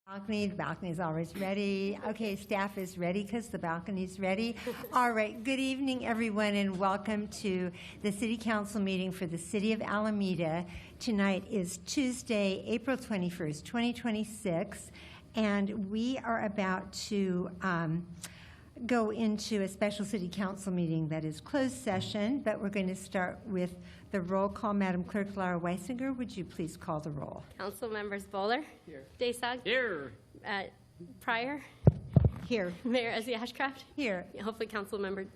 The balcony's always ready. Okay, staff is ready because the balcony's ready. All right, good evening, everyone, and welcome to the City Council meeting for the City of Alameda. Tonight is Tuesday, April 21st, 2026, and we are about to go into a special City Council meeting that is closed session, but we're going to start with the roll call. Madam Clerk Laura Weisinger, would you please call the roll? Council members Bowler. Here. Daysog. Here. Pryor. Here. Mayor Ezzy Ashcraft. Here. Hopefully Council member,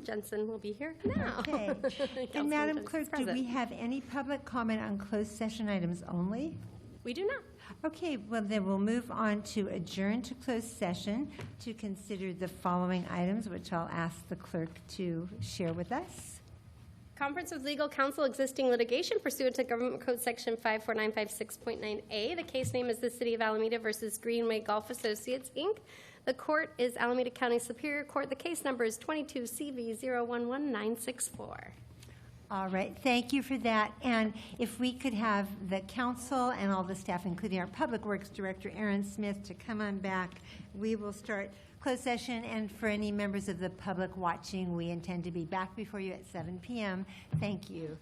Jensen will be here now. Okay. And Councilman Madam Jensen's Clerk, do present. we have any public comment on closed session items only? We do not. Okay, well then we'll move on to adjourn to closed session to consider the following items, which I'll ask the clerk to share with us. Conference with legal counsel existing litigation pursuant to Government Code Section 54956.9A. The case name is the City of Alameda versus Greenway Golf Associates, Inc. The court is Alameda County Superior Court. The case number is 22 CV 011964. All right, thank you for that. And if we could have the council and all the staff, including our Public Works Director, Aaron Smith, to come on back, we will start closed session. And for any members of the public watching, we intend to be back before you at 7 p.m. Thank you.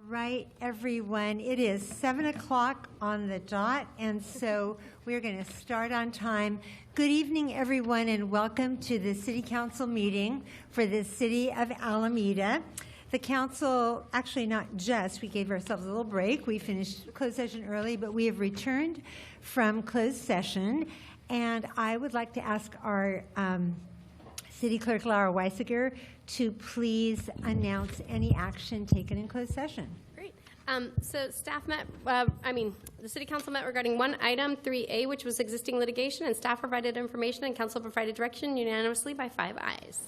Right, everyone. It is 7 o'clock on the dot, and so we're going to start on time. Good evening, everyone, and welcome to the City Council meeting for the City of Alameda. The council, actually not just, we gave ourselves a little break. We finished closed session early, but we have returned from closed session, and I would like to ask our City Clerk Laura Weisinger to please announce any action taken in closed session. Great. So staff met, the City Council met regarding one item, 3A, which was existing litigation, and staff provided information and council provided direction unanimously by 5 ayes.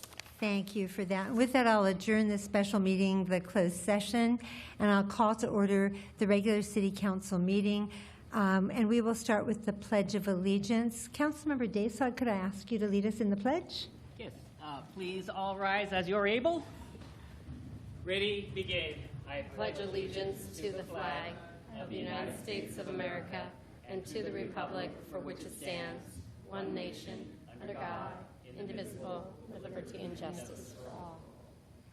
Thank you for that. With that, I'll adjourn this special meeting, the closed session, and I'll call to order the regular City Council meeting. And we will start with the Pledge of Allegiance. Councilmember Daysog, could I ask you to lead us in the pledge? Yes. Please all rise as you're able. Ready, begin. I Pledge allegiance to the flag of the United States of America and to the republic for which it stands, one nation, under God, indivisible, with liberty and justice for all.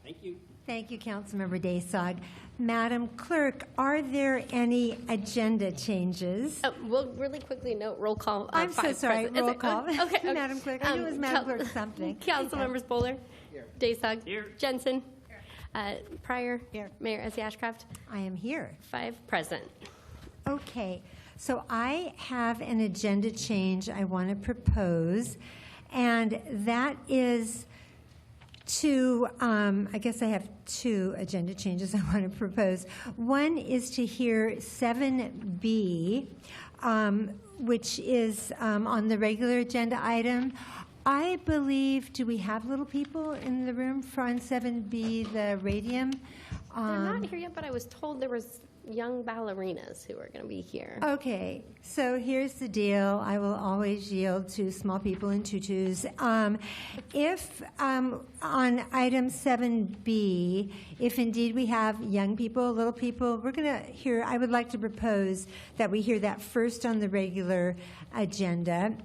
Thank you. Thank you, Councilmember Daysog. Madam Clerk, are there any agenda changes? We'll really quickly note roll call. I'm so sorry, present. Is roll it- call. Okay. Madam Clerk, I knew it was Madam Clerk something. Council members Bowler. Here. Daysog. Here. Jensen. Pryor. Here. Mayor Essie Ashcraft. I am here. 5 present. Okay, so I have an agenda change I want to propose, and that is to, I guess I have 2 agenda changes I want to propose. One is to hear 7B, which is on the regular agenda item. I believe, do we have little people in the room for on 7B, the radium? They're not here yet, but I was told there was young ballerinas who are going to be here. Okay, so here's the deal. I will always yield to small people in tutus. If on item 7B, if indeed we have young people, little people, we're going to hear, I would like to propose that we hear that first on the regular agenda.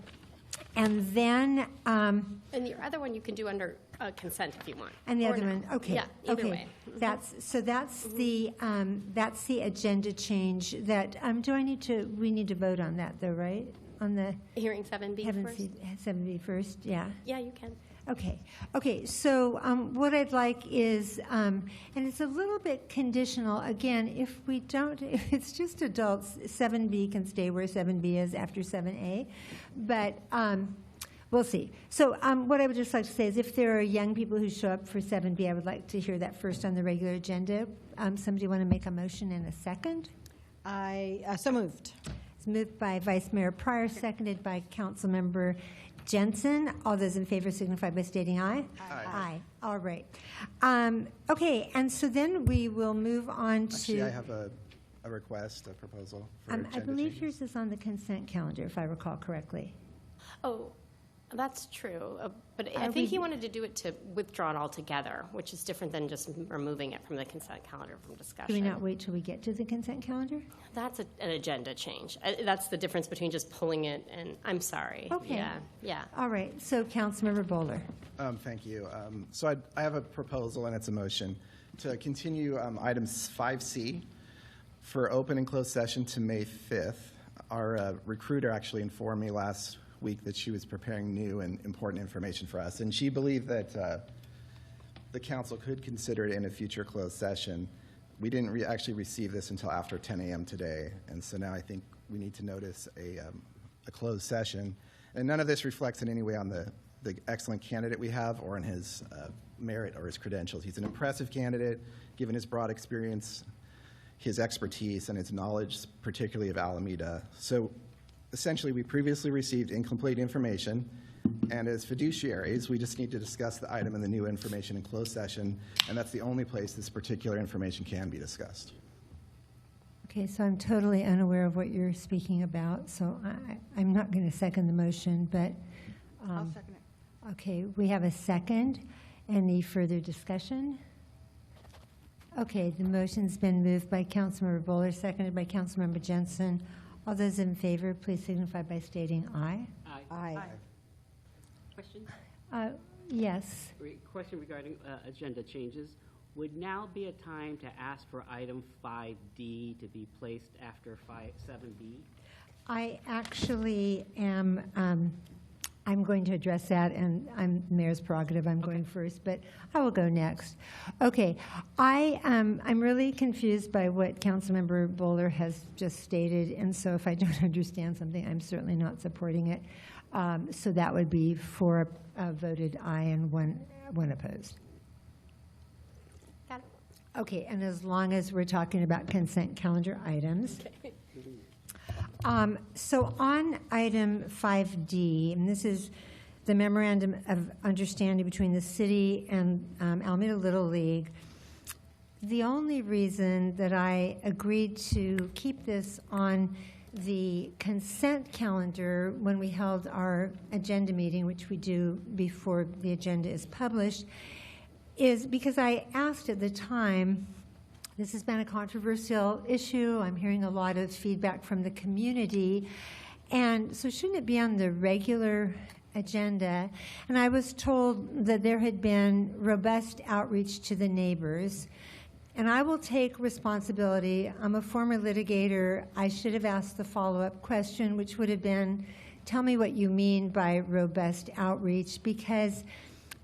And then, And your other one you can do under consent if you want. and the Or other not. one, okay. Yeah, either okay. way. That's the agenda change that, we need to vote on that though, right? On the, Hearing 7B haven't first? seen 7B first, yeah. Yeah, you can. Okay, so what I'd like is, and it's a little bit conditional, again, if it's just adults, 7B can stay where 7B is after 7A, but we'll see. So what I would just like to say is if there are young people who show up for 7B, I would like to hear that first on the regular agenda. Somebody want to make a motion in a second? I so moved. It's moved by Vice Mayor Pryor, seconded by Councilmember Jensen. All those in favor signify by stating aye. Aye. All right. Okay, and so then we will move on to... Actually, I have a request, a proposal for I agenda believe changes. yours is on the consent calendar, if I recall correctly. Oh, that's true. But I Are think he we- wanted to do it to withdraw it altogether, which is different than just removing it from the consent calendar from discussion. Do we not wait till we get to the consent calendar? That's an agenda change. That's the difference between just pulling it and, I'm sorry. Okay. Yeah. All right, so Councilmember Bowler. Thank you. So I have a proposal, and it's a motion, to continue items 5C for open and closed session to May 5th. Our recruiter actually informed me last week that she was preparing new and important information for us, and she believed that the council could consider it in a future closed session. We didn't actually receive this until after 10 a.m. today, and so now I think we need to notice a closed session. And none of this reflects in any way on the excellent candidate we have or on his merit or his credentials. He's an impressive candidate, given his broad experience, his expertise, and his knowledge, particularly of Alameda. So essentially, we previously received incomplete information, and as fiduciaries, we just need to discuss the item and the new information in closed session, and that's the only place this particular information can be discussed. Okay, so I'm totally unaware of what you're speaking about, so I'm not going to second the motion, but... I'll second it. Okay, we have a second. Any further discussion? Okay, the motion's been moved by Councilmember Bowler, seconded by Councilmember Jensen. All those in favor, please signify by stating aye. Aye. Question? Yes. Question regarding agenda changes. Would now be a time to ask for item 5D to be placed after 7B? I actually am, I'm going to address that, and I'm mayor's prerogative, I'm going first, but I will go next. Okay, I'm really confused by what Councilmember Bowler has just stated, and so if I don't understand something, I'm certainly not supporting it. So that would be 4 voted aye and one opposed. Got it. Okay, and as long as we're talking about consent calendar items. So on item 5D, and this is the memorandum of understanding between the city and Alameda Little League. The only reason that I agreed to keep this on the consent calendar when we held our agenda meeting, which we do before the agenda is published, is because I asked at the time, this has been a controversial issue. I'm hearing a lot of feedback from the community. And so shouldn't it be on the regular agenda? And I was told that there had been robust outreach to the neighbors. And I will take responsibility. I'm a former litigator. I should have asked the follow-up question, which would have been, tell me what you mean by robust outreach, because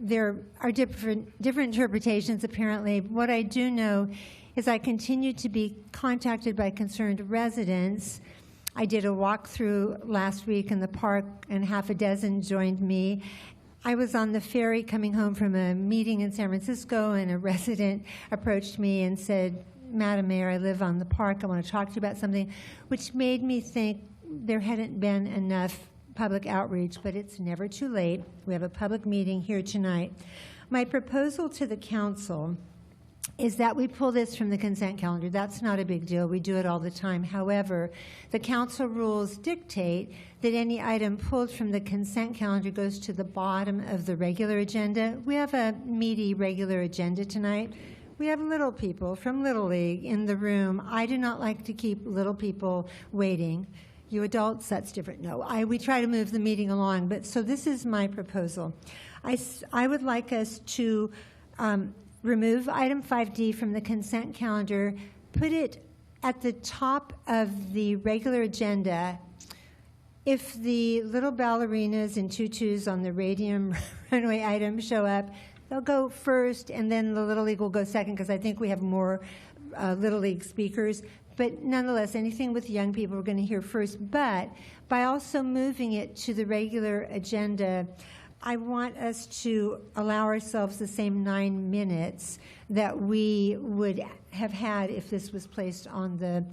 there are different interpretations, apparently. What I do know is I continue to be contacted by concerned residents. I did a walkthrough last week in the park, and half a dozen joined me. I was on the ferry coming home from a meeting in San Francisco, and a resident approached me and said, Madam Mayor, I live on the park. I want to talk to you about something, which made me think there hadn't been enough public outreach, but it's never too late. We have a public meeting here tonight. My proposal to the council is that we pull this from the consent calendar. That's not a big deal. We do it all the time. However, the council rules dictate that any item pulled from the consent calendar goes to the bottom of the regular agenda. We have a meaty regular agenda tonight. We have little people from Little League in the room. I do not like to keep little people waiting. You adults, that's different. No, we try to move the meeting along. But so this is my proposal. I would like us to remove item 5D from the consent calendar, put it at the top of the regular agenda. If the little ballerinas in tutus on the Radium runway item show up, they'll go first, and then the Little League will go second, because I think we have more Little League speakers. But nonetheless, anything with young people we're going to hear first. But by also moving it to the regular agenda, I want us to allow ourselves the same 9 minutes that we would have had if this was placed on the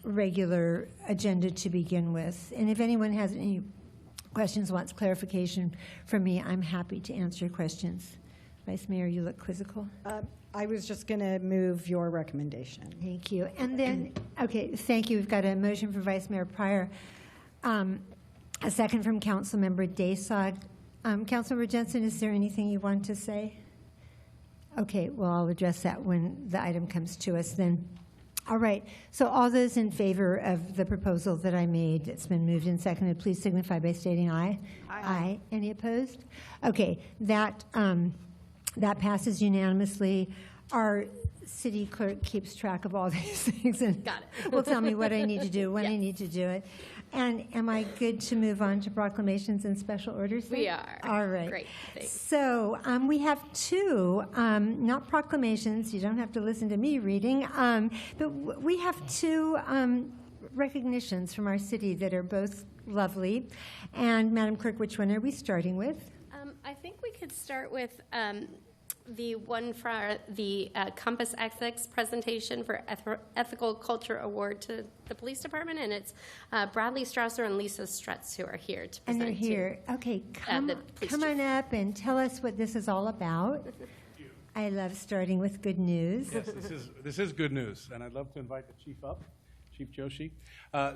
regular agenda to begin with. And if anyone has any questions, wants clarification from me, I'm happy to answer questions. Vice Mayor, you look quizzical. I was just going to move your recommendation. Thank you. And then, okay, thank you. We've got a motion from Vice Mayor Pryor. A second from Councilmember Daysog. Councilmember Jensen, is there anything you want to say? Okay, well, I'll address that when the item comes to us then. All right, so all those in favor of the proposal that I made that's been moved and seconded, please signify by stating aye. Aye. Any opposed? Okay, that passes unanimously. Our city clerk keeps track of all these things and Got it. will tell me what I need to do, when I Yes. need to do it. And am I good to move on to proclamations and special orders? then? We are. All right. Great, thanks. So we have two, not proclamations. You don't have to listen to me reading, but we have two recognitions from our city that are both lovely. And Madam Clerk, which one are we starting with? I think we could start with the one for the Compass Ethics presentation for Ethical Culture Award to the Police Department, and it's Bradley Strausser and Lisa Strutz who are here to And present. they're here. Okay, come the police on up and tell us what this is all about. I love starting with good news. Yes, this is good news, and I'd love to invite the chief up, Chief Joshi.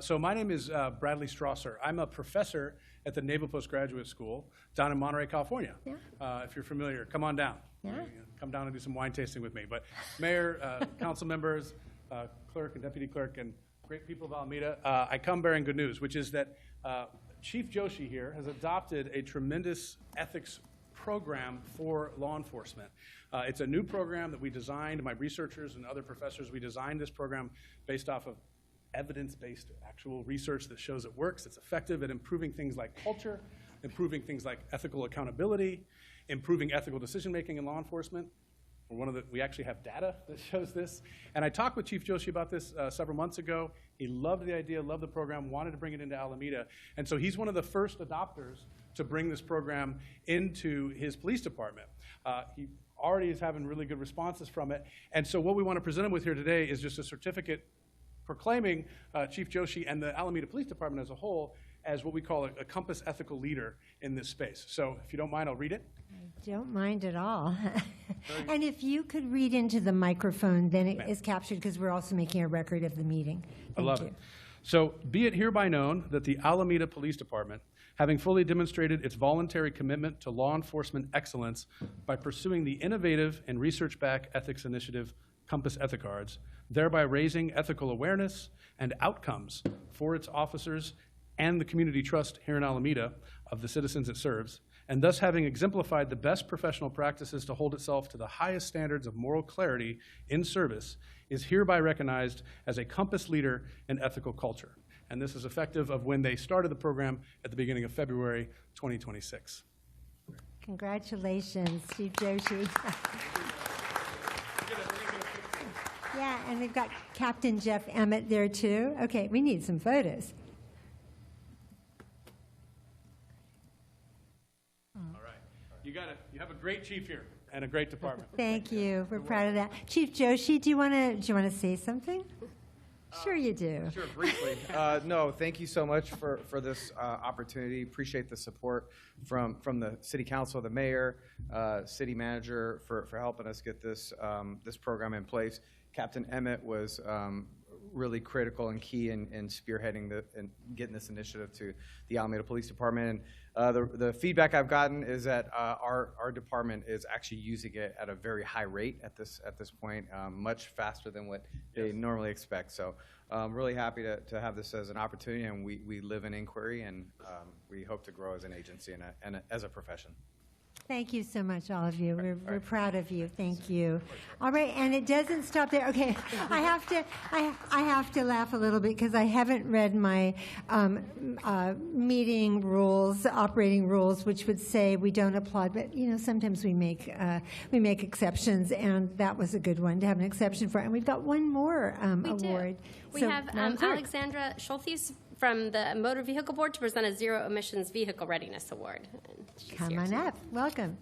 So my name is Bradley Strausser. I'm a professor at the Naval Postgraduate School down in Monterey, California. Yeah. If you're familiar, come on down. Yeah. Come down and do some wine tasting with me. But Mayor, council members, clerk and deputy clerk, and great people of Alameda, I come bearing good news, which is that Chief Joshi here has adopted a tremendous ethics program for law enforcement. It's a new program that we designed, my researchers and other professors, we designed this program based off of evidence-based actual research that shows it works, it's effective at improving things like culture, improving things like ethical accountability, improving ethical decision-making in law enforcement. We actually have data that shows this. And I talked with Chief Joshi about this several months ago. He loved the idea, loved the program, wanted to bring it into Alameda. And so he's one of the first adopters to bring this program into his police department. He already is having really good responses from it. And so what we want to present him with here today is just a certificate proclaiming Chief Joshi and the Alameda Police Department as a whole as what we call a Compass ethical leader in this space. So if you don't mind, I'll read it. Don't mind at all. And if you could read into the microphone, then it is captured because we're also making a record of the meeting. I love it. So, be it hereby known that the Alameda Police Department, having fully demonstrated its voluntary commitment to law enforcement excellence by pursuing the innovative and research-backed ethics initiative Compass Ethicards, thereby raising ethical awareness and outcomes for its officers and the community trust here in Alameda of the citizens it serves, and thus having exemplified the best professional practices to hold itself to the highest standards of moral clarity in service, is hereby recognized as a Compass leader in ethical culture. And this is effective of when they started the program at the beginning of February 2026. Congratulations, Chief Joshi. Yeah, and we've got Captain Jeff Emmett there too. Okay, we need some photos. All right. You have a great chief here and a great department. Thank you. We're proud of that. Chief Joshi, do you want to say something? Sure you do. Sure, briefly. No, thank you so much for this opportunity. Appreciate the support from the city council, the mayor, city manager for helping us get this this program in place. Captain Emmett was really critical and key in spearheading and getting this initiative to the Alameda Police Department. And the feedback I've gotten is that our department is actually using it at a very high rate at this point, much faster than what they normally expect. So I'm really happy to have this as an opportunity, and we live in inquiry, and we hope to grow as an agency and as a profession. Thank you so much, all of you. We're proud of you. Thank you. All right, and it doesn't stop there. Okay, I have to laugh a little bit because I haven't read my meeting rules, operating rules, which would say we don't applaud, but sometimes we make exceptions, and that was a good one to have an exception for. And we've got one more award. We So, have Madam Clerk. Alexandra Schultes from the Motor Vehicle Board to present a Zero Emissions Vehicle Readiness Award. And she's Come here on tonight. up. Welcome.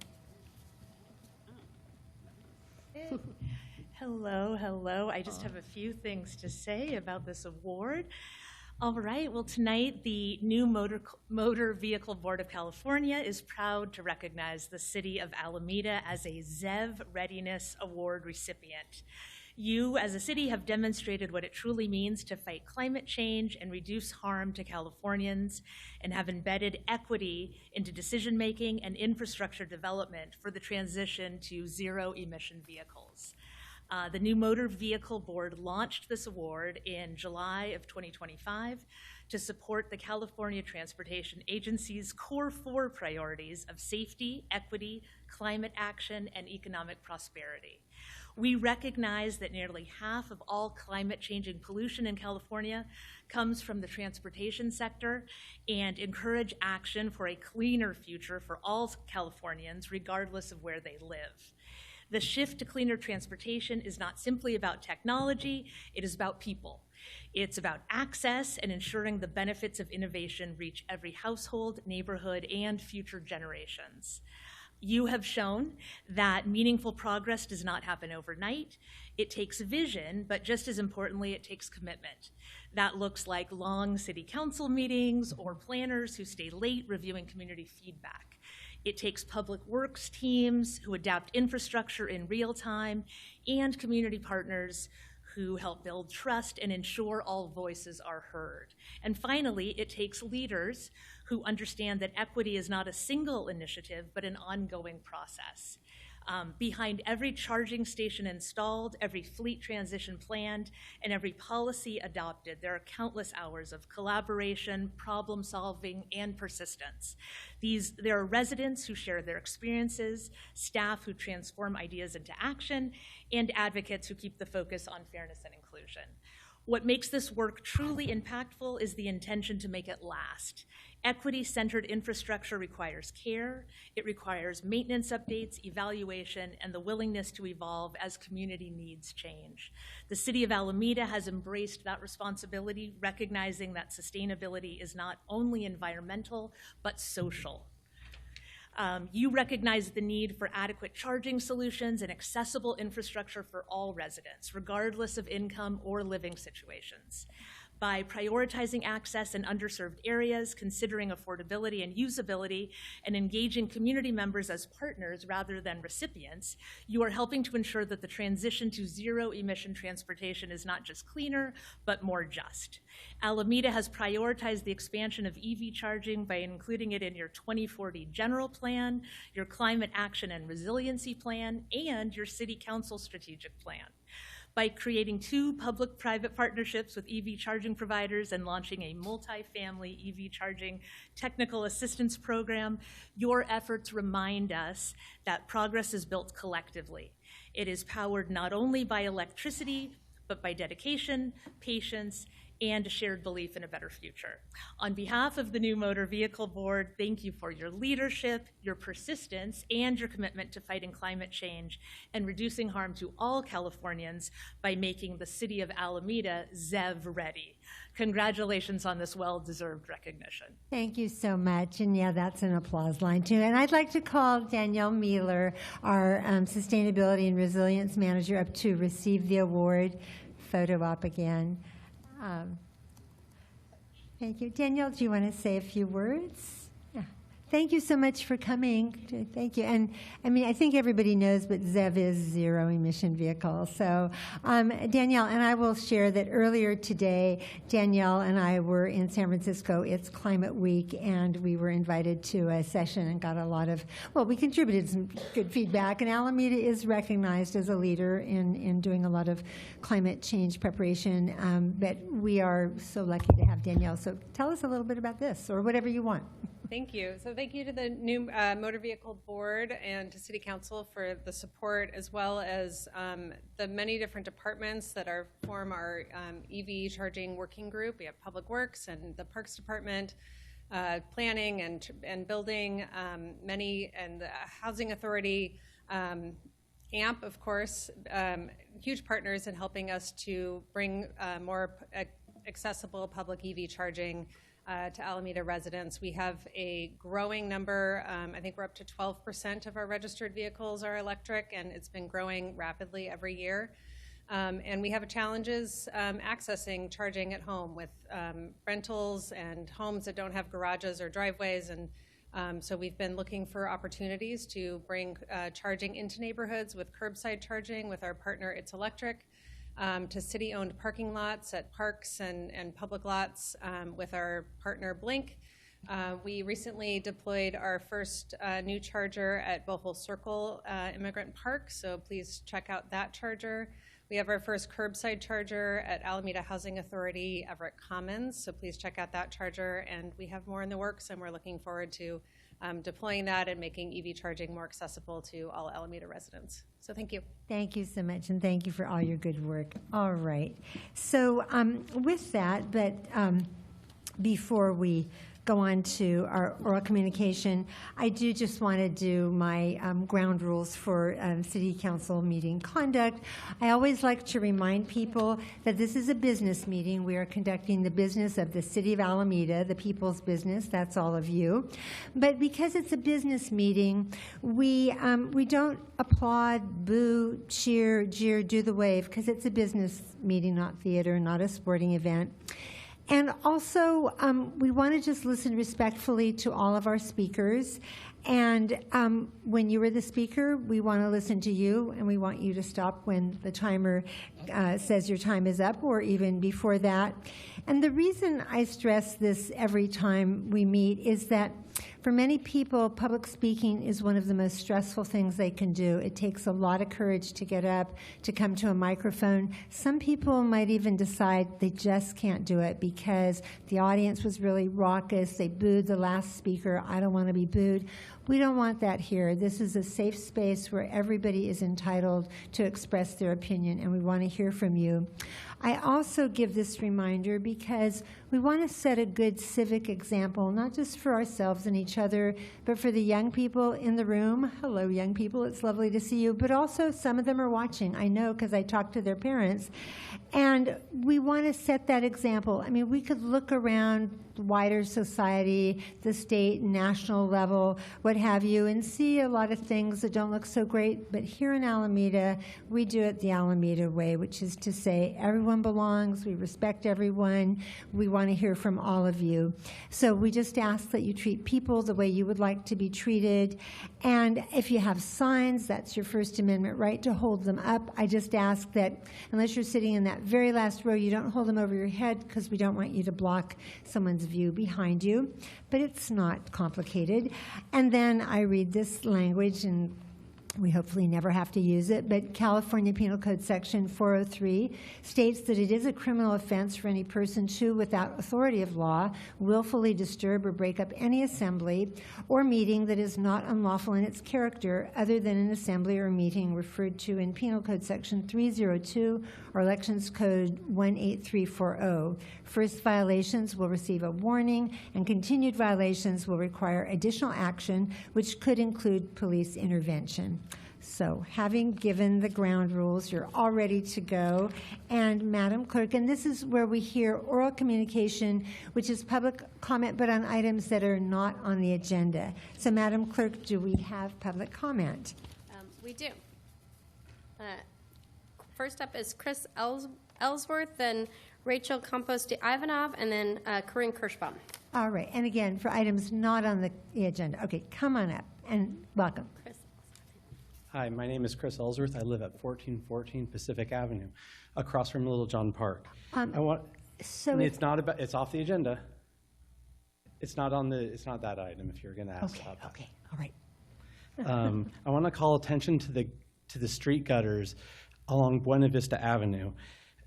Hello. I just have a few things to say about this award. All right, well, tonight the new Motor Vehicle Board of California is proud to recognize the city of Alameda as a ZEV Readiness Award recipient. You, as a city, have demonstrated what it truly means to fight climate change and reduce harm to Californians, and have embedded equity into decision-making and infrastructure development for the transition to zero-emission vehicles. The new Motor Vehicle Board launched this award in July of 2025 to support the California Transportation Agency's core 4 priorities of safety, equity, climate action, and economic prosperity. We recognize that nearly half of all climate-changing pollution in California comes from the transportation sector, and encourage action for a cleaner future for all Californians, regardless of where they live. The shift to cleaner transportation is not simply about technology, it is about people. It's about access and ensuring the benefits of innovation reach every household, neighborhood, and future generations. You have shown that meaningful progress does not happen overnight. It takes vision, but just as importantly, it takes commitment. That looks like long city council meetings or planners who stay late reviewing community feedback. It takes public works teams who adapt infrastructure in real time, and community partners who help build trust and ensure all voices are heard. And finally, it takes leaders who understand that equity is not a single initiative, but an ongoing process. Behind every charging station installed, every fleet transition planned, and every policy adopted, there are countless hours of collaboration, problem solving, and persistence. There are residents who share their experiences, staff who transform ideas into action, and advocates who keep the focus on fairness and inclusion. What makes this work truly impactful is the intention to make it last. Equity-centered infrastructure requires care, it requires maintenance updates, evaluation, and the willingness to evolve as community needs change. The City of Alameda has embraced that responsibility, recognizing that sustainability is not only environmental, but social. You recognize the need for adequate charging solutions and accessible infrastructure for all residents, regardless of income or living situations. by prioritizing access in underserved areas, considering affordability and usability, and engaging community members as partners rather than recipients, you are helping to ensure that the transition to zero-emission transportation is not just cleaner, but more just. Alameda has prioritized the expansion of EV charging by including it in your 2040 general plan, your climate action and resiliency plan, and your city council strategic plan. By creating 2 public-private partnerships with EV charging providers and launching a multi-family EV charging technical assistance program, your efforts remind us that progress is built collectively. It is powered not only by electricity, but by dedication, patience, and a shared belief in a better future. On behalf of the New Motor Vehicle Board, thank you for your leadership, your persistence, and your commitment to fighting climate change and reducing harm to all Californians by making the city of Alameda ZEV ready. Congratulations on this well-deserved recognition. Thank you so much. And yeah, that's an applause line too. And I'd like to call Danielle Mueller, our Sustainability and Resilience Manager, up to receive the award. Photo op again. Thank you. Danielle, do you want to say a few words? Yeah. Thank you so much for coming. Thank you. And I mean, I think everybody knows, but ZEV is zero emission vehicle. So Danielle and I will share that earlier today, Danielle and I were in San Francisco. It's Climate Week, and we were invited to a session and got a lot of, well, we contributed some good feedback. And Alameda is recognized as a leader in doing a lot of climate change preparation. But we are so lucky to have Danielle. So tell us a little bit about this, or whatever you want. Thank you. So thank you to the New Motor Vehicle Board and to City Council for the support, as well as the many different departments that form our EV charging working group. We have Public Works and the Parks Department, Planning and Building, and the Housing Authority, AMP, of course, huge partners in helping us to bring more accessible public EV charging to Alameda residents. We have a growing number. I think we're up to 12% of our registered vehicles are electric, and it's been growing rapidly every year. And we have challenges accessing charging at home with rentals and homes that don't have garages or driveways. And so we've been looking for opportunities to bring charging into neighborhoods with curbside charging with our partner It's Electric. To city-owned parking lots at parks and public lots with our partner Blink. We recently deployed our first new charger at Bohol Circle Immigrant Park, so please check out that charger. We have our first curbside charger at Alameda Housing Authority Everett Commons, so please check out that charger. And we have more in the works, and we're looking forward to deploying that and making EV charging more accessible to all Alameda residents. So thank you. Thank you so much, and thank you for all your good work. All right. So with that, but before we go on to our oral communication, I do just want to do my ground rules for City Council meeting conduct. I always like to remind people that this is a business meeting. We are conducting the business of the City of Alameda, the people's business. That's all of you. But because it's a business meeting, we don't applaud, boo, cheer, jeer, do the wave, because it's a business meeting, not theater, not a sporting event. And also, we want to just listen respectfully to all of our speakers. And when you are the speaker, we want to listen to you, and we want you to stop when the timer says your time is up, or even before that. And the reason I stress this every time we meet is that for many people, public speaking is one of the most stressful things they can do. It takes a lot of courage to get up, to come to a microphone. Some people might even decide they just can't do it because the audience was really raucous. They booed the last speaker. I don't want to be booed. We don't want that here. This is a safe space where everybody is entitled to express their opinion, and we want to hear from you. I also give this reminder because we want to set a good civic example, not just for ourselves and each other, but for the young people in the room. Hello, young people. It's lovely to see you. But also some of them are watching. I know because I talked to their parents. And we want to set that example. I mean, we could look around wider society, the state, national level, what have you, and see a lot of things that don't look so great. But here in Alameda, we do it the Alameda way, which is to say everyone belongs, we respect everyone, we want to hear from all of you. So we just ask that you treat people the way you would like to be treated. And if you have signs, that's your First Amendment right to hold them up. I just ask that unless you're sitting in that very last row, you don't hold them over your head, because we don't want you to block someone's view behind you. But it's not complicated. And then I read this language, and we hopefully never have to use it, but California Penal Code Section 403 states that it is a criminal offense for any person to, without authority of law, willfully disturb or break up any assembly or meeting that is not unlawful in its character, other than an assembly or meeting referred to in Penal Code Section 302 or Elections Code 18340. First violations will receive a warning, and continued violations will require additional action, which could include police intervention. So, having given the ground rules, you're all ready to go. And Madam Clerk, and this is where we hear oral communication, which is public comment, but on items that are not on the agenda. So, Madam Clerk, do we have public comment? We do. First up is Chris Ellsworth, then Rachel Campos de Ivanov, and then Corinne Kirschbaum. All right. And again, for items not on the agenda. Okay, come on up and welcome. Chris. Hi, my name is Chris Ellsworth. I live at 1414 Pacific Avenue, across from Little John Park. It's not about. It's off the agenda. It's not on the. It's not that item. If you're going to ask about that. Okay. All right. I want to call attention to the street gutters along Buena Vista Avenue,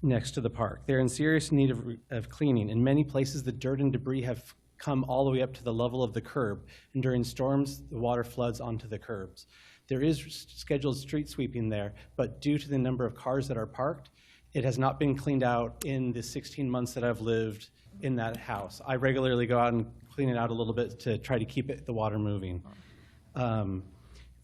next to the park. They're in serious need of cleaning. In many places, the dirt and debris have come all the way up to the level of the curb, and during storms, the water floods onto the curbs. There is scheduled street sweeping there, but due to the number of cars that are parked, it has not been cleaned out in the 16 months that I've lived in that house. I regularly go out and clean it out a little bit to try to keep the water moving.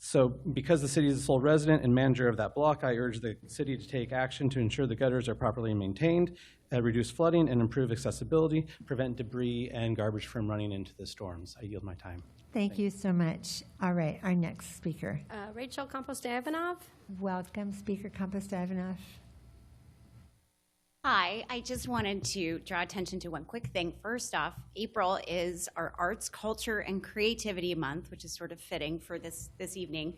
So because the city is the sole resident and manager of that block, I urge the city to take action to ensure the gutters are properly maintained, reduce flooding, and improve accessibility, prevent debris and garbage from running into the storms. I yield my time. Thank you so much. All right, our next speaker. Rachel Campos de Ivanov. Welcome, Speaker Campos de Ivanov. Hi, I just wanted to draw attention to one quick thing. First off, April is our Arts, Culture, and Creativity Month, which is sort of fitting for this evening.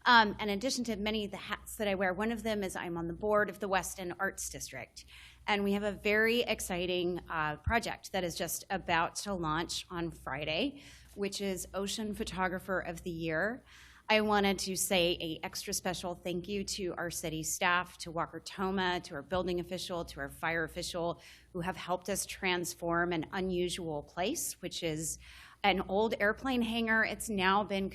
In addition to many of the hats that I wear, one of them is I'm on the board of the West End Arts District. And we have a very exciting project that is just about to launch on Friday, which is Ocean Photographer of the Year. I wanted to say an extra special thank you to our city staff, to Walker Toma, to our building official, to our fire official, who have helped us transform an unusual place, which is an old airplane hangar. It's now been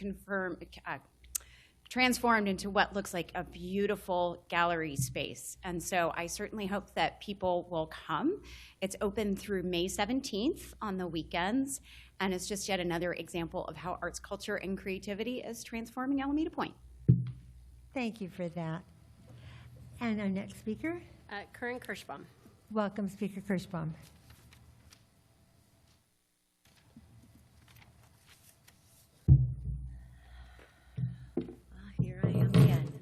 transformed into what looks like a beautiful gallery space. And so I certainly hope that people will come. It's open through May 17th on the weekends. And it's just yet another example of how arts, culture, and creativity is transforming Alameda Point. Thank you for that. And our next speaker? Corinne Kirschbaum. Welcome, Speaker Kirschbaum. Here I am again.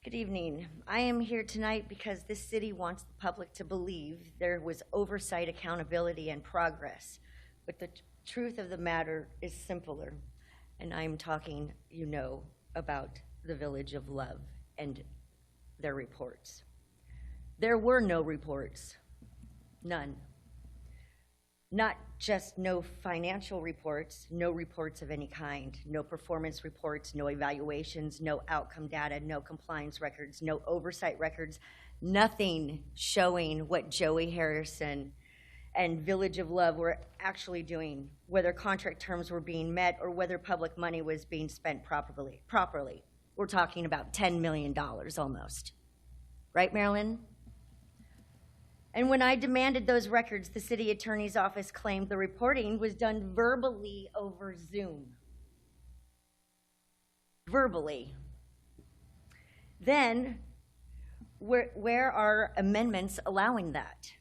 Good evening. I am here tonight because this city wants the public to believe there was oversight, accountability, and progress. But the truth of the matter is simpler. And I'm talking, about the Village of Love and their reports. There were no reports. None. Not just no financial reports, no reports of any kind, no performance reports, no evaluations, no outcome data, no compliance records, no oversight records, nothing showing what Joey Harrison and Village of Love were actually doing, whether contract terms were being met or whether public money was being spent properly. We're talking about $10 million almost. Right, Marilyn? And when I demanded those records, the city attorney's office claimed the reporting was done verbally over Zoom. Verbally. Then, Where are amendments allowing that?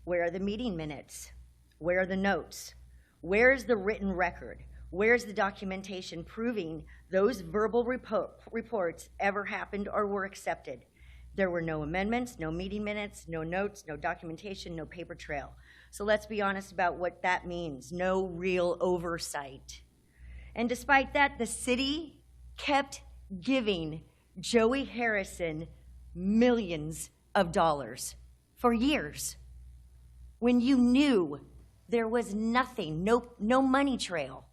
Where are the meeting minutes? Where are the notes? Where's the written record? Where's the documentation proving those verbal reports ever happened or were accepted? There were no amendments, no meeting minutes, no notes, no documentation, no paper trail. So let's be honest about what that means. No real oversight. And despite that, the city kept giving Joey Harrison millions of dollars for years when you knew there was nothing, no money trail,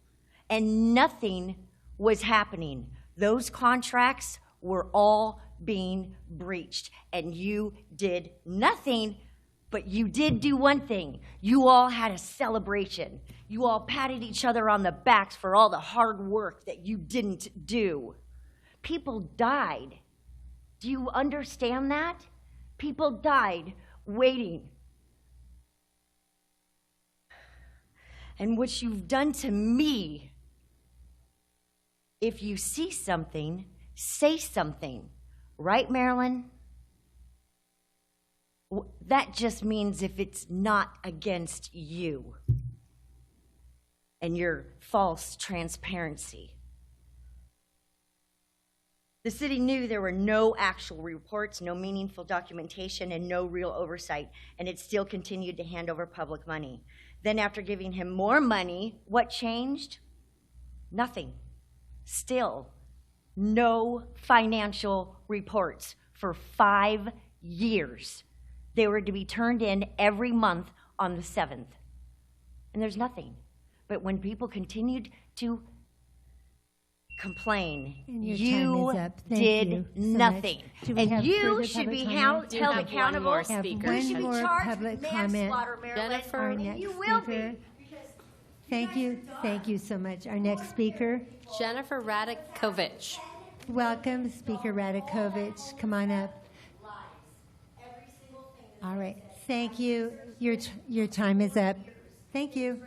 and nothing was happening. Those contracts were all being breached, and you did nothing, but you did do one thing. You all had a celebration. You all patted each other on the backs for all the hard work that you didn't do. People died. Do you understand that? People died waiting. And what you've done to me, if you see something, say something. Right, Marilyn? That just means if it's not against you and your false transparency. The city knew there were no actual reports, no meaningful documentation, and no real oversight, and it still continued to hand over public money. Then after giving him more money, what changed? Nothing. Still, no financial reports for 5 years. They were to be turned in every month on the 7th. And there's nothing. But when people continued to complain, And your you time is up. Thank did you so nothing. much. Do we And have you further should be public held comment? held have one accountable. more Have speaker. You one should be more charged public with comment. manslaughter, Marilyn. Jennifer. Our And next you will speaker. be. because Thank you. Thank you so much. Our next speaker. Jennifer Radakovich. Welcome, Speaker Radakovich. Come on up. All right. Thank you. Your time is up. Thank you.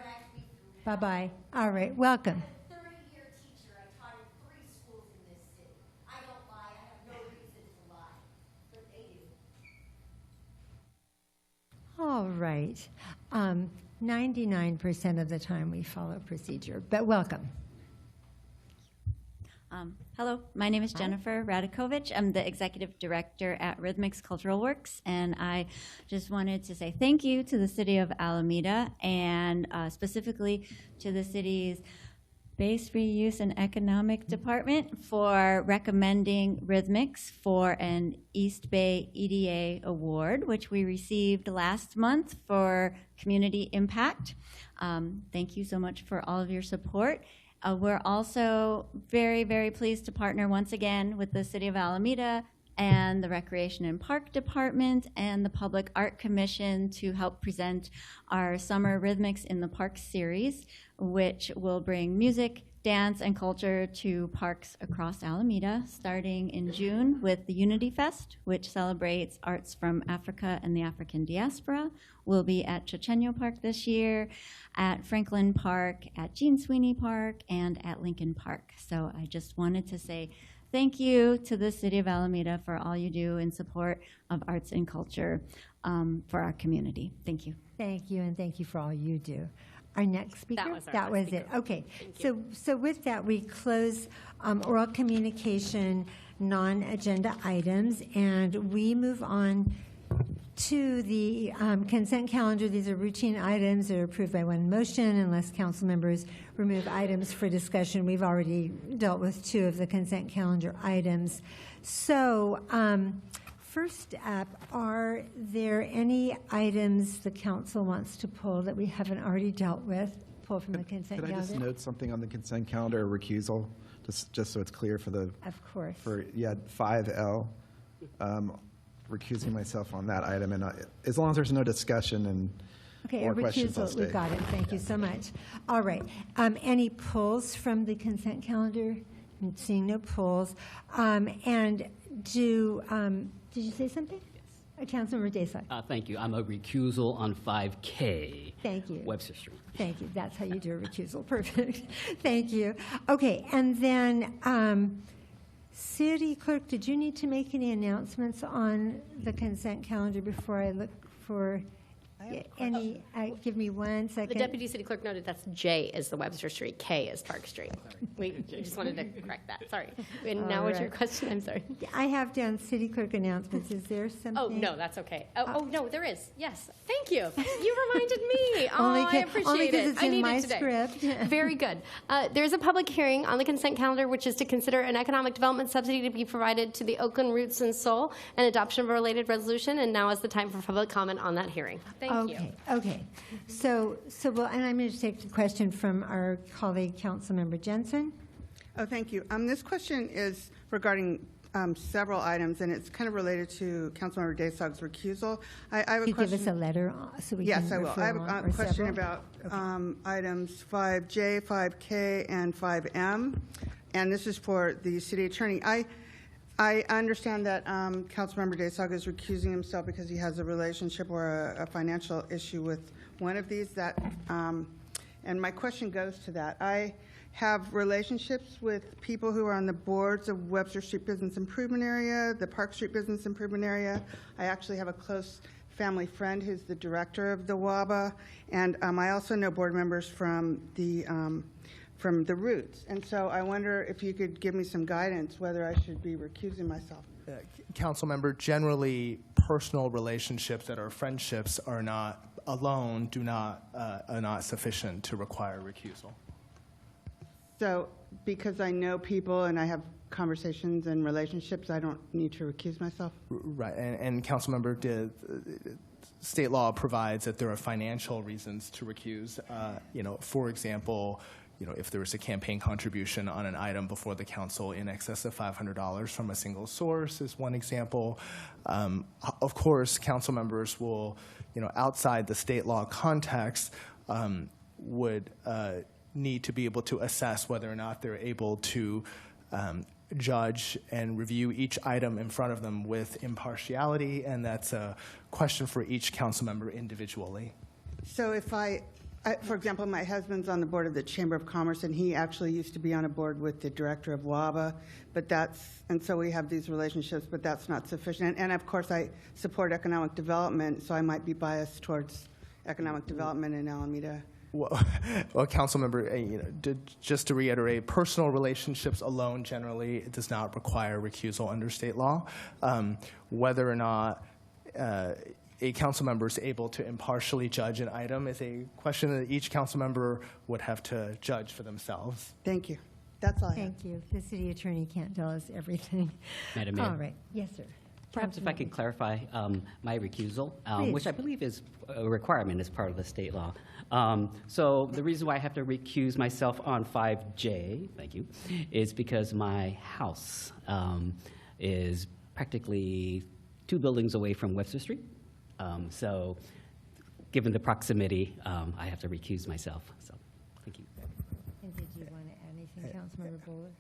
Bye-bye. All right. Welcome. 30-year teacher. I taught in 3 schools in this city. I don't lie. I have no reason to lie. But they do. All right. 99% of the time we follow procedure, but welcome. Hello, my name is Jennifer Radakovich. I'm the Executive Director at Rhythmics Cultural Works, and I just wanted to say thank you to the City of Alameda and specifically to the city's Base Reuse and Economic Department for recommending Rhythmics for an East Bay EDA Award, which we received last month for community impact. Thank you so much for all of your support. We're also very, very pleased to partner once again with the City of Alameda and the Recreation and Park Department and the Public Art Commission to help present our Summer Rhythmics in the Park series, which will bring music, dance, and culture to parks across Alameda, starting in June with the Unity Fest, which celebrates arts from Africa and the African diaspora. We'll be at Chochenyo Park this year, at Franklin Park, at Gene Sweeney Park, and at Lincoln Park. So I just wanted to say thank you to the City of Alameda for all you do in support of arts and culture for our community. Thank you. Thank you, and thank you for all you do. Our next speaker? was our That last was it. speaker. Okay. So with that, we close oral communication non-agenda items, and we move on to the consent calendar. These are routine items that are approved by one motion unless council members remove items for discussion. We've already dealt with 2 of the consent calendar items. So first up, are there any items the council wants to pull that we haven't already dealt with? Pull from the consent Could I calendar? just note something on the consent calendar, recusal, just so it's clear for the, Of course. for, 5L, recusing myself on that item, and as long as there's no discussion and Okay, a more questions, I'll recusal, we stay. got it. Thank you so much. All right. Any pulls from the consent calendar? I'm seeing no pulls. And did you say something? Yes. Councilmember Desai. Thank you. I'm a recusal on 5K. Thank you. Webster Street. Thank you. That's how you do a recusal. Perfect. Thank you. Okay, and then City Clerk, did you need to make any announcements on the consent calendar before I look for any? Give me 1 second. The Deputy City Clerk noted that's J is the Webster Street, K is Park Street. We just wanted to correct that, sorry. And now what's your question? I'm sorry. I have down City Clerk announcements. Is there something? Oh, no, that's okay. Oh, no, there is. Yes. Thank you. You reminded me. Oh, I appreciate only it. because it's I in need my it today. script. Very good. There's a public hearing on the consent calendar, which is to consider an economic development subsidy to be provided to the Oakland Roots and Soul and adoption of a related resolution. And now is the time for public comment on that hearing. Thank you. Okay. So well, and I'm going to take the question from our colleague, Councilmember Jensen. Oh, thank you. This question is regarding several items, and it's kind of related to Councilmember Daysog's recusal. I have a Could you question. give us a letter so we Yes, can I will. refer I have along, a or question several? about items 5J, 5K, and 5M, and this is for the city attorney. I understand that Councilmember Daysog is recusing himself because he has a relationship or a financial issue with one of these. And my question goes to that. I have relationships with people who are on the boards of Webster Street Business Improvement Area, the Park Street Business Improvement Area. I actually have a close family friend who's the director of the WABA, and I also know board members from the Roots. And so I wonder if you could give me some guidance whether I should be recusing myself. Council member, generally personal relationships that are friendships are not alone are not sufficient to require recusal. So because I know people and I have conversations and relationships, I don't need to recuse myself? Right, and council member, state law provides that there are financial reasons to recuse. For example, if there was a campaign contribution on an item before the council in excess of $500 from a single source is one example. Of course, council members will, outside the state law context, would need to be able to assess whether or not they're able to judge and review each item in front of them with impartiality, and that's a question for each council member individually. So if for example, my husband's on the board of the Chamber of Commerce, and he actually used to be on a board with the director of WABA, and so we have these relationships, but that's not sufficient. And of course, I support economic development, so I might be biased towards economic development in Alameda. Well, council member, just to reiterate, personal relationships alone generally does not require recusal under state law. Whether or not a council member is able to impartially judge an item is a question that each council member would have to judge for themselves. Thank you. That's all I have. Thank you. The city attorney can't tell us everything. Madam Mayor. All right. Yes, sir. Perhaps if I could clarify my recusal, Please. which I believe is a requirement as part of the state law. So the reason why I have to recuse myself on 5J, thank you, is because my house is practically 2 buildings away from Webster Street. So given the proximity, I have to recuse myself. So thank you. And did you want to add anything, Councilmember Bowler?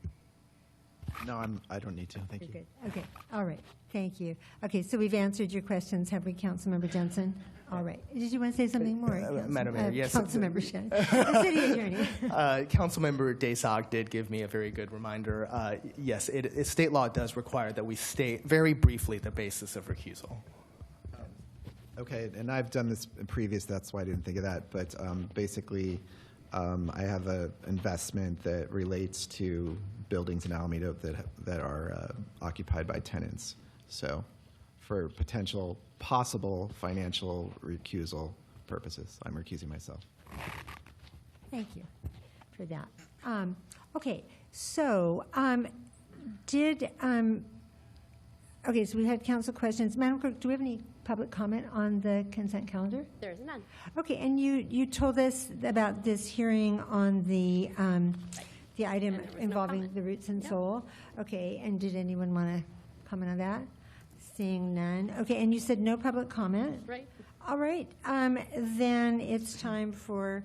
No, I don't need to. Thank you. Good. Okay. All right. Thank you. Okay, so we've answered your questions, have we, Councilmember Jensen? All right. Did you want to say something more? Madam Mayor, yes. Councilmember Shen. The city attorney. Councilmember Daysog did give me a very good reminder. Yes, state law does require that we state very briefly the basis of recusal. Okay, and I've done this in previous, that's why I didn't think of that, but basically, I have an investment that relates to buildings in Alameda that are occupied by tenants. So for possible financial recusal purposes, I'm recusing myself. Thank you for that. Okay, so okay, so we had council questions. Madam Clerk, do we have any public comment on the consent calendar? There is none. Okay, and you told us about this hearing on the item involving the Roots and Soul. Okay, and did anyone want to comment on that? Seeing none. Okay, and you said no public comment? Right. All right, then it's time for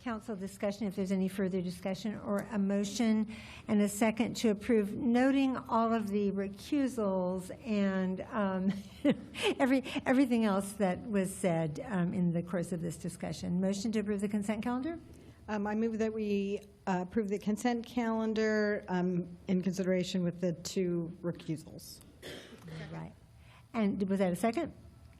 council discussion, if there's any further discussion, or a motion and a second to approve, noting all of the recusals and everything else that was said in the course of this discussion. Motion to approve the consent calendar? I move that we approve the consent calendar in consideration with the 2 recusals. Right. And was that a second?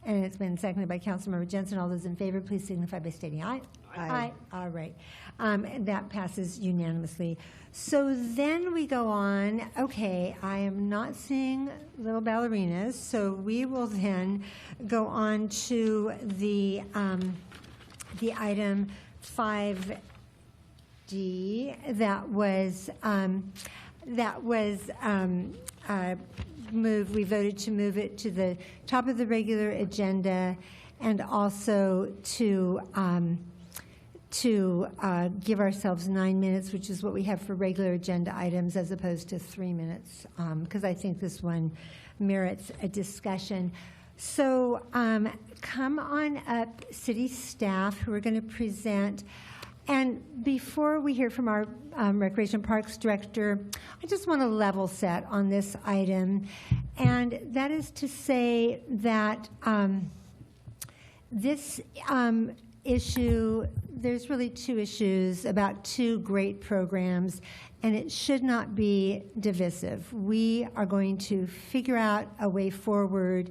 And it's been seconded by Councilmember Jensen. All those in favor, please signify by stating aye. Aye. All right. And that passes unanimously. So then we go on. Okay, I am not seeing little ballerinas, so we will then go on to the item 5D that was moved. We voted to move it to the top of the regular agenda, and also to give ourselves 9 minutes, which is what we have for regular agenda items, as opposed to 3 minutes, because I think this one merits a discussion. So come on up, city staff, who are going to present. And before we hear from our Recreation Parks Director, I just want to level set on this item. And that is to say that this issue, there's really 2 issues about 2 great programs, and it should not be divisive. We are going to figure out a way forward.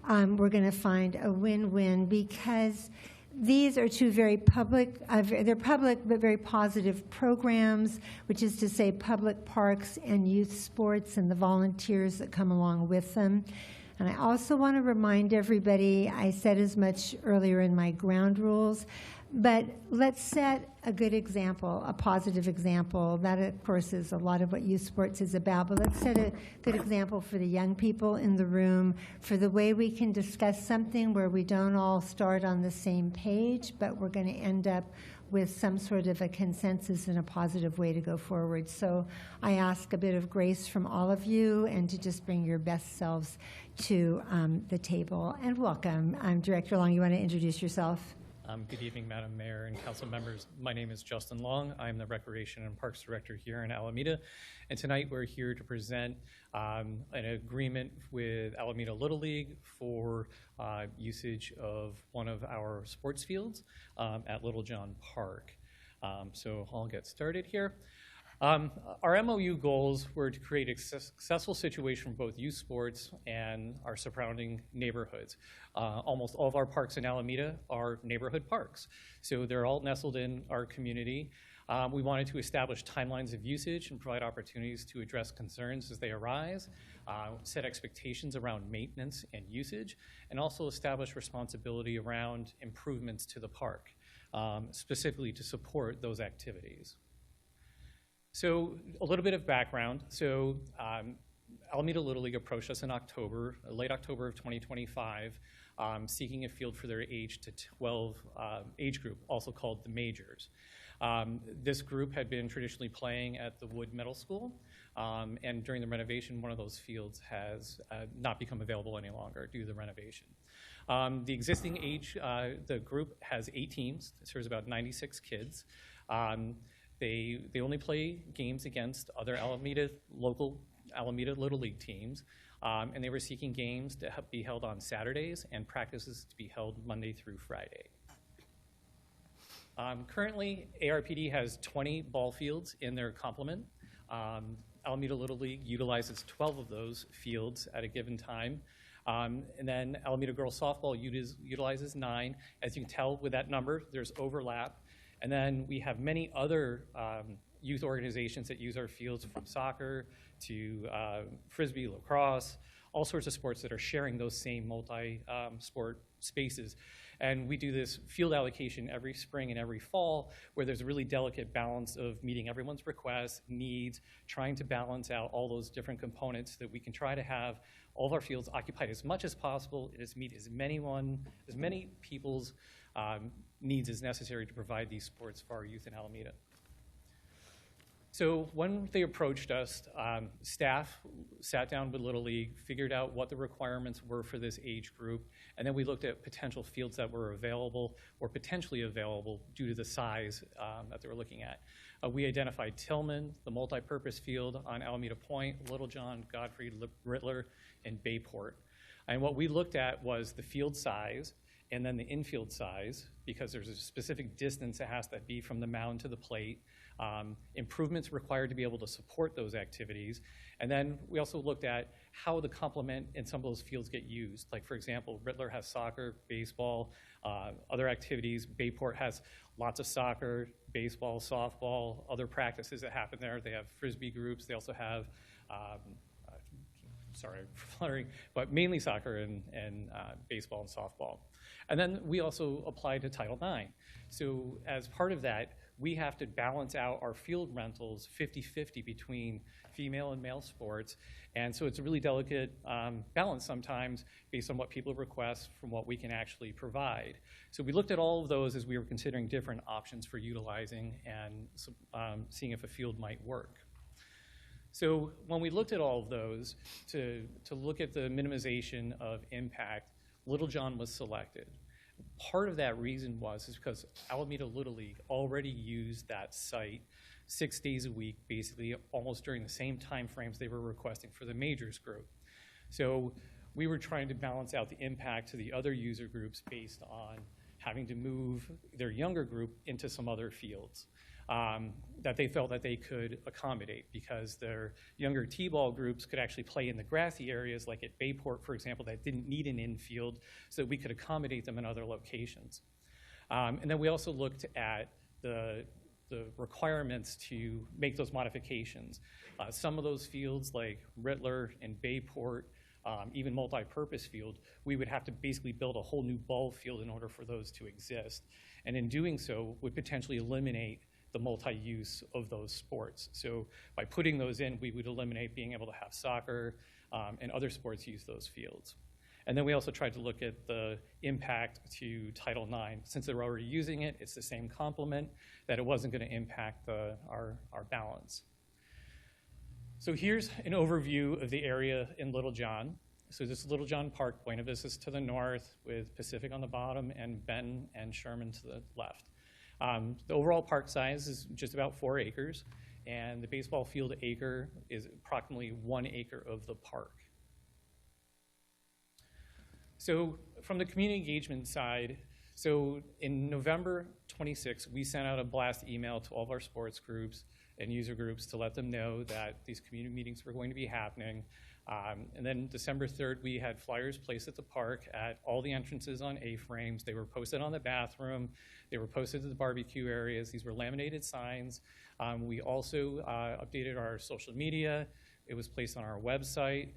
We're going to find a win-win, because these are 2 very public, they're public but very positive programs, which is to say public parks and youth sports and the volunteers that come along with them. And I also want to remind everybody, I said as much earlier in my ground rules, but let's set a good example, a positive example. That, of course, is a lot of what youth sports is about, but let's set a good example for the young people in the room, for the way we can discuss something where we don't all start on the same page, but we're going to end up with some sort of a consensus and a positive way to go forward. So I ask a bit of grace from all of you, and to just bring your best selves to the table. And welcome. Director Long, you want to introduce yourself? Good evening, Madam Mayor and council members. My name is Justin Long. I'm the Recreation and Parks Director here in Alameda. And tonight we're here to present an agreement with Alameda Little League for usage of one of our sports fields at Little John Park. So I'll get started here. Our MOU goals were to create a successful situation for both youth sports and our surrounding neighborhoods. Almost all of our parks in Alameda are neighborhood parks, so they're all nestled in our community. We wanted to establish timelines of usage and provide opportunities to address concerns as they arise, set expectations around maintenance and usage, and also establish responsibility around improvements to the park, specifically to support those activities. So a little bit of background. So Alameda Little League approached us in October, late October of 2025, seeking a field for their age to 12 age group, also called the Majors. This group had been traditionally playing at the Wood Middle School, and during the renovation, one of those fields has not become available any longer due to the renovation. The existing age, the group has 8 teams. It serves about 96 kids. They only play games against other local Alameda Little League teams, and they were seeking games to be held on Saturdays and practices to be held Monday through Friday. Currently, ARPD has 20 ball fields in their complement. Alameda Little League utilizes 12 of those fields at a given time. And then Alameda Girls Softball utilizes 9. As you can tell with that number, there's overlap. And then we have many other youth organizations that use our fields, from soccer to Frisbee, lacrosse, all sorts of sports that are sharing those same multi-sport spaces. And we do this field allocation every spring and every fall, where there's a really delicate balance of meeting everyone's requests, needs, trying to balance out all those different components that we can try to have all of our fields occupied as much as possible, and meet as many people's needs as necessary to provide these sports for our youth in Alameda. So when they approached us, staff sat down with Little League, figured out what the requirements were for this age group, and then we looked at potential fields that were available or potentially available due to the size that they were looking at. We identified Tillman, the multi-purpose field on Alameda Point, Little John, Godfrey, Rittler, and Bayport. And what we looked at was the field size and then the infield size, because there's a specific distance it has to be from the mound to the plate, improvements required to be able to support those activities. And then we also looked at how the complement in some of those fields get used. Like, for example, Rittler has soccer, baseball, other activities. Bayport has lots of soccer, baseball, softball, other practices that happen there. They have Frisbee groups. They also have, sorry, fluttering, but mainly soccer and baseball and softball. And then we also applied to Title IX. So as part of that, we have to balance out our field rentals 50-50 between female and male sports. And so it's a really delicate balance sometimes based on what people request from what we can actually provide. So we looked at all of those as we were considering different options for utilizing and seeing if a field might work. So when we looked at all of those to look at the minimization of impact, Littlejohn was selected. Part of that reason is because Alameda Little League already used that site 6 days a week, basically almost during the same time frames they were requesting for the majors group. So we were trying to balance out the impact to the other user groups based on having to move their younger group into some other fields that they felt that they could accommodate, because their younger T-ball groups could actually play in the grassy areas, like at Bayport, for example, that didn't need an infield, so that we could accommodate them in other locations. And then we also looked at the requirements to make those modifications. Some of those fields, like Rittler and Bayport, even multi-purpose field, we would have to basically build a whole new ball field in order for those to exist. And in doing so, would potentially eliminate the multi-use of those sports. So by putting those in, we would eliminate being able to have soccer and other sports use those fields. And then we also tried to look at the impact to Title IX. Since they're already using it, it's the same complement, that it wasn't going to impact our balance. So here's an overview of the area in Littlejohn. So this is Littlejohn Park, Buena Vista to the north, with Pacific on the bottom, and Benton and Sherman to the left. The overall park size is just about 4 acres, and the baseball field acre is approximately 1 acre of the park. So from the community engagement side, so in November 26, we sent out a blast email to all of our sports groups and user groups to let them know that these community meetings were going to be happening. And then December 3rd, we had flyers placed at the park at all the entrances on A-frames. They were posted on the bathroom. They were posted to the barbecue areas. These were laminated signs. We also updated our social media. It was placed on our website.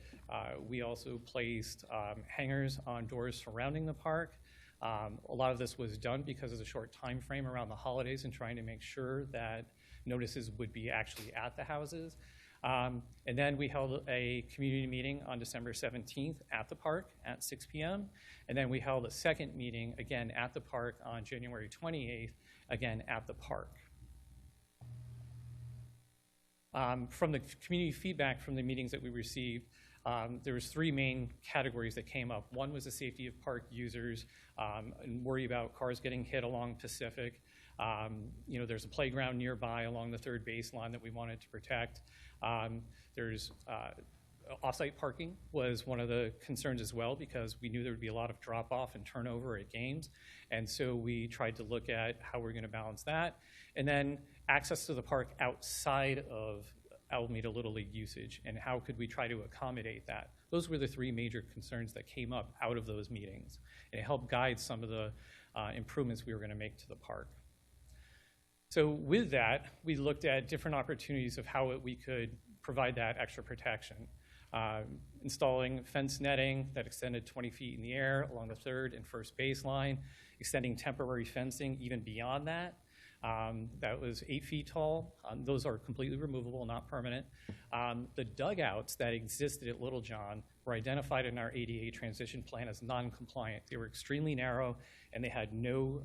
We also placed hangers on doors surrounding the park. A lot of this was done because of the short time frame around the holidays and trying to make sure that notices would be actually at the houses. And then we held a community meeting on December 17th at the park at 6 p.m. And then we held a second meeting, again, at the park on January 28th, again, at the park. From the community feedback from the meetings that we received, there was 3 main categories that came up. One was the safety of park users and worry about cars getting hit along Pacific. There's a playground nearby along the third baseline that we wanted to protect. There's off-site parking was one of the concerns as well, because we knew there would be a lot of drop-off and turnover at games. And so we tried to look at how we're going to balance that. And then access to the park outside of Alameda Little League usage, and how could we try to accommodate that. Those were the 3 major concerns that came up out of those meetings. And it helped guide some of the improvements we were going to make to the park. So with that, we looked at different opportunities of how we could provide that extra protection. Installing fence netting that extended 20 feet in the air along the third and first baseline, extending temporary fencing even beyond that. That was 8 feet tall. Those are completely removable, not permanent. The dugouts that existed at Littlejohn were identified in our ADA transition plan as non-compliant. They were extremely narrow, and they had no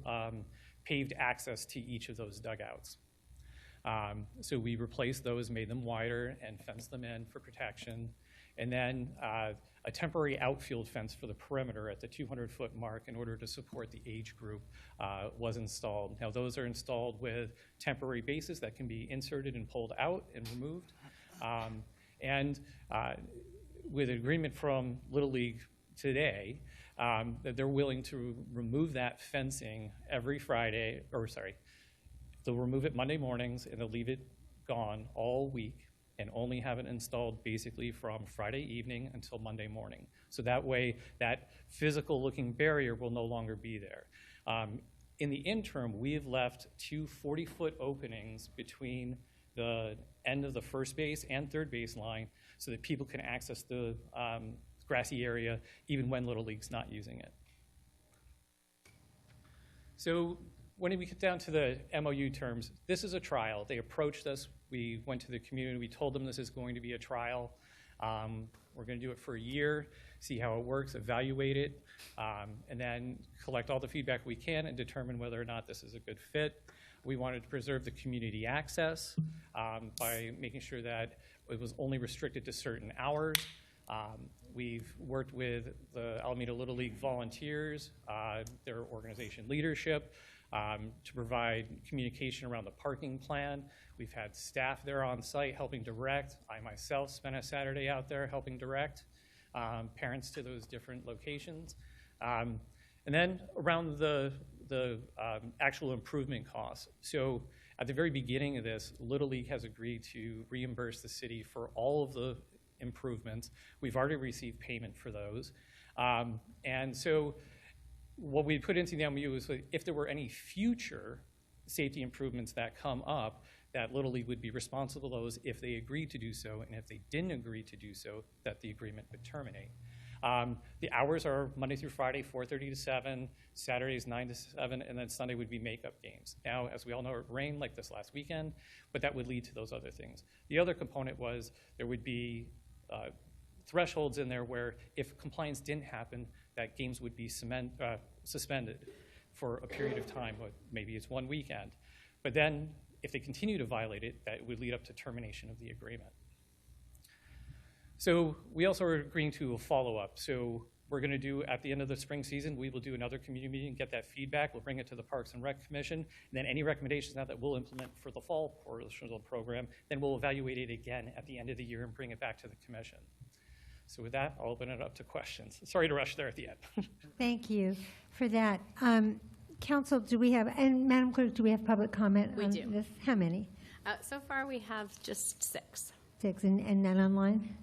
paved access to each of those dugouts. So we replaced those, made them wider, and fenced them in for protection. And then a temporary outfield fence for the perimeter at the 200-foot mark in order to support the age group was installed. Now those are installed with temporary bases that can be inserted and pulled out and removed. And with an agreement from Little League today that they're willing to remove that fencing every Friday, or sorry, they'll remove it Monday mornings and they'll leave it gone all week and only have it installed basically from Friday evening until Monday morning. So that way, that physical looking barrier will no longer be there. In the interim, we have left 2 40-foot openings between the end of the first base and third base line so that people can access the grassy area even when Little League's not using it. So when we get down to the MOU terms, this is a trial. They approached us. We went to the community. We told them this is going to be a trial. We're going to do it for a year, see how it works, evaluate it, and then collect all the feedback we can and determine whether or not this is a good fit. We wanted to preserve the community access by making sure that it was only restricted to certain hours. We've worked with the Alameda Little League volunteers, their organization leadership, to provide communication around the parking plan. We've had staff there on site helping direct. I myself spent a Saturday out there helping direct parents to those different locations. And then around the actual improvement costs. So at the very beginning of this, Little League has agreed to reimburse the city for all of the improvements. We've already received payment for those. And so what we put into the MOU is that if there were any future safety improvements that come up, that Little League would be responsible for those if they agreed to do so, and if they didn't agree to do so, that the agreement would terminate. The hours are Monday through Friday, 4:30 to 7, Saturdays 9 to 7, and then Sunday would be makeup games. Now, as we all know, it rained like this last weekend, but that would lead to those other things. The other component was there would be thresholds in there where if compliance didn't happen, that games would be suspended for a period of time, maybe it's 1 weekend. But then if they continue to violate it, that would lead up to termination of the agreement. So we also are agreeing to a follow-up. So we're going to do, at the end of the spring season, we will do another community meeting, get that feedback. We'll bring it to the Parks and Rec Commission. And then any recommendations now that we'll implement for the fall portion of the program, then we'll evaluate it again at the end of the year and bring it back to the commission. So with that, I'll open it up to questions. Sorry to rush there at the end. Thank you for that. Council, do we have, and Madam Clerk, do we have public comment on this? How many? So far, we have just 6. 6, and none online?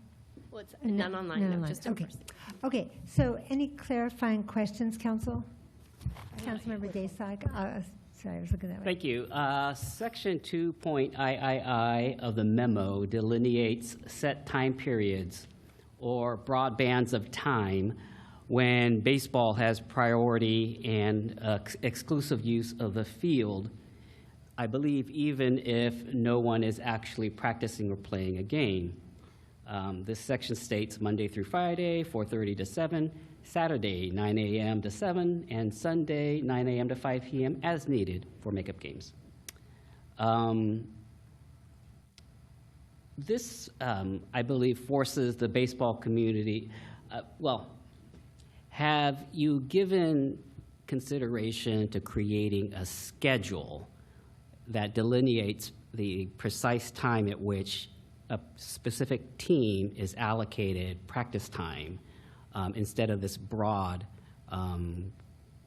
Well, it's none online, None no, online. just in Okay. person. Okay, so any clarifying questions, Council? Councilmember Daysog? Sorry, I was looking that way. Thank you. Section 2.III of the memo delineates set time periods or broad bands of time when baseball has priority and exclusive use of the field, I believe even if no one is actually practicing or playing a game. This section states Monday through Friday, 4:30 to 7, Saturday, 9 a.m. to 7, and Sunday, 9 a.m. to 5 p.m. as needed for makeup games. This, I believe, forces the baseball community, have you given consideration to creating a schedule that delineates the precise time at which a specific team is allocated practice time instead of this broad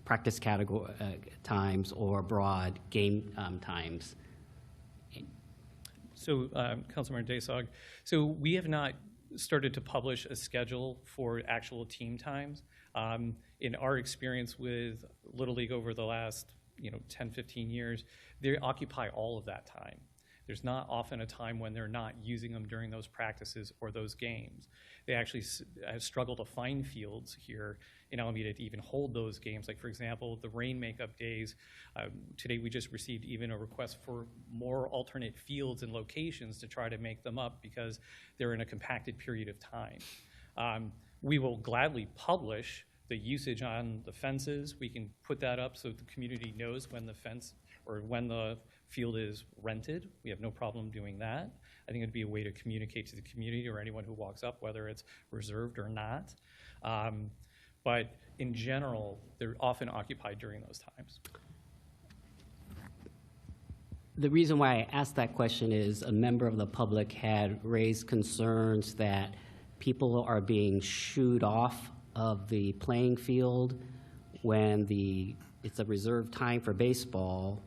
practice category times or broad game times? So, Councilmember Daysog, so we have not started to publish a schedule for actual team times. In our experience with Little League over the last 10, 15 years, they occupy all of that time. There's not often a time when they're not using them during those practices or those games. They actually struggle to find fields here in Alameda to even hold those games. Like, for example, the rain makeup days. Today we just received even a request for more alternate fields and locations to try to make them up because they're in a compacted period of time. We will gladly publish the usage on the fences. We can put that up so the community knows when the fence or when the field is rented. We have no problem doing that. I think it'd be a way to communicate to the community or anyone who walks up whether it's reserved or not. But in general, they're often occupied during those times. The reason why I asked that question is a member of the public had raised concerns that people are being shooed off of the playing field when it's a reserved time for baseball,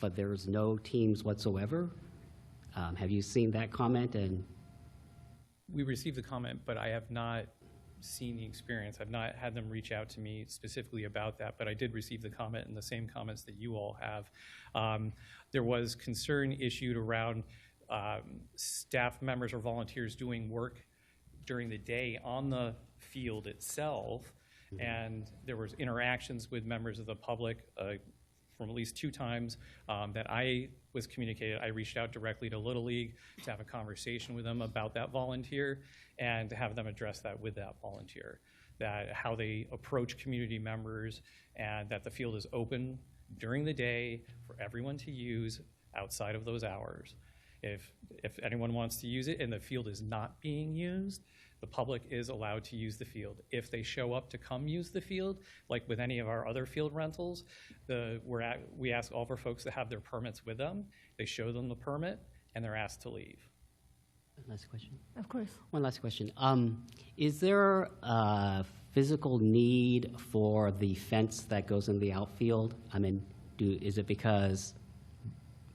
but there's no teams whatsoever? Have you seen that comment? And We received the comment, but I have not seen the experience. I've not had them reach out to me specifically about that, but I did receive the comment and the same comments that you all have. There was concern issued around staff members or volunteers doing work during the day on the field itself, and there was interactions with members of the public from at least 2 times that I was communicated. I reached out directly to Little League to have a conversation with them about that volunteer and to have them address that with that volunteer, that how they approach community members and that the field is open during the day for everyone to use outside of those hours. If anyone wants to use it and the field is not being used, the public is allowed to use the field. If they show up to come use the field, like with any of our other field rentals, we ask all of our folks to have their permits with them. They show them the permit, and they're asked to leave. last question. Of course. One last question. Is there a physical need for the fence that goes in the outfield? I mean, is it because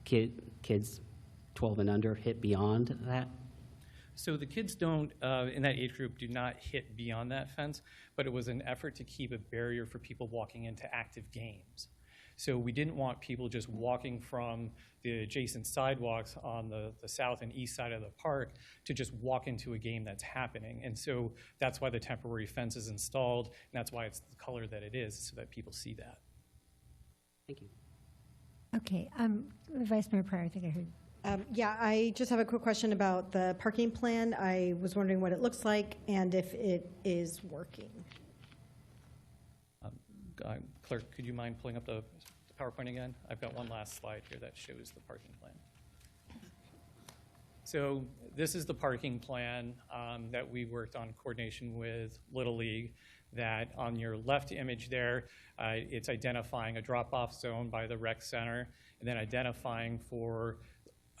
kids 12 and under hit beyond that? So the kids don't, in that age group, do not hit beyond that fence, but it was an effort to keep a barrier for people walking into active games. So we didn't want people just walking from the adjacent sidewalks on the south and east side of the park to just walk into a game that's happening. And so that's why the temporary fence is installed, and that's why it's the color that it is, so that people see that. Thank you. Okay, Vice Mayor Pryor, I think I heard. Yeah, I just have a quick question about the parking plan. I was wondering what it looks like and if it is working. Clerk, could you mind pulling up the PowerPoint again? I've got one last slide here that shows the parking plan. So this is the parking plan that we worked on in coordination with Little League. That on your left image there, it's identifying a drop-off zone by the rec center, and then identifying for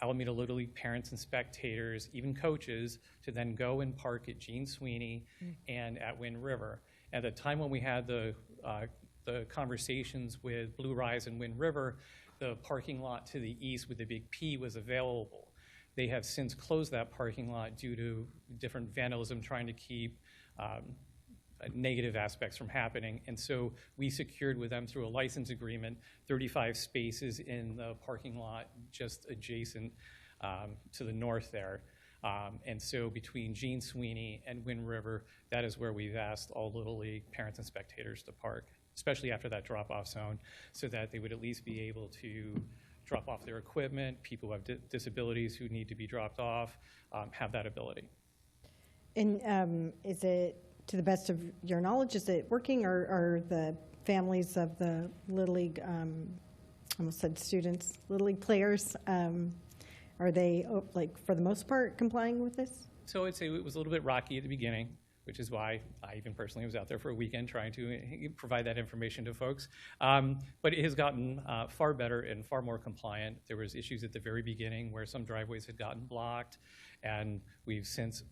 Alameda Little League parents and spectators, even coaches, to then go and park at Gene Sweeney and at Wind River. At the time when we had the conversations with Blue Rise and Wind River, the parking lot to the east with the big P was available. They have since closed that parking lot due to different vandalism trying to keep negative aspects from happening. And so we secured with them through a license agreement 35 spaces in the parking lot just adjacent to the north there. And so between Gene Sweeney and Wind River, that is where we've asked all Little League parents and spectators to park, especially after that drop-off zone, so that they would at least be able to drop off their equipment. People who have disabilities who need to be dropped off have that ability. And is it, to the best of your knowledge, is it working, or are the families of the Little League, almost said students, Little League players, are they, like, for the most part, complying with this? So I'd say it was a little bit rocky at the beginning, which is why I even personally was out there for a weekend trying to provide that information to folks. But it has gotten far better and far more compliant. There was issues at the very beginning where some driveways had gotten blocked, and we've since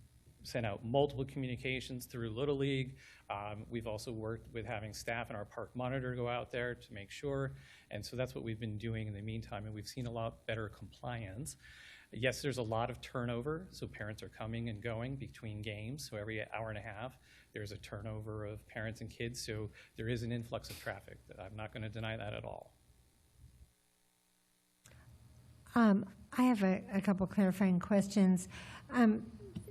sent out multiple communications through Little League. We've also worked with having staff and our park monitor go out there to make sure. And so that's what we've been doing in the meantime, and we've seen a lot better compliance. Yes, there's a lot of turnover, so parents are coming and going between games. So every hour and a half, there's a turnover of parents and kids. So there is an influx of traffic. I'm not going to deny that at all. I have a couple clarifying questions.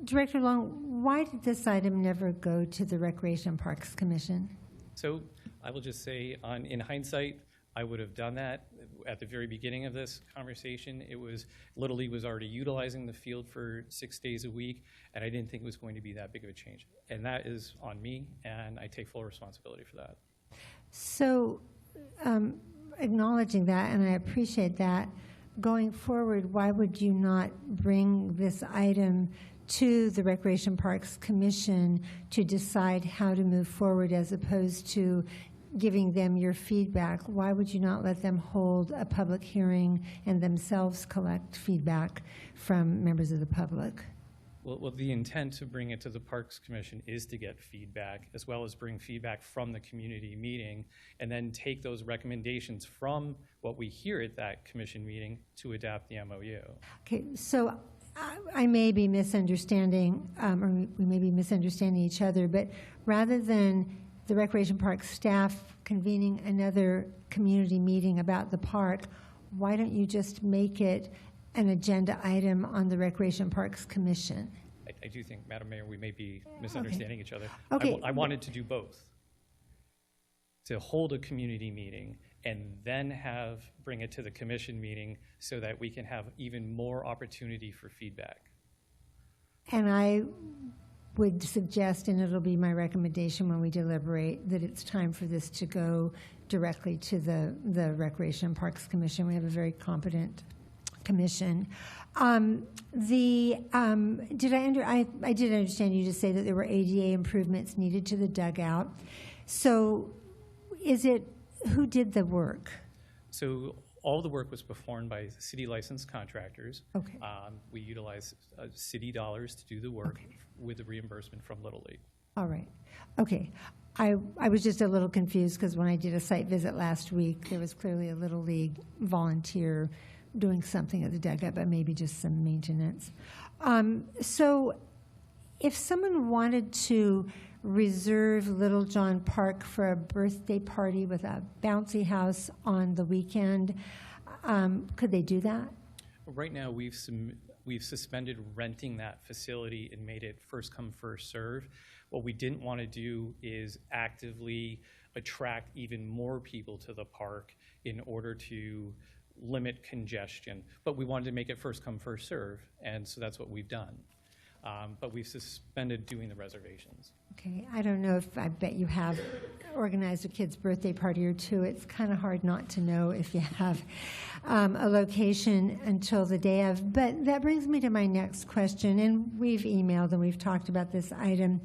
Director Long, why did this item never go to the Recreation Parks Commission? So I will just say, in hindsight, I would have done that at the very beginning of this conversation. It was, Little League was already utilizing the field for 6 days a week, and I didn't think it was going to be that big of a change. And that is on me, and I take full responsibility for that. So, acknowledging that, and I appreciate that, going forward, why would you not bring this item to the Recreation Parks Commission to decide how to move forward as opposed to giving them your feedback? Why would you not let them hold a public hearing and themselves collect feedback from members of the public? Well, the intent to bring it to the Parks Commission is to get feedback, as well as bring feedback from the community meeting, and then take those recommendations from what we hear at that commission meeting to adapt the MOU. Okay, so I may be misunderstanding, or we may be misunderstanding each other, but rather than the Recreation Park staff convening another community meeting about the park, why don't you just make it an agenda item on the Recreation Parks Commission? I do think, Madam Mayor, we may be misunderstanding each other. Okay. I wanted to do both. To hold a community meeting and then bring it to the commission meeting so that we can have even more opportunity for feedback. And I would suggest, and it'll be my recommendation when we deliberate, that it's time for this to go directly to the Recreation Parks Commission. We have a very competent commission. I did understand you to say that there were ADA improvements needed to the dugout. So who did the work? So all the work was performed by city licensed contractors. Okay. We utilized city dollars to do the work with the reimbursement from Little League. All right. Okay. I was just a little confused because when I did a site visit last week, there was clearly a Little League volunteer doing something at the dugout, but maybe just some maintenance. So if someone wanted to reserve Little John Park for a birthday party with a bouncy house on the weekend, could they do that? Right now, we've suspended renting that facility and made it first come, first serve. What we didn't want to do is actively attract even more people to the park in order to limit congestion. But we wanted to make it first come, first serve, and so that's what we've done. But we've suspended doing the reservations. Okay, I don't know if, I bet you have organized a kid's birthday party or two. It's kind of hard not to know if you have a location until the day of. But that brings me to my next question, and we've emailed and we've talked about this item.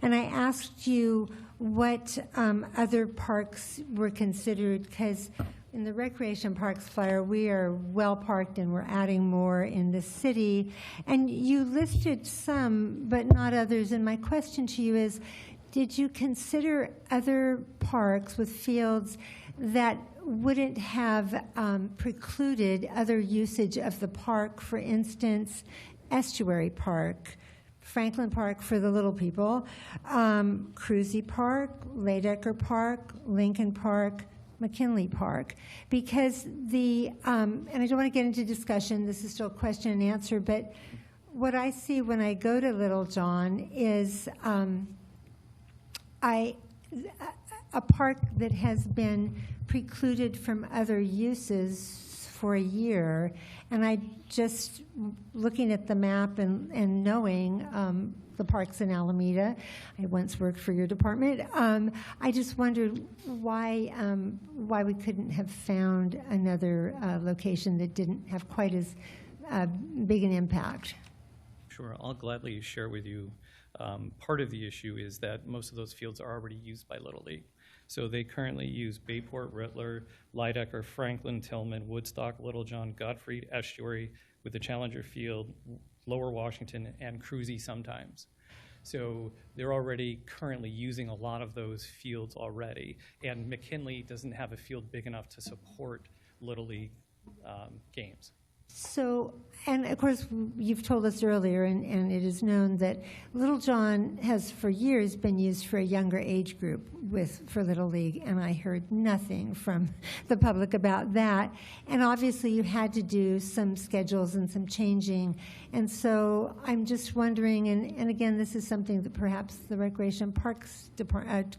And I asked you what other parks were considered, because in the Recreation Parks flyer, we are well parked and we're adding more in the city. And you listed some, but not others. And my question to you is, did you consider other parks with fields that wouldn't have precluded other usage of the park? For instance, Estuary Park, Franklin Park for the little people, Cruzy Park, Ladecker Park, Lincoln Park, McKinley Park, because and I don't want to get into discussion, this is still question and answer, but what I see when I go to Little John is a park that has been precluded from other uses for a year, and I just, looking at the map and knowing the parks in Alameda, I once worked for your department, I just wondered why we couldn't have found another location that didn't have quite as big an impact. Sure, I'll gladly share with you. Part of the issue is that most of those fields are already used by Little League. So they currently use Bayport, Rittler, Lydecker, Franklin, Tillman, Woodstock, Little John, Gottfried, Estuary, with the Challenger Field, Lower Washington, and Cruzy sometimes. So they're already currently using a lot of those fields already. And McKinley doesn't have a field big enough to support Little League games. So, and of course, you've told us earlier, and it is known that Little John has for years been used for a younger age group for Little League, and I heard nothing from the public about that. And obviously, you had to do some schedules and some changing. And so I'm just wondering, and again, this is something that perhaps the Recreation Parks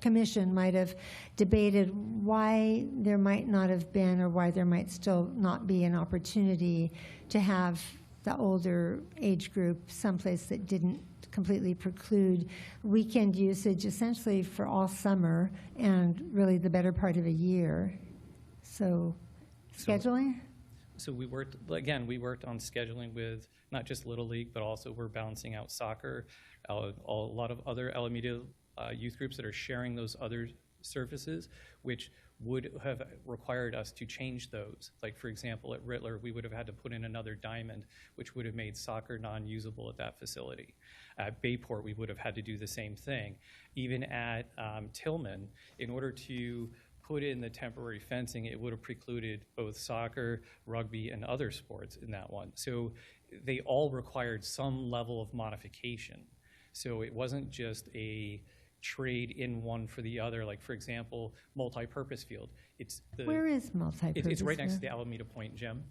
Commission might have debated, why there might not have been, or why there might still not be an opportunity to have the older age group someplace that didn't completely preclude weekend usage essentially for all summer and really the better part of a year. So scheduling? So we worked on scheduling with not just Little League, but also we're balancing out soccer, a lot of other Alameda youth groups that are sharing those other surfaces, which would have required us to change those. Like, for example, at Rittler, we would have had to put in another diamond, which would have made soccer non-usable at that facility. At Bayport, we would have had to do the same thing. Even at Tillman, in order to put in the temporary fencing, it would have precluded both soccer, rugby, and other sports in that one. So they all required some level of modification. So it wasn't just a trade in one for the other. Like, for example, multi-purpose field. Where is multi-purpose It's right next to field? the Alameda Point Gym.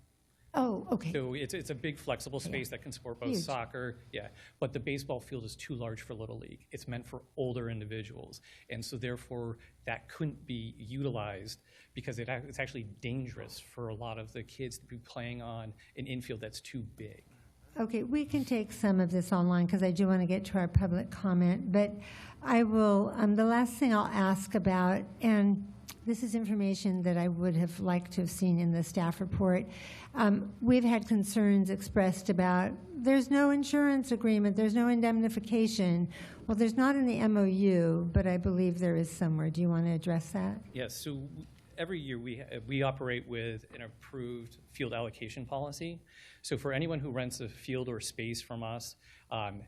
Oh, okay. So it's a big flexible space that can support both Huge. soccer, but the baseball field is too large for Little League. It's meant for older individuals. And so therefore that couldn't be utilized because it's actually dangerous for a lot of the kids to be playing on an infield that's too big. Okay, we can take some of this online because I do want to get to our public comment, but I will, the last thing I'll ask about, and this is information that I would have liked to have seen in the staff report. We've had concerns expressed about there's no insurance agreement, there's no indemnification. Well, there's not in the MOU, but I believe there is somewhere. Do you want to address that? Yes, so every year we operate with an approved field allocation policy. So for anyone who rents a field or space from us,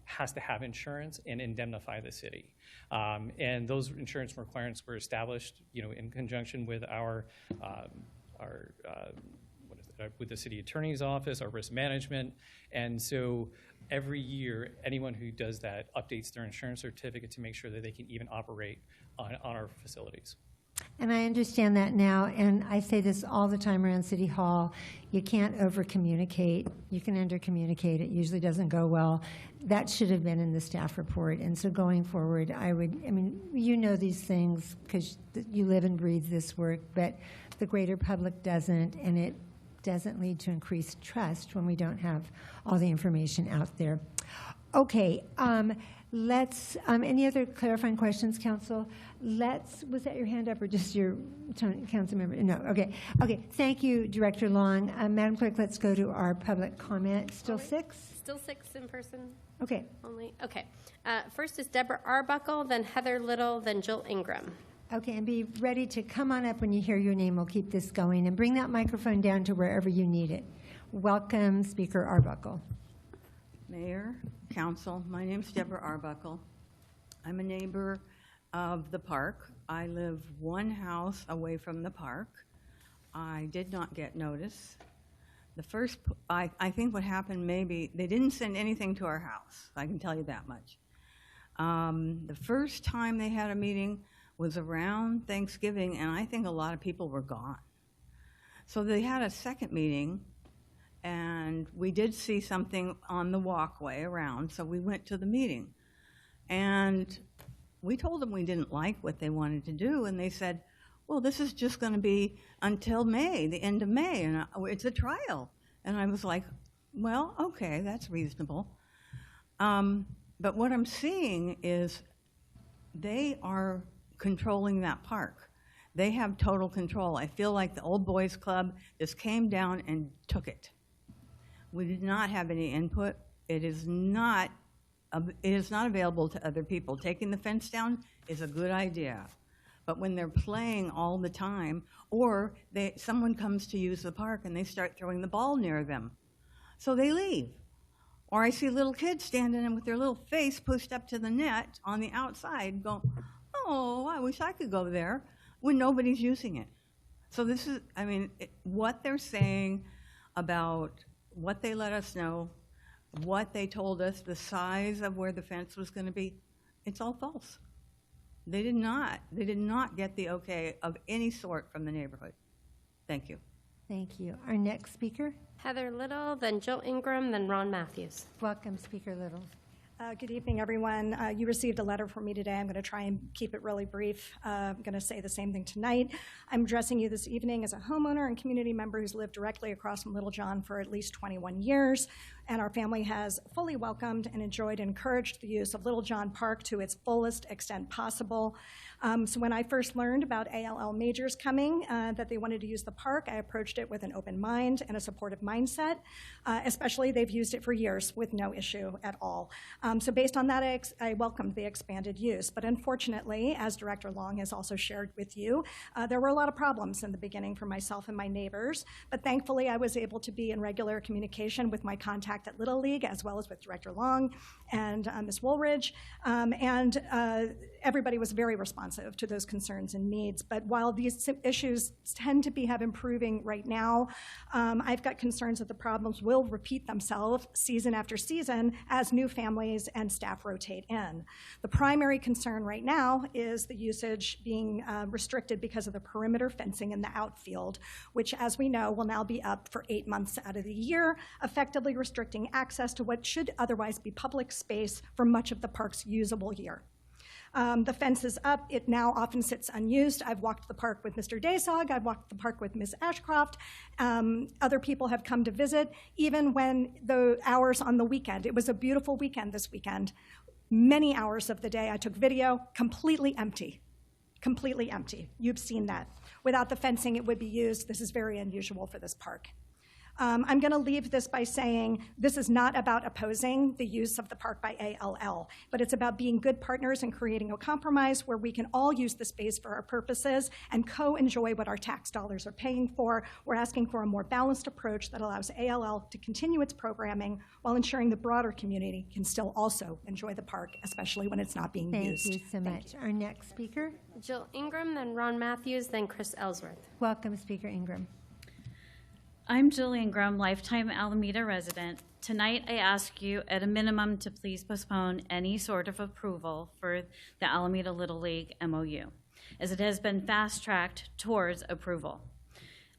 has to have insurance and indemnify the city. And those insurance requirements were established, in conjunction with with the city attorney's office, our risk management. And so every year, anyone who does that updates their insurance certificate to make sure that they can even operate on our facilities. And I understand that now, and I say this all the time around City Hall. You can't over-communicate. You can under-communicate. It usually doesn't go well. That should have been in the staff report. And so going forward, you know these things because you live and breathe this work, but the greater public doesn't, and it doesn't lead to increased trust when we don't have all the information out there. Okay, any other clarifying questions, Council? Was that your hand up or just your council member? No, okay. Okay, thank you, Director Long. Madam Clerk, let's go to our public comment. Still six? Still six in person? Okay. Only, okay. First is Deborah Arbuckle, then Heather Little, then Jill Ingram. Okay, and be ready to come on up when you hear your name. We'll keep this going. And bring that microphone down to wherever you need it. Welcome, Speaker Arbuckle. Mayor, Council, my name's Deborah Arbuckle. I'm a neighbor of the park. I live one house away from the park. I did not get notice. I think what happened maybe, they didn't send anything to our house. I can tell you that much. The first time they had a meeting was around Thanksgiving, and I think a lot of people were gone. So they had a second meeting, and we did see something on the walkway around, so we went to the meeting. And we told them we didn't like what they wanted to do, and they said, well, this is just going to be until May, the end of May, and it's a trial. And I was like, well, okay, that's reasonable. But what I'm seeing is they are controlling that park. They have total control. I feel like the Old Boys Club just came down and took it. We did not have any input. It is not available to other people. Taking the fence down is a good idea. But when they're playing all the time, or someone comes to use the park and they start throwing the ball near them, so they leave. Or I see little kids standing in with their little face pushed up to the net on the outside going, oh, I wish I could go there, when nobody's using it. So this is, what they're saying about what they let us know, what they told us, the size of where the fence was going to be, it's all false. They did not get the okay of any sort from the neighborhood. Thank you. Thank you. Our next speaker? Heather Little, then Jill Ingram, then Ron Matthews. Welcome, Speaker Little. Good evening, everyone. You received a letter from me today. I'm going to try and keep it really brief. I'm going to say the same thing tonight. I'm addressing you this evening as a homeowner and community member who's lived directly across from Little John for at least 21 years, and our family has fully welcomed and enjoyed and encouraged the use of Little John Park to its fullest extent possible. So when I first learned about ALL Majors coming, that they wanted to use the park, I approached it with an open mind and a supportive mindset. Especially, they've used it for years with no issue at all. So based on that, I welcomed the expanded use. But unfortunately, as Director Long has also shared with you, there were a lot of problems in the beginning for myself and my neighbors. But thankfully, I was able to be in regular communication with my contact at Little League, as well as with Director Long and Ms. Woolridge. And everybody was very responsive to those concerns and needs. But while these issues tend to have improving right now, I've got concerns that the problems will repeat themselves season after season as new families and staff rotate in. The primary concern right now is the usage being restricted because of the perimeter fencing in the outfield, which, as we know, will now be up for 8 months out of the year, effectively restricting access to what should otherwise be public space for much of the park's usable year. The fence is up. It now often sits unused. I've walked the park with Mr. Daysog. I've walked the park with Ms. Ashcroft. Other people have come to visit, even when the hours on the weekend. It was a beautiful weekend this weekend. Many hours of the day I took video, completely empty. Completely empty. You've seen that. Without the fencing, it would be used. This is very unusual for this park. I'm going to leave this by saying this is not about opposing the use of the park by ALL, but it's about being good partners and creating a compromise where we can all use the space for our purposes and co-enjoy what our tax dollars are paying for. We're asking for a more balanced approach that allows ALL to continue its programming while ensuring the broader community can still also enjoy the park, especially when it's not being used. Thank you so much. Our next speaker. Jill Ingram, then Ron Matthews, then Chris Ellsworth. Welcome, Speaker Ingram. I'm Jill Ingram, lifetime Alameda resident. Tonight, I ask you at a minimum to please postpone any sort of approval for the Alameda Little League MOU, as it has been fast-tracked towards approval.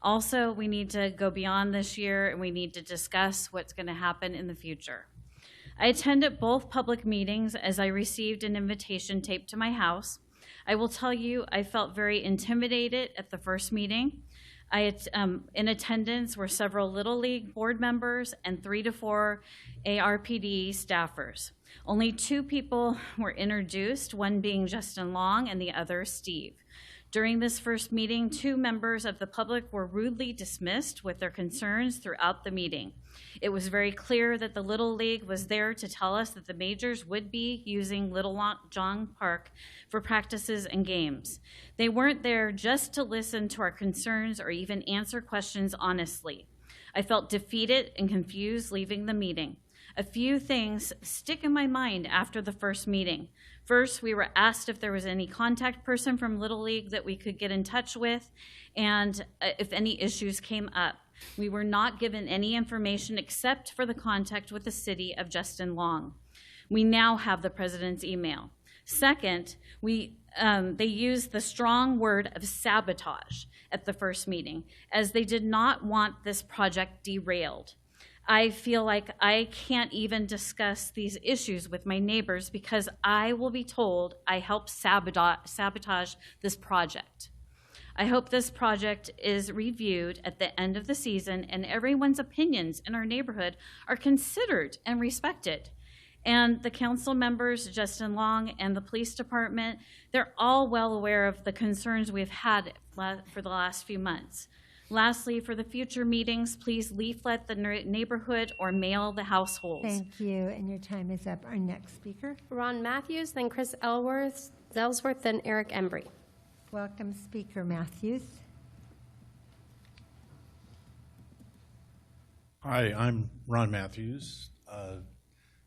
Also, we need to go beyond this year, and we need to discuss what's going to happen in the future. I attended both public meetings as I received an invitation taped to my house. I will tell you, I felt very intimidated at the first meeting. In attendance were several Little League board members and 3 to 4 ARPD staffers. Only 2 people were introduced, one being Justin Long and the other Steve. During this first meeting, 2 members of the public were rudely dismissed with their concerns throughout the meeting. It was very clear that the Little League was there to tell us that the majors would be using Little John Park for practices and games. They weren't there just to listen to our concerns or even answer questions honestly. I felt defeated and confused leaving the meeting. A few things stick in my mind after the first meeting. First, we were asked if there was any contact person from Little League that we could get in touch with, and if any issues came up. We were not given any information except for the contact with the city of Justin Long. We now have the president's email. Second, they used the strong word of sabotage at the first meeting, as they did not want this project derailed. I feel like I can't even discuss these issues with my neighbors because I will be told I helped sabotage this project. I hope this project is reviewed at the end of the season and everyone's opinions in our neighborhood are considered and respected. And the council members, Justin Long and the police department, they're all well aware of the concerns we've had for the last few months. Lastly, for the future meetings, please leaflet the neighborhood or mail the households. Thank you, and your time is up. Our next speaker. Ron Matthews, then Chris Ellsworth, then Eric Embry. Welcome, Speaker Matthews. Hi, I'm Ron Matthews.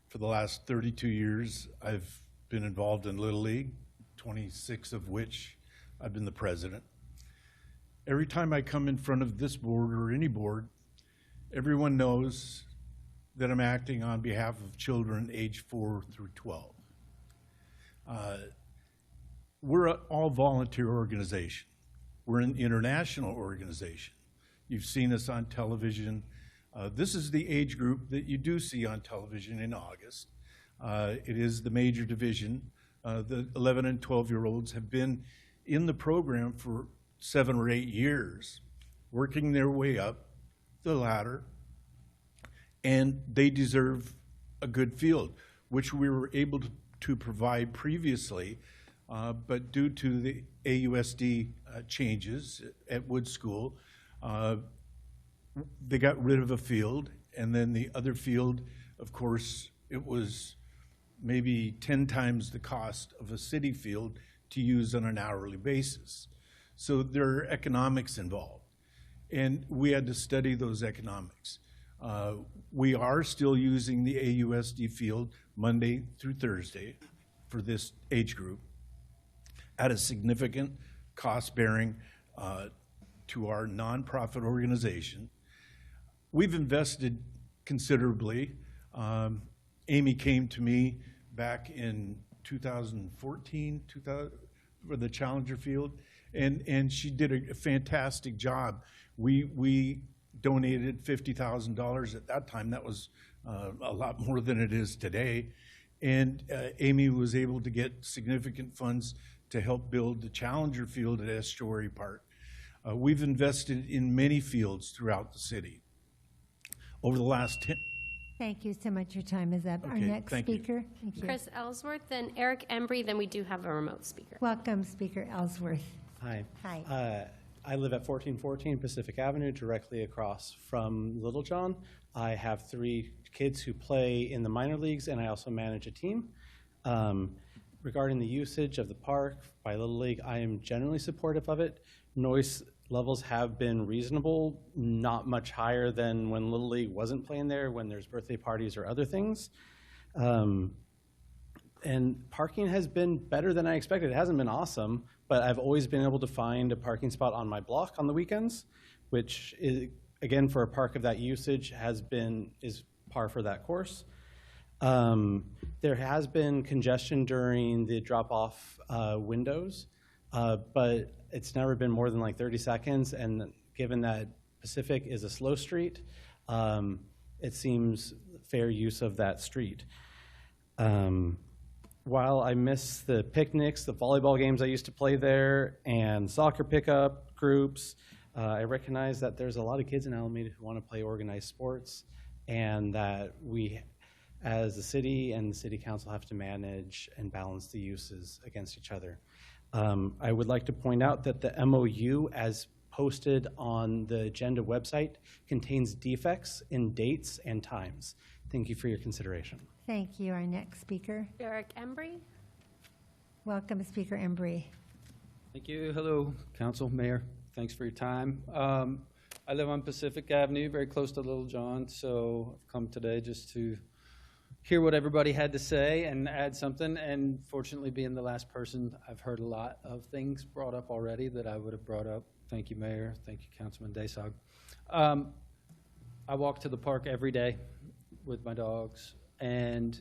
For the last 32 years, I've been involved in Little League, 26 of which I've been the president. Every time I come in front of this board or any board, everyone knows that I'm acting on behalf of children age 4 through 12. We're an all-volunteer organization. We're an international organization. You've seen us on television. This is the age group that you do see on television in August. It is the major division. The 11 and 12-year-olds have been in the program for 7 or 8 years, working their way up the ladder, and they deserve a good field, which we were able to provide previously, but due to the AUSD changes at Wood School, they got rid of a field, and then the other field, of course, it was maybe 10 times the cost of a city field to use on an hourly basis. So there are economics involved, and we had to study those economics. We are still using the AUSD field Monday through Thursday for this age group at a significant cost bearing to our nonprofit organization. We've invested considerably. Amy came to me back in 2014 for the Challenger Field, and she did a fantastic job. We donated $50,000 at that time. That was a lot more than it is today. And Amy was able to get significant funds to help build the Challenger Field at Estuary Park. We've invested in many fields throughout the city. Over the last 10... Thank you so much. Your time is up. Our Okay, next thank you. speaker. Thank you. Chris Ellsworth, then Eric Embry, then we do have a remote speaker. Welcome, Speaker Ellsworth. Hi. Hi. I live at 1414 Pacific Avenue, directly across from Littlejohn. I have 3 kids who play in the minor leagues, and I also manage a team. Regarding the usage of the park by Little League, I am generally supportive of it. Noise levels have been reasonable, not much higher than when Little League wasn't playing there, when there's birthday parties or other things. And parking has been better than I expected. It hasn't been awesome, but I've always been able to find a parking spot on my block on the weekends, which is, again, for a park of that usage is par for that course. There has been congestion during the drop-off windows, but it's never been more than like 30 seconds, and given that Pacific is a slow street, it seems fair use of that street. While I miss the picnics, the volleyball games I used to play there, and soccer pickup groups, I recognize that there's a lot of kids in Alameda who want to play organized sports, and that we, as the city and the city council, have to manage and balance the uses against each other. I would like to point out that the MOU, as posted on the agenda website, contains defects in dates and times. Thank you for your consideration. Thank you. Our next speaker. Eric Embry. Welcome, Speaker Embry. Thank you. Hello, Council, Mayor. Thanks for your time. I live on Pacific Avenue, very close to Littlejohn, so I've come today just to hear what everybody had to say and add something. And fortunately, being the last person, I've heard a lot of things brought up already that I would have brought up. Thank you, Mayor. Thank you, Councilman Daysog. I walk to the park every day with my dogs, and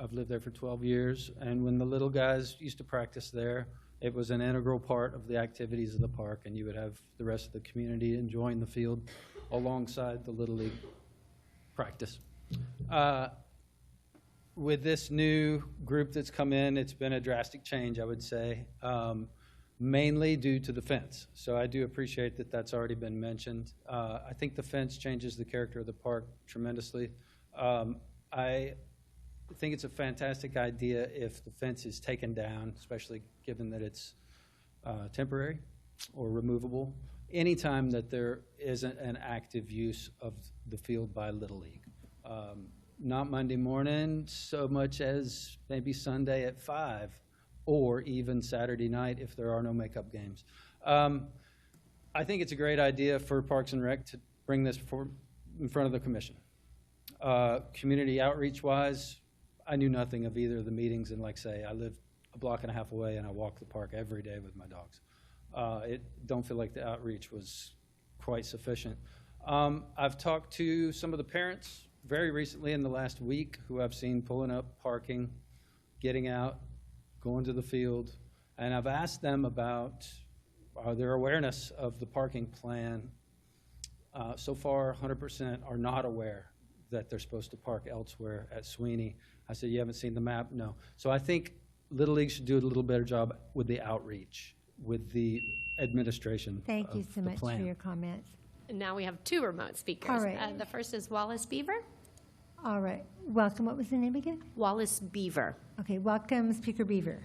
I've lived there for 12 years. And when the little guys used to practice there, it was an integral part of the activities of the park, and you would have the rest of the community enjoying the field alongside the Little League practice. With this new group that's come in, it's been a drastic change, I would say, mainly due to the fence. So I do appreciate that that's already been mentioned. I think the fence changes the character of the park tremendously. I think it's a fantastic idea if the fence is taken down, especially given that it's temporary or removable, anytime that there isn't an active use of the field by Little League. Not Monday morning so much as maybe Sunday at 5, or even Saturday night if there are no makeup games. I think it's a great idea for Parks and Rec to bring this in front of the commission. Community outreach-wise, I knew nothing of either of the meetings, and like say, I live a block and a half away and I walk the park every day with my dogs. Don't feel like the outreach was quite sufficient. I've talked to some of the parents very recently in the last week who I've seen pulling up, parking, getting out, going to the field, and I've asked them about their awareness of the parking plan. So far, 100% are not aware that they're supposed to park elsewhere at Sweeney. I said, you haven't seen the map? No. So I think Little League should do a little better job with the outreach, with the administration. Thank you so the much plan. for your comments. And now we have 2 remote speakers. All right. The first is Wallace Beaver. All right. Welcome. What was the name again? Wallace Beaver. Okay. Welcome, Speaker Beaver.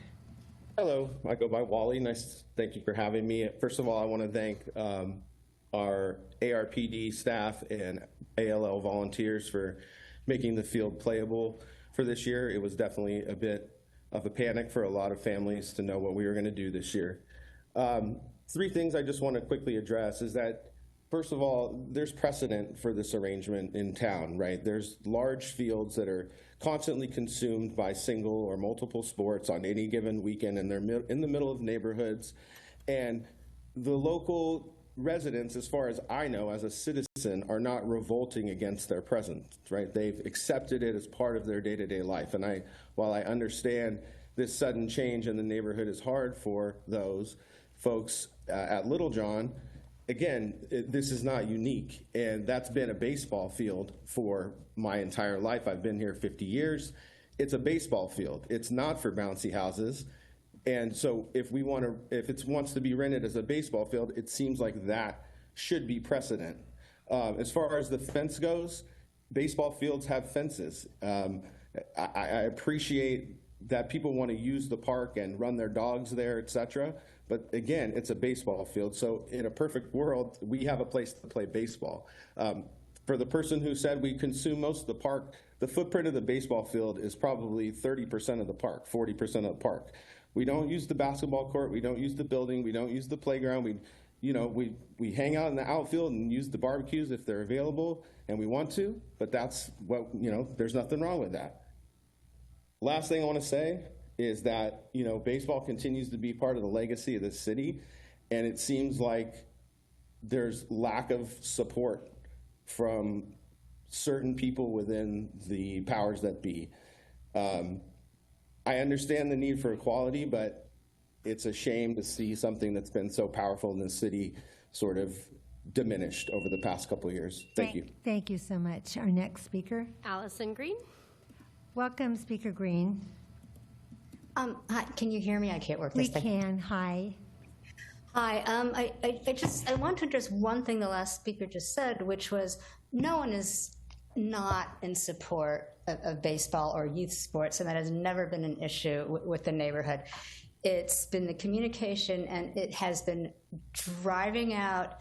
Hello, I go by Wally. Nice, thank you for having me. First of all, I want to thank our ARPD staff and ALL volunteers for making the field playable. for this year. It was definitely a bit of a panic for a lot of families to know what we were going to do this year. Three things I just want to quickly address is that, first of all, there's precedent for this arrangement in town, right? There's large fields that are constantly consumed by single or multiple sports on any given weekend, and they're in the middle of neighborhoods. And the local residents, as far as I know, as a citizen, are not revolting against their presence, right? They've accepted it as part of their day-to-day life. And while I understand this sudden change in the neighborhood is hard for those folks at Littlejohn, again, this is not unique, and that's been a baseball field for my entire life. I've been here 50 years. It's a baseball field. It's not for bouncy houses. And so if it wants to be rented as a baseball field, it seems like that should be precedent. As far as the fence goes, baseball fields have fences. I appreciate that people want to use the park and run their dogs there, et cetera. But again, it's a baseball field. So in a perfect world, we have a place to play baseball. For the person who said we consume most of the park, the footprint of the baseball field is probably 30% of the park, 40% of the park. We don't use the basketball court. We don't use the building. We don't use the playground. We hang out in the outfield and use the barbecues if they're available and we want to, but that's what, there's nothing wrong with that. Last thing I want to say is that, baseball continues to be part of the legacy of this city, and it seems like there's lack of support from certain people within the powers that be. I understand the need for equality, but it's a shame to see something that's been so powerful in the city sort of diminished over the past couple of years. Thank you. Thank you so much. Our next speaker. Allison Green. Welcome, Speaker Green. Hi, can you hear me? I can't work this thing. We can. Hi. Hi. I want to address one thing the last speaker just said, which was no one is not in support of baseball or youth sports, and that has never been an issue with the neighborhood. It's been the communication, and it has been driving out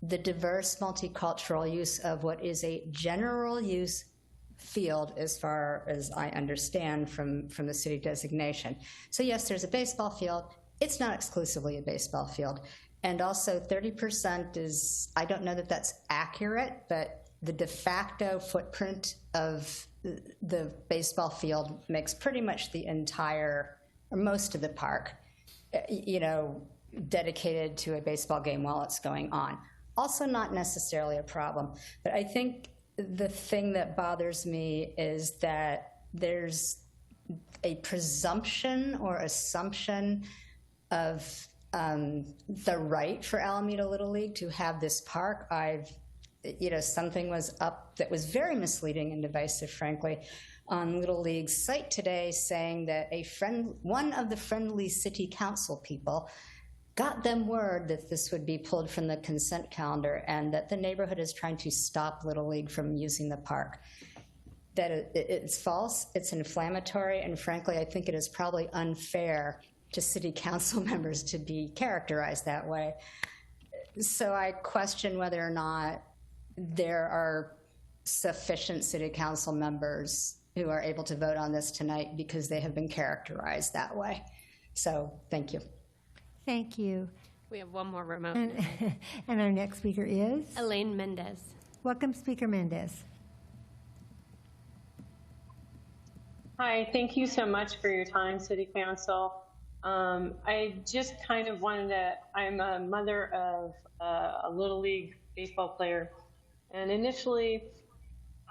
the diverse multicultural use of what is a general use field, as far as I understand from the city designation. So yes, there's a baseball field. It's not exclusively a baseball field. And also 30% is, I don't know that that's accurate, but the de facto footprint of the baseball field makes pretty much the entire, or most of the park, dedicated to a baseball game while it's going on. Also not necessarily a problem, but I think the thing that bothers me is that there's a presumption or assumption of the right for Alameda Little League to have this park. Something was up that was very misleading and divisive, frankly, on Little League's site today, saying that one of the friendly city council people got them word that this would be pulled from the consent calendar and that the neighborhood is trying to stop Little League from using the park. That it's false, it's inflammatory, and frankly, I think it is probably unfair to city council members to be characterized that way. So I question whether or not there are sufficient city council members who are able to vote on this tonight because they have been characterized that way. So thank you. Thank you. We have one more remote. And our next speaker is? Elaine Mendez. Welcome, Speaker Mendez. Hi, thank you so much for your time, City Council. I just kind of wanted to, I'm a mother of a Little League baseball player, and initially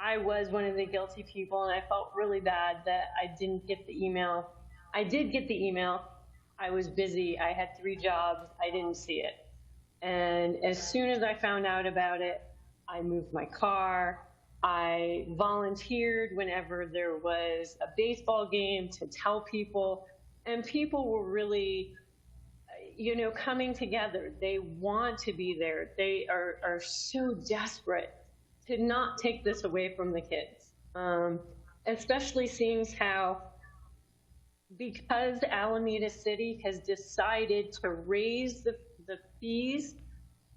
I was one of the guilty people, and I felt really bad that I didn't get the email. I did get the email. I was busy. I had 3 jobs. I didn't see it. And as soon as I found out about it, I moved my car. I volunteered whenever there was a baseball game to tell people, and people were really, coming together. They want to be there. They are so desperate to not take this away from the kids, especially seeing how, because Alameda City has decided to raise the fees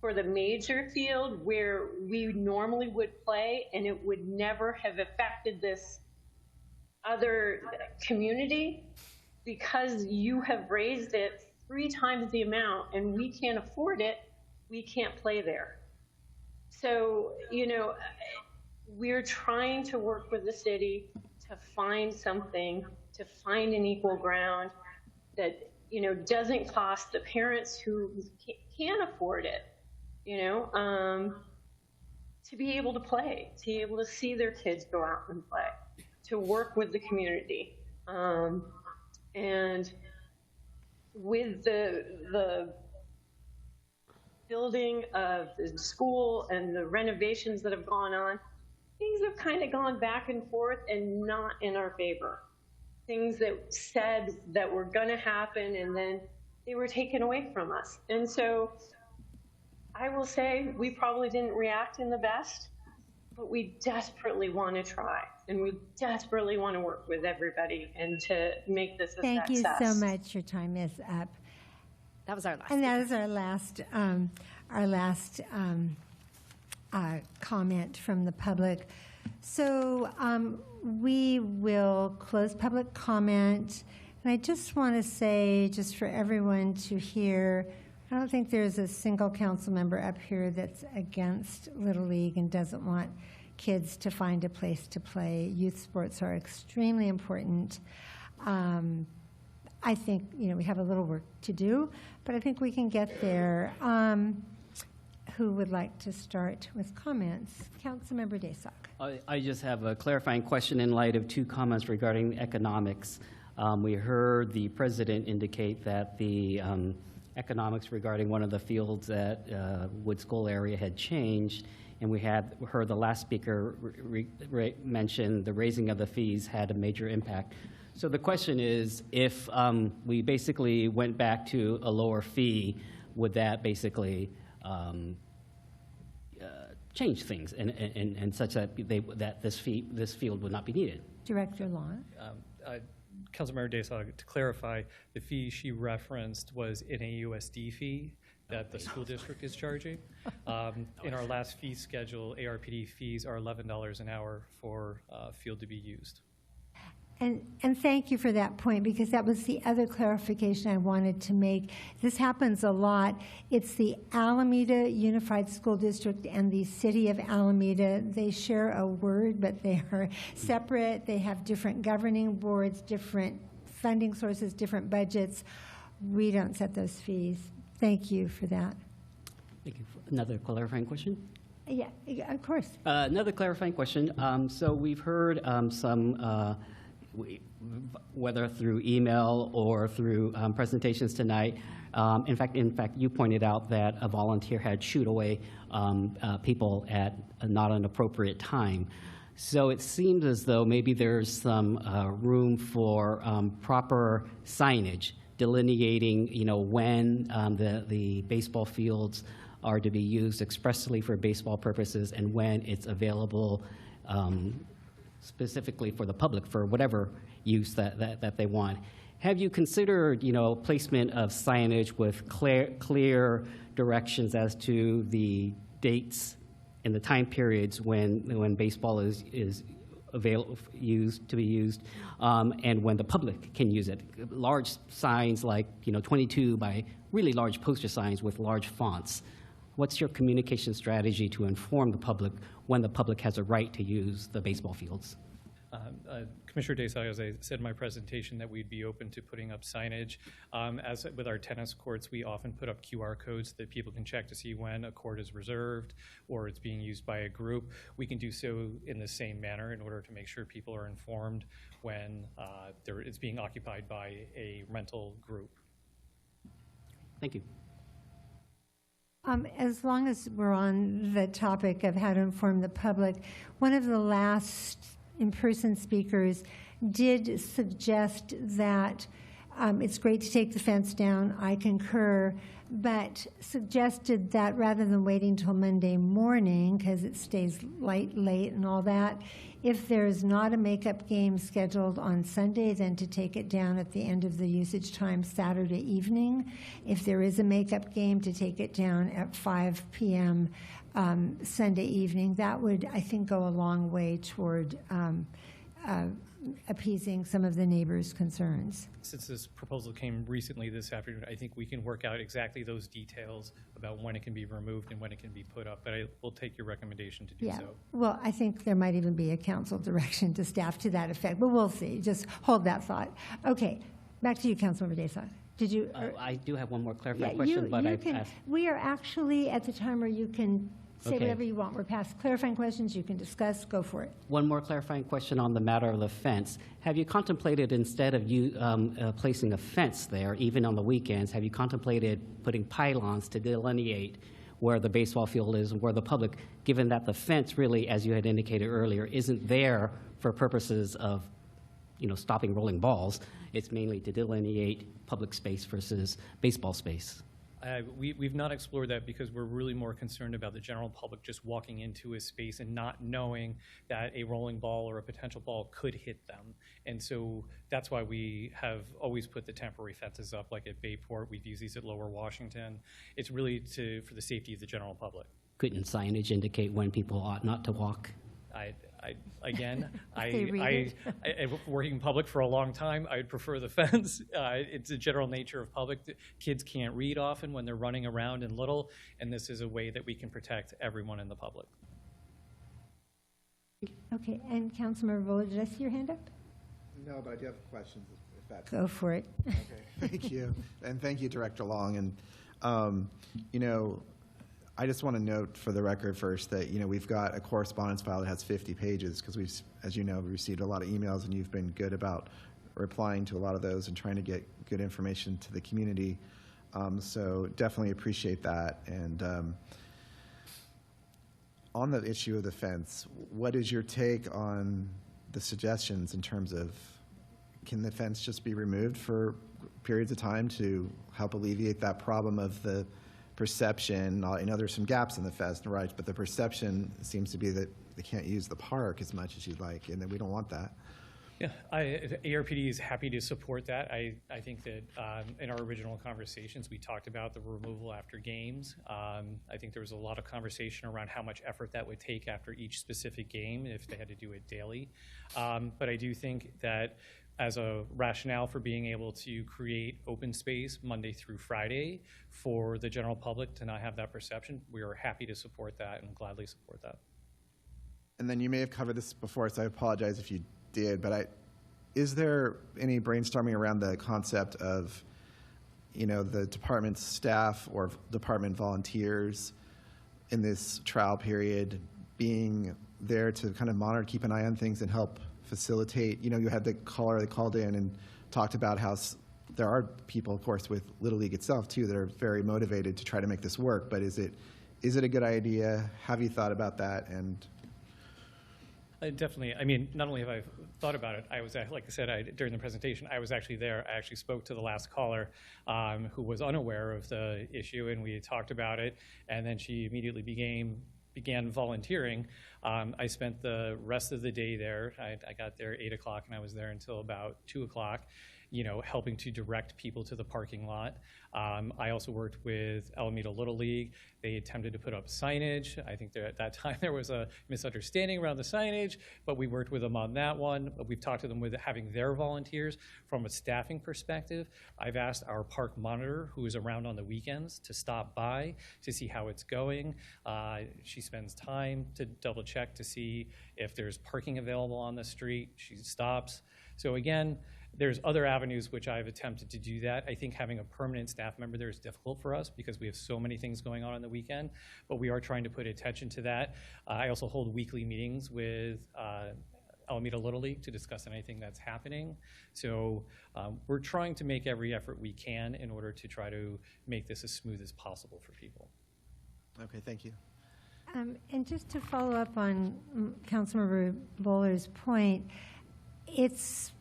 for the major field where we normally would play, and it would never have affected this other community, because you have raised it 3 times the amount and we can't afford it, we can't play there. So, you know, we're trying to work with the city to find something, to find an equal ground that, you know, doesn't cost the parents who can't afford it, you know, to be able to play, to be able to see their kids go out and play, to work with the community. And with the building of the school and the renovations that have gone on, things have kind of gone back and forth and not in our favor. Things that said that were going to happen and then they were taken away from us. And so I will say we probably didn't react in the best, but we desperately want to try and we desperately want to work with everybody and to make this a Thank success. you so much. Your time is up. That was our last. And that is our last comment from the public. So we will close public comment. And I just want to say, just for everyone to hear, I don't think there's a single council member up here that's against Little League and doesn't want kids to find a place to play. Youth sports are extremely important. I think, you know, we have a little work to do, but I think we can get there. Who would like to start with comments? Councilmember Daysog. I just have a clarifying question in light of 2 comments regarding economics. We heard the president indicate that the economics regarding one of the fields at Wood School area had changed, and we had heard the last speaker mention the raising of the fees had a major impact. So the question is, if we basically went back to a lower fee, would that basically change things and such that that this field would not be needed? Director Long. Councilmember Daysog, to clarify, the fee she referenced was NAUSD fee that the school district is charging. In our last fee schedule, ARPD fees are $11 an hour for field to be used. And thank you for that point, because that was the other clarification I wanted to make. This happens a lot. It's the Alameda Unified School District and the City of Alameda. They share a word, but they are separate. They have different governing boards, different funding sources, different budgets. We don't set those fees. Thank you for that. Thank you. Another clarifying question? Yeah, of course. Another clarifying question. So we've heard some whether through email or through presentations tonight. In fact, you pointed out that a volunteer had shooed away people at not an appropriate time. So it seems as though maybe there's some room for proper signage delineating, you know, when the baseball fields are to be used expressly for baseball purposes and when it's available specifically for the public for whatever use that they want. Have you considered, you know, placement of signage with clear directions as to the dates and the time periods when baseball is to be used, and when the public can use it? Large signs like, you know, 22 by really large poster signs with large fonts. What's your communication strategy to inform the public when the public has a right to use the baseball fields? Commissioner Daysog, as I said in my presentation, that we'd be open to putting up signage. As with our tennis courts, we often put up QR codes that people can check to see when a court is reserved or it's being used by a group. We can do so in the same manner in order to make sure people are informed when it's being occupied by a rental group. Thank you. As long as we're on the topic of how to inform the public, one of the last in-person speakers did suggest that it's great to take the fence down. I concur, but suggested that rather than waiting till Monday morning, because it stays late and all that, if there's not a makeup game scheduled on Sunday, then to take it down at the end of the usage time Saturday evening. If there is a makeup game, to take it down at 5 p.m. Sunday evening. That would, I think, go a long way toward appeasing some of the neighbors' concerns. Since this proposal came recently this afternoon, I think we can work out exactly those details about when it can be removed and when it can be put up, but I will take your recommendation to do Yeah, so. well, I think there might even be a council direction to staff to that effect, but we'll see. Just hold that thought. Okay, back to you, Councilmember Desai. Did you? I do have one more Yeah, clarifying question, but I've can, asked. we are actually at the time where you can say Okay. whatever you want. We're past clarifying questions. You can discuss. Go for it. One more clarifying question on the matter of the fence. Have you contemplated, instead of you placing a fence there, even on the weekends, have you contemplated putting pylons to delineate where the baseball field is and where the public, given that the fence really, as you had indicated earlier, isn't there for purposes of, stopping rolling balls. It's mainly to delineate public space versus baseball space. We've not explored that because we're really more concerned about the general public just walking into a space and not knowing that a rolling ball or a potential ball could hit them. And so that's why we have always put the temporary fences up, like at Bayport. We've used these at Lower Washington. It's really for the safety of the general public. Couldn't signage indicate when people ought not to walk? Working in public for a long time, I would prefer the fence. It's the general nature of public. Kids can't read often when they're running around in Little, and this is a way that we can protect everyone in the public. Okay, and Councilmember Bowler, did I see your hand up? No, but I do have questions. If that's Go for it. Okay, thank you, and thank you, Director Long. And I just want to note for the record first that, we've got a correspondence file that has 50 pages because we've, as you know, we received a lot of emails and you've been good about replying to a lot of those and trying to get good information to the community. So definitely appreciate that. And on the issue of the fence, what is your take on the suggestions in terms of, can the fence just be removed for periods of time to help alleviate that problem of the perception? I know there's some gaps in the fence, right? But the perception seems to be that they can't use the park as much as you'd like, and then we don't want that. Yeah, ARPD is happy to support that. I think that in our original conversations, we talked about the removal after games. I think there was a lot of conversation around how much effort that would take after each specific game if they had to do it daily. But I do think that as a rationale for being able to create open space Monday through Friday for the general public to not have that perception, we are happy to support that and gladly support that. And then you may have covered this before, so I apologize if you did, but is there any brainstorming around the concept of, the department staff or department volunteers in this trial period being there to kind of monitor, keep an eye on things and help facilitate? You had the caller that called in and talked about how there are people, of course, with Little League itself too, that are very motivated to try to make this work. But is it a good idea? Have you thought about that? And definitely. Not only have I thought about it, I was, like I said, during the presentation, I was actually there. I actually spoke to the last caller who was unaware of the issue, and we had talked about it, and then she immediately began volunteering. I spent the rest of the day there. I got there 8 o'clock, and I was there until about 2 o'clock, helping to direct people to the parking lot. I also worked with Alameda Little League. They attempted to put up signage. I think at that time there was a misunderstanding around the signage, but we worked with them on that one. We've talked to them with having their volunteers. From a staffing perspective, I've asked our park monitor, who is around on the weekends, to stop by to see how it's going. She spends time to double check to see if there's parking available on the street. She stops. So again, there's other avenues which I've attempted to do that. I think having a permanent staff member there is difficult for us because we have so many things going on the weekend, but we are trying to put attention to that. I also hold weekly meetings with Alameda Little League to discuss anything that's happening. So we're trying to make every effort we can in order to try to make this as smooth as possible for people. Okay, thank you. And just to follow up on Councilmember Bowler's point, it's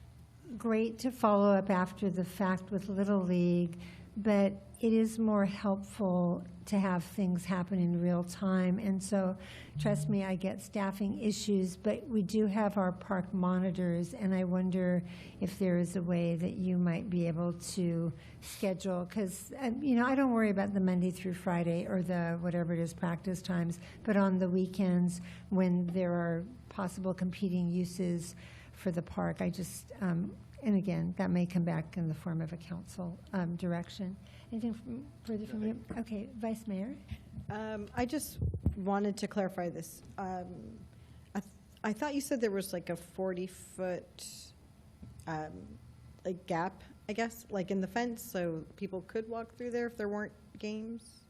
great to follow up after the fact with Little League, but it is more helpful to have things happen in real time. And so, trust me, I get staffing issues, but we do have our park monitors, and I wonder if there is a way that you might be able to schedule, because, I don't worry about the Monday through Friday or the whatever it is, practice times, but on the weekends when there are possible competing uses for the park. I just, and again, that may come back in the form of a council direction. Anything further from you? Okay, Vice Mayor? I just wanted to clarify this. I thought you said there was like a 40-foot like gap, I guess, like in the fence, so people could walk through there if there weren't games?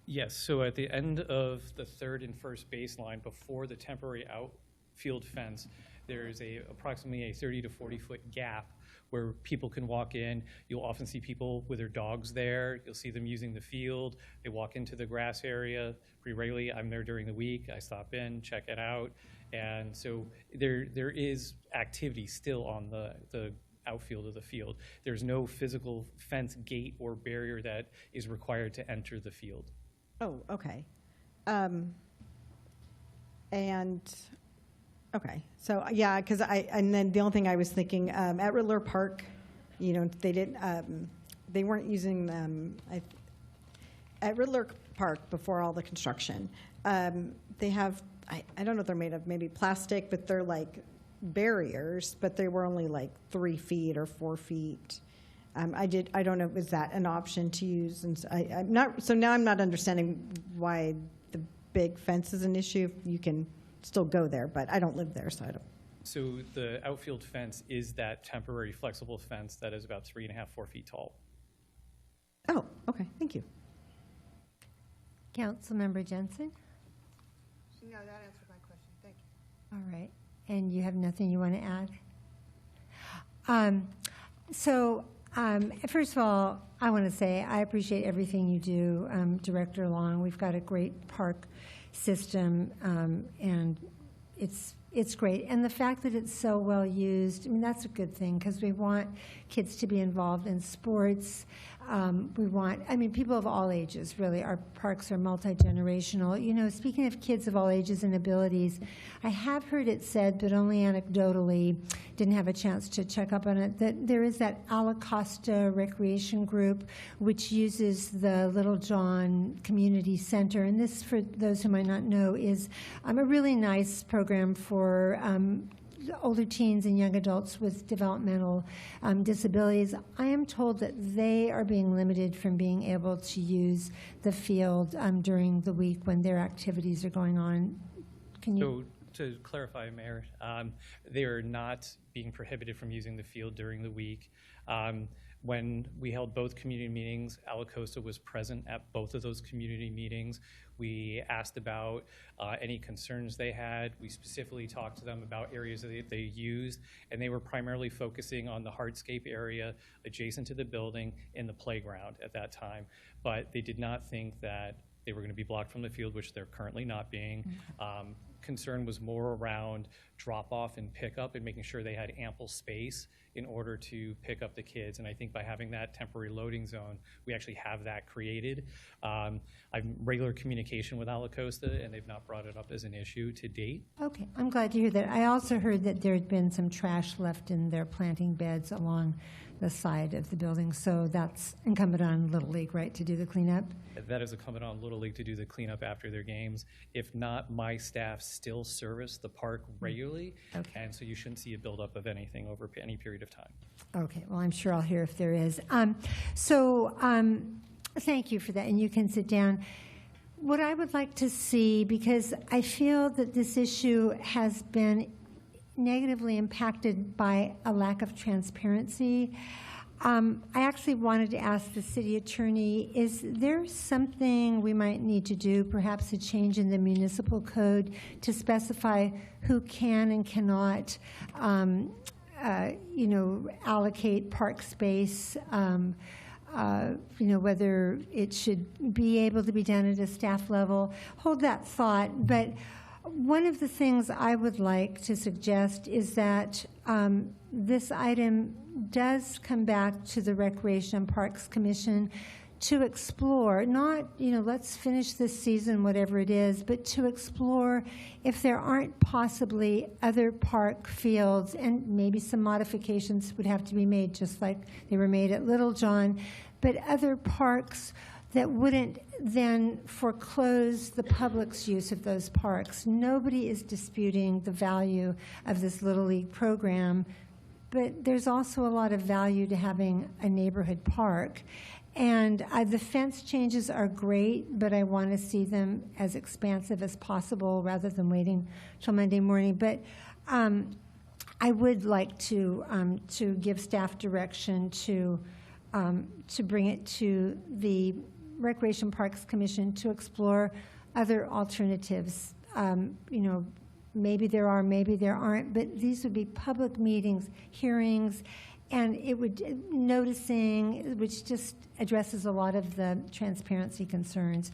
Yes, so at the end of the third and first baseline, before the temporary outfield fence, there's approximately a 30 to 40-foot gap where people can walk in. You'll often see people with their dogs there. You'll see them using the field. They walk into the grass area pretty regularly. I'm there during the week. I stop in, check it out. And so there is activity still on the outfield of the field. There's no physical fence, gate, or barrier that is required to enter the field. Oh, okay. Okay, so yeah, because and then the only thing I was thinking, at Riddler Park, you know, they weren't using them, at Riddler Park before all the construction, they have, I don't know if they're made of maybe plastic, but they're like barriers, but they were only like 3 feet or 4 feet. I don't know, is that an option to use? And so now I'm not understanding why the big fence is an issue. You can still go there, but I don't live there, so I don't. So the outfield fence is that temporary flexible fence that is about 3.5, 4 feet tall. Oh, okay, thank you. Councilmember Jensen? No, that answered my question. Thank you. All right. And you have nothing you want to add? First of all, I want to say I appreciate everything you do, Director Long. We've got a great park system, and it's great. And the fact that it's so well used, I mean, that's a good thing because we want kids to be involved in sports. People of all ages, really. Our parks are multi-generational. You know, speaking of kids of all ages and abilities, I have heard it said, but only anecdotally, didn't have a chance to check up on it, that there is that Ala Costa Recreation Group, which uses the Little John Community Center. And this, for those who might not know, is a really nice program for older teens and young adults with developmental disabilities. I am told that they are being limited from being able to use the field during the week when their activities are going on. Can you? So to clarify, Mayor, they are not being prohibited from using the field during the week. When we held both community meetings, Ala Costa was present at both of those community meetings. We asked about any concerns they had. We specifically talked to them about areas that they used, and they were primarily focusing on the hardscape area adjacent to the building in the playground at that time. But they did not think that they were going to be blocked from the field, which they're currently not being. Concern was more around drop-off and pickup and making sure they had ample space in order to pick up the kids. And I think by having that temporary loading zone, we actually have that created. I'm regular communication with Ala Costa, and they've not brought it up as an issue to date. Okay, I'm glad to hear that. I also heard that there had been some trash left in their planting beds along the side of the building, so that's incumbent on Little League, right, to do the cleanup? That is incumbent on Little League to do the cleanup after their games. If not, my staff still service the park regularly, and so you shouldn't see a buildup of anything over any period of time. Okay, well, I'm sure I'll hear if there is. Thank you for that, and you can sit down. What I would like to see, because I feel that this issue has been negatively impacted by a lack of transparency. I actually wanted to ask the city attorney, is there something we might need to do, perhaps a change in the municipal code to specify who can and cannot, allocate park space, whether it should be able to be done at a staff level? Hold that thought, but one of the things I would like to suggest is that this item does come back to the Recreation and Parks Commission to explore, not, let's finish this season, whatever it is, but to explore if there aren't possibly other park fields, and maybe some modifications would have to be made, just like they were made at Little John, but other parks that wouldn't then foreclose the public's use of those parks. Nobody is disputing the value of this Little League program, but there's also a lot of value to having a neighborhood park. And the fence changes are great, but I want to see them as expansive as possible rather than waiting till Monday morning. But I would like to give staff direction to bring it to the Recreation Parks Commission to explore other alternatives. Maybe there are, maybe there aren't, but these would be public meetings, hearings, and it would noticing, which just addresses a lot of the transparency concerns.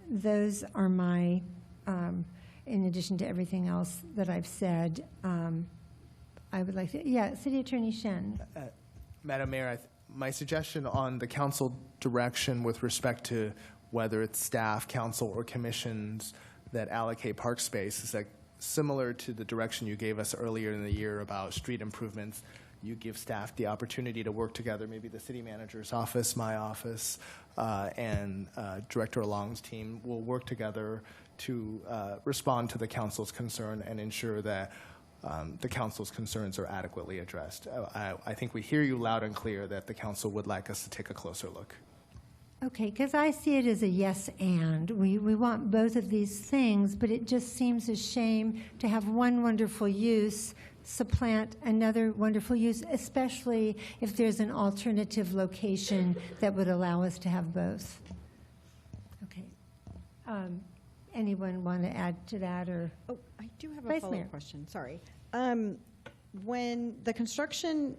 Those are my, in addition to everything else that I've said, I would like to, City Attorney Shen. Madam Mayor, my suggestion on the council direction with respect to whether it's staff, council, or commissions that allocate park space is that similar to the direction you gave us earlier in the year about street improvements, you give staff the opportunity to work together, maybe the city manager's office, my office, and Director Long's team will work together to respond to the council's concern and ensure that the council's concerns are adequately addressed. I think we hear you loud and clear that the council would like us to take a closer look. Okay, because I see it as a yes and. We want both of these things, but it just seems a shame to have one wonderful use supplant another wonderful use, especially if there's an alternative location that would allow us to have both. Okay. Anyone want to add to that? Or Oh, I do have a Vice follow-up Mayor. question, sorry. When the construction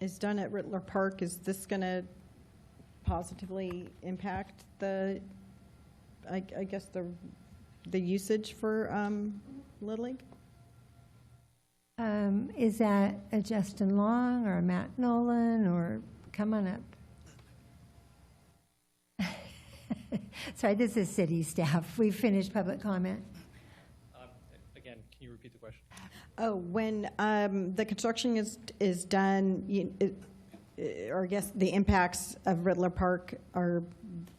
is done at Rittler Park, is this going to positively impact the, I guess, the usage for Little League? Is that a Justin Long or a Matt Nolan, or come on up? Sorry, this is city staff. We've finished public comment. Again, can you repeat the question? Oh, when the construction is done, or I guess the impacts of Rittler Park are,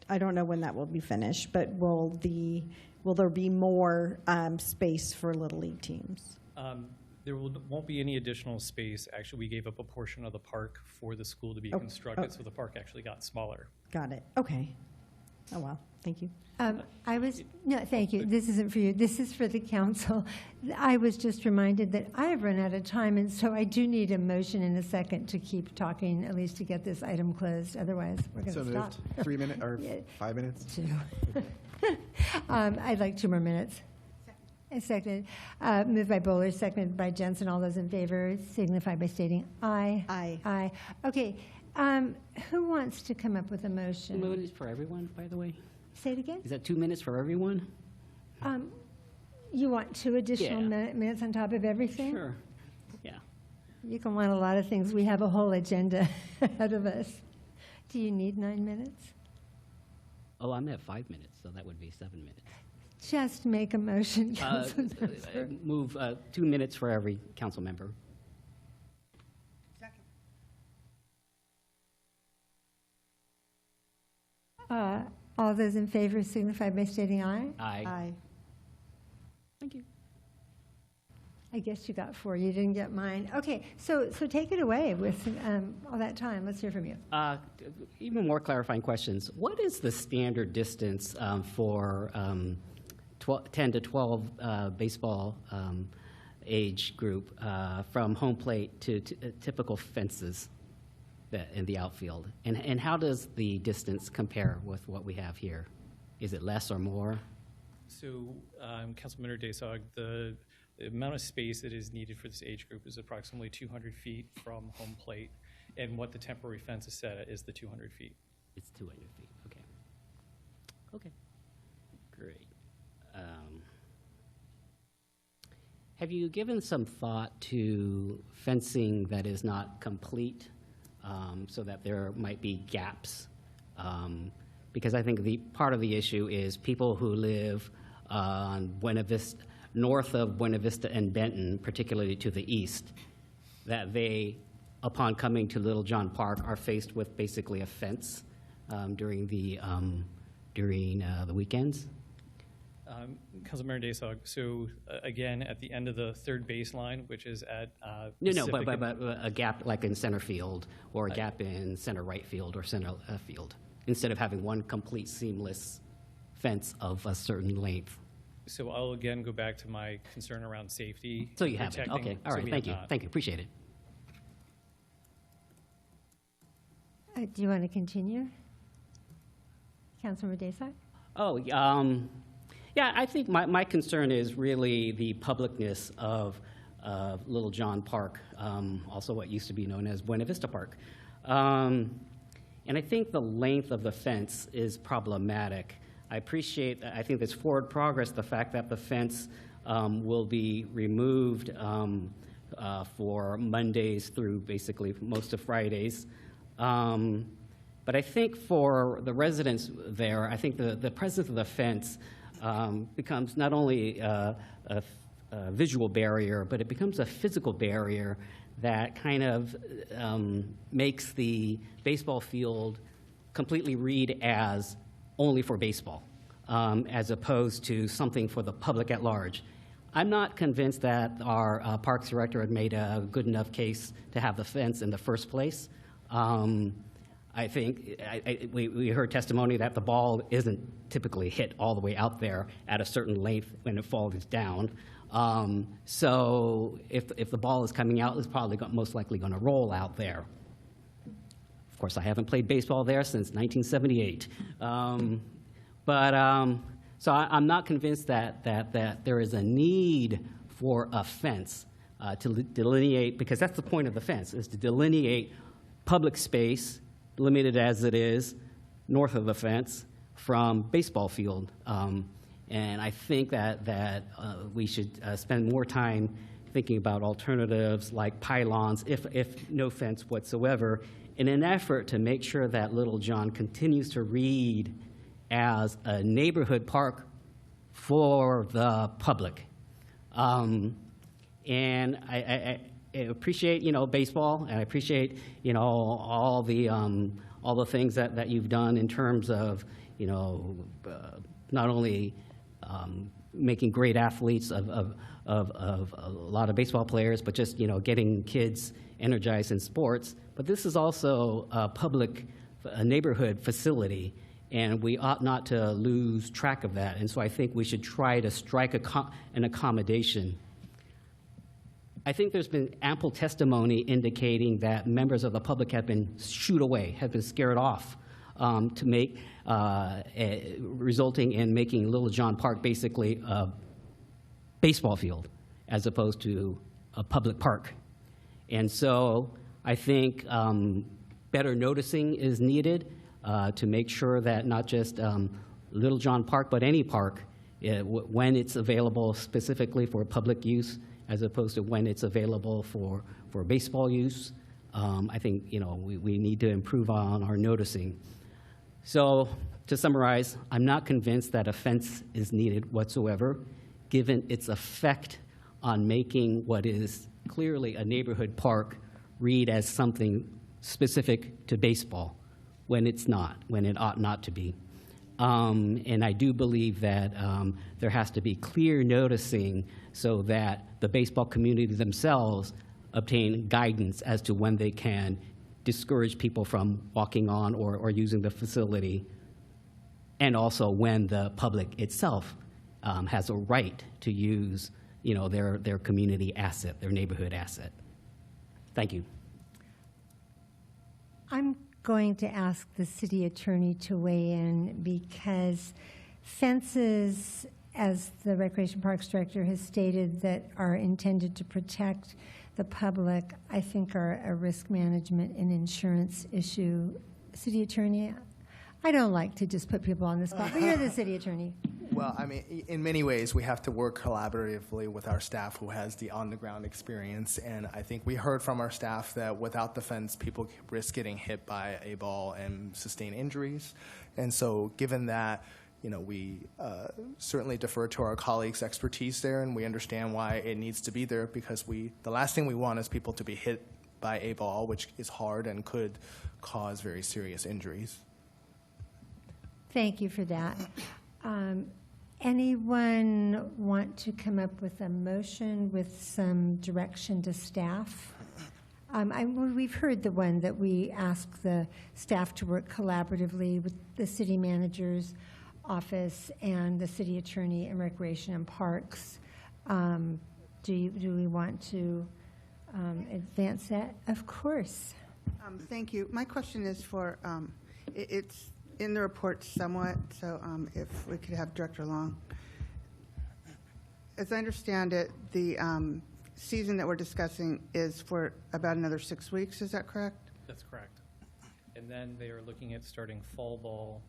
I don't know when that will be finished, but will there be more space for Little League teams? There won't be any additional space. Actually, we gave up a portion of the park for the school to be constructed, so the park actually got smaller. Got it. Okay. Oh, well, thank you. Thank you. This isn't for you. This is for the council. I was just reminded that I have run out of time, and so I do need a motion in a second to keep talking, at least to get this item closed. Otherwise, we're going to So stop. moved. 3 minutes or 5 minutes? 2. I'd like 2 more minutes. Seconded. Moved by Bowler, seconded by Jensen. All those in favor signify by stating aye. Aye. Aye. Okay. Who wants to come up with a motion? 2 minutes for everyone, by the way? Say it again? Is that 2 minutes for everyone? You want 2 additional minutes on top of everything? Sure. Yeah. You can want a lot of things. We have a whole agenda ahead of us. Do you need 9 minutes? Oh, I'm at 5 minutes, so that would be 7 minutes. Just make a motion, Councilmember. Move 2 minutes for every council member. All those in favor signify by stating aye. Aye. Aye. Thank you. I guess you got 4. You didn't get mine. Okay, so take it away with all that time. Let's hear from you. Even more clarifying questions. What is the standard distance for 10 to 12 baseball age group from home plate to typical fences in the outfield? And how does the distance compare with what we have here? Is it less or more? So, Councilmember Daysog, the amount of space that is needed for this age group is approximately 200 feet from home plate, and what the temporary fence is set at is the 200 feet. It's 200 feet. Okay. Okay. Great. Have you given some thought to fencing that is not complete, so that there might be gaps? Because I think part of the issue is people who live on Buena Vista, north of Buena Vista and Benton, particularly to the east, that they, upon coming to Little John Park, are faced with basically a fence during the weekends. Councilmember Daysog, so again, at the end of the third baseline, which is at But a gap like in center field, or a gap in center right field or center left field, instead of having one complete seamless fence of a certain length. So I'll again go back to my concern around safety. So you have it. protecting- Okay. All so right. we Thank have you. not. Thank you. Appreciate it. Do you want to continue? Councilmember Desai? Oh, yeah, I think my concern is really the publicness of Little John Park, also what used to be known as Buena Vista Park. And I think the length of the fence is problematic. I think there's forward progress, the fact that the fence will be removed for Mondays through basically most of Fridays. But I think for the residents there, I think the presence of the fence becomes not only a visual barrier, but it becomes a physical barrier that kind of makes the baseball field completely read as only for baseball, as opposed to something for the public at large. I'm not convinced that our Parks Director had made a good enough case to have the fence in the first place. I think we heard testimony that the ball isn't typically hit all the way out there at a certain length when it falls down. So if the ball is coming out, it's probably most likely going to roll out there. Of course, I haven't played baseball there since 1978. So I'm not convinced that there is a need for a fence to delineate, because that's the point of the fence, is to delineate public space, limited as it is, north of the fence from baseball field. And I think that we should spend more time thinking about alternatives like pylons, if no fence whatsoever, in an effort to make sure that Little John continues to read as a neighborhood park for the public. And I appreciate, baseball, and I appreciate, all the things that you've done in terms of, not only making great athletes of a lot of baseball players, but just, getting kids energized in sports. But this is also a neighborhood facility, and we ought not to lose track of that. And so I think we should try to strike an accommodation. I think there's been ample testimony indicating that members of the public have been shooed away, have been scared off, to make, resulting in making Little John Park basically a baseball field as opposed to a public park. And so I think better noticing is needed to make sure that not just Little John Park, but any park, when it's available specifically for public use, as opposed to when it's available for baseball use. I think, we need to improve on our noticing. So to summarize, I'm not convinced that a fence is needed whatsoever, given its effect on making what is clearly a neighborhood park read as something specific to baseball, when it's not, when it ought not to be. And I do believe that there has to be clear noticing so that the baseball community themselves obtain guidance as to when they can discourage people from walking on or using the facility, and also when the public itself has a right to use their community asset, their neighborhood asset. Thank you. I'm going to ask the city attorney to weigh in, because fences, as the Recreation Parks Director has stated, that are intended to protect the public, I think are a risk management and insurance issue. City attorney, I don't like to just put people on the spot, but you're the city attorney. Well, I mean, in many ways, we have to work collaboratively with our staff who has the on-the-ground experience. And I think we heard from our staff that without the fence, people risk getting hit by a ball and sustain injuries. And so given that, we certainly defer to our colleagues' expertise there, and we understand why it needs to be there, because the last thing we want is people to be hit by a ball, which is hard and could cause very serious injuries. Thank you for that. Anyone want to come up with a motion with some direction to staff? We've heard the one that we ask the staff to work collaboratively with the city manager's office and the city attorney and recreation and parks. Do we want to advance that? Of course. Thank you. My question is for, it's in the report somewhat, so if we could have Director Long. As I understand it, the season that we're discussing is for about another 6 weeks, is that correct? That's correct. And then they are looking at starting fall ball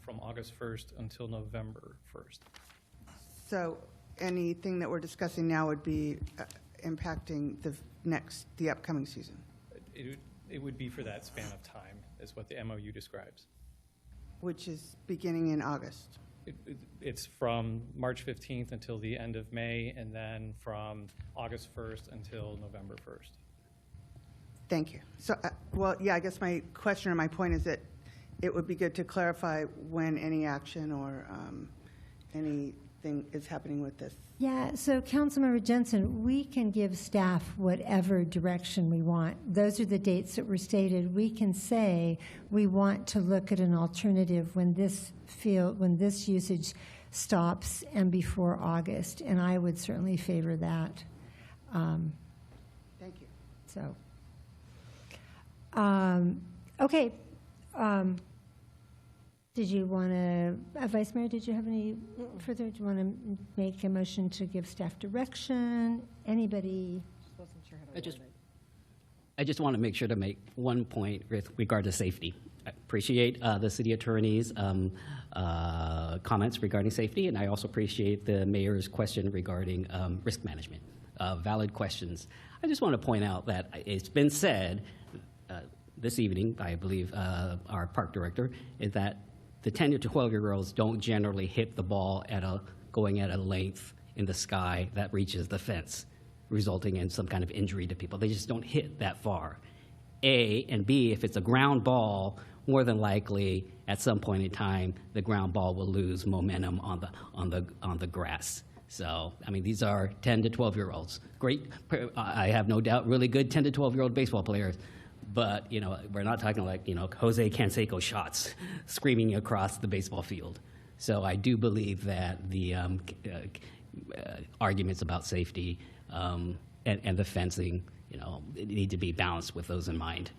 from August 1st until November 1st. So anything that we're discussing now would be impacting the upcoming season? It would be for that span of time, is what the MOU describes. Which is beginning in August? It's from March 15th until the end of May, and then from August 1st until November 1st. Thank you. So, I guess my question or my point is that it would be good to clarify when any action or anything is happening with this. Yeah, so Councilmember Jensen, we can give staff whatever direction we want. Those are the dates that were stated. We can say we want to look at an alternative when this usage stops and before August, and I would certainly favor that. Thank you. So, okay. Did you want to, Vice Mayor, did you have any further? Do you want to make a motion to give staff direction? Anybody? I just want to make sure to make one point with regard to safety. I appreciate the city attorney's comments regarding safety, and I also appreciate the mayor's question regarding risk management. Valid questions. I just want to point out that it's been said this evening, I believe our park director, is that the 10 to 12-year-olds don't generally hit the ball going at a length in the sky that reaches the fence, resulting in some kind of injury to people. They just don't hit that far. A, and B, if it's a ground ball, more than likely at some point in time, the ground ball will lose momentum on the grass. So, I mean, these are 10 to 12-year-olds. Great, I have no doubt, really good 10 to 12-year-old baseball players. But, we're not talking like, Jose Canseco shots screaming across the baseball field. So I do believe that the arguments about safety and the fencing, need to be balanced with those in mind.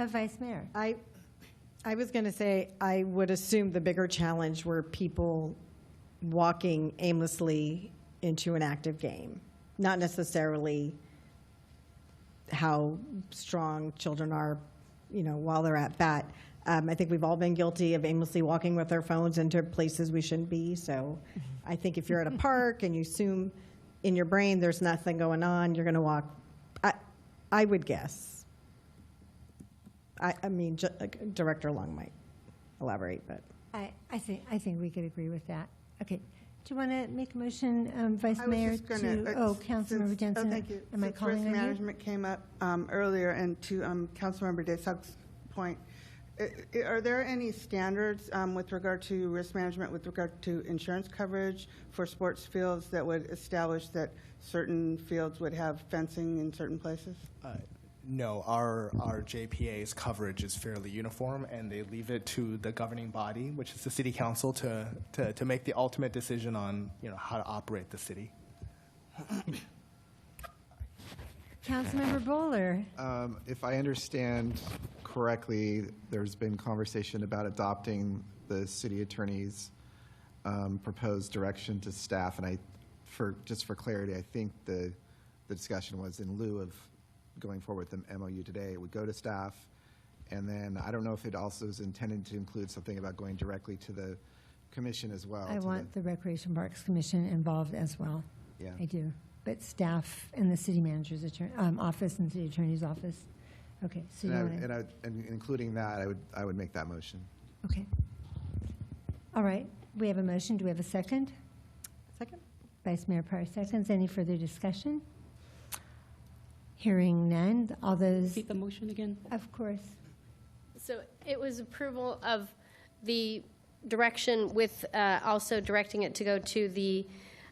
Vice Mayor. I was going to say, I would assume the bigger challenge were people walking aimlessly into an active game, not necessarily how strong children are, while they're at bat. I think we've all been guilty of aimlessly walking with our phones into places we shouldn't be. So I think if you're at a park and you assume in your brain there's nothing going on, you're going to walk. I would guess. I mean, Director Long might elaborate, but I think we could agree with that. Okay. Do you want to make a motion, Vice Mayor, Councilmember Jensen? Thank you. Am I calling on you? Risk management came up earlier, and to Councilmember Desog's point, are there any standards with regard to risk management, with regard to insurance coverage for sports fields that would establish that certain fields would have fencing in certain places? No, our JPA's coverage is fairly uniform, and they leave it to the governing body, which is the city council, to make the ultimate decision on how to operate the city. Councilmember Bowler. If I understand correctly, there's been conversation about adopting the city attorney's proposed direction to staff, and just for clarity, I think the discussion was in lieu of going forward with the MOU today. It would go to staff, and then I don't know if it also is intended to include something about going directly to the commission as well. I want the Recreation Parks Commission involved as well. Yeah. I do. But staff and the city manager's office and city attorney's office. Okay. So and including that, I would make that motion. Okay. All right. We have a motion. Do we have a second? Second. Vice Mayor Parr seconds. Any further discussion? Hearing none. All those. Repeat the motion again. Of course. So it was approval of the direction with also directing it to go to the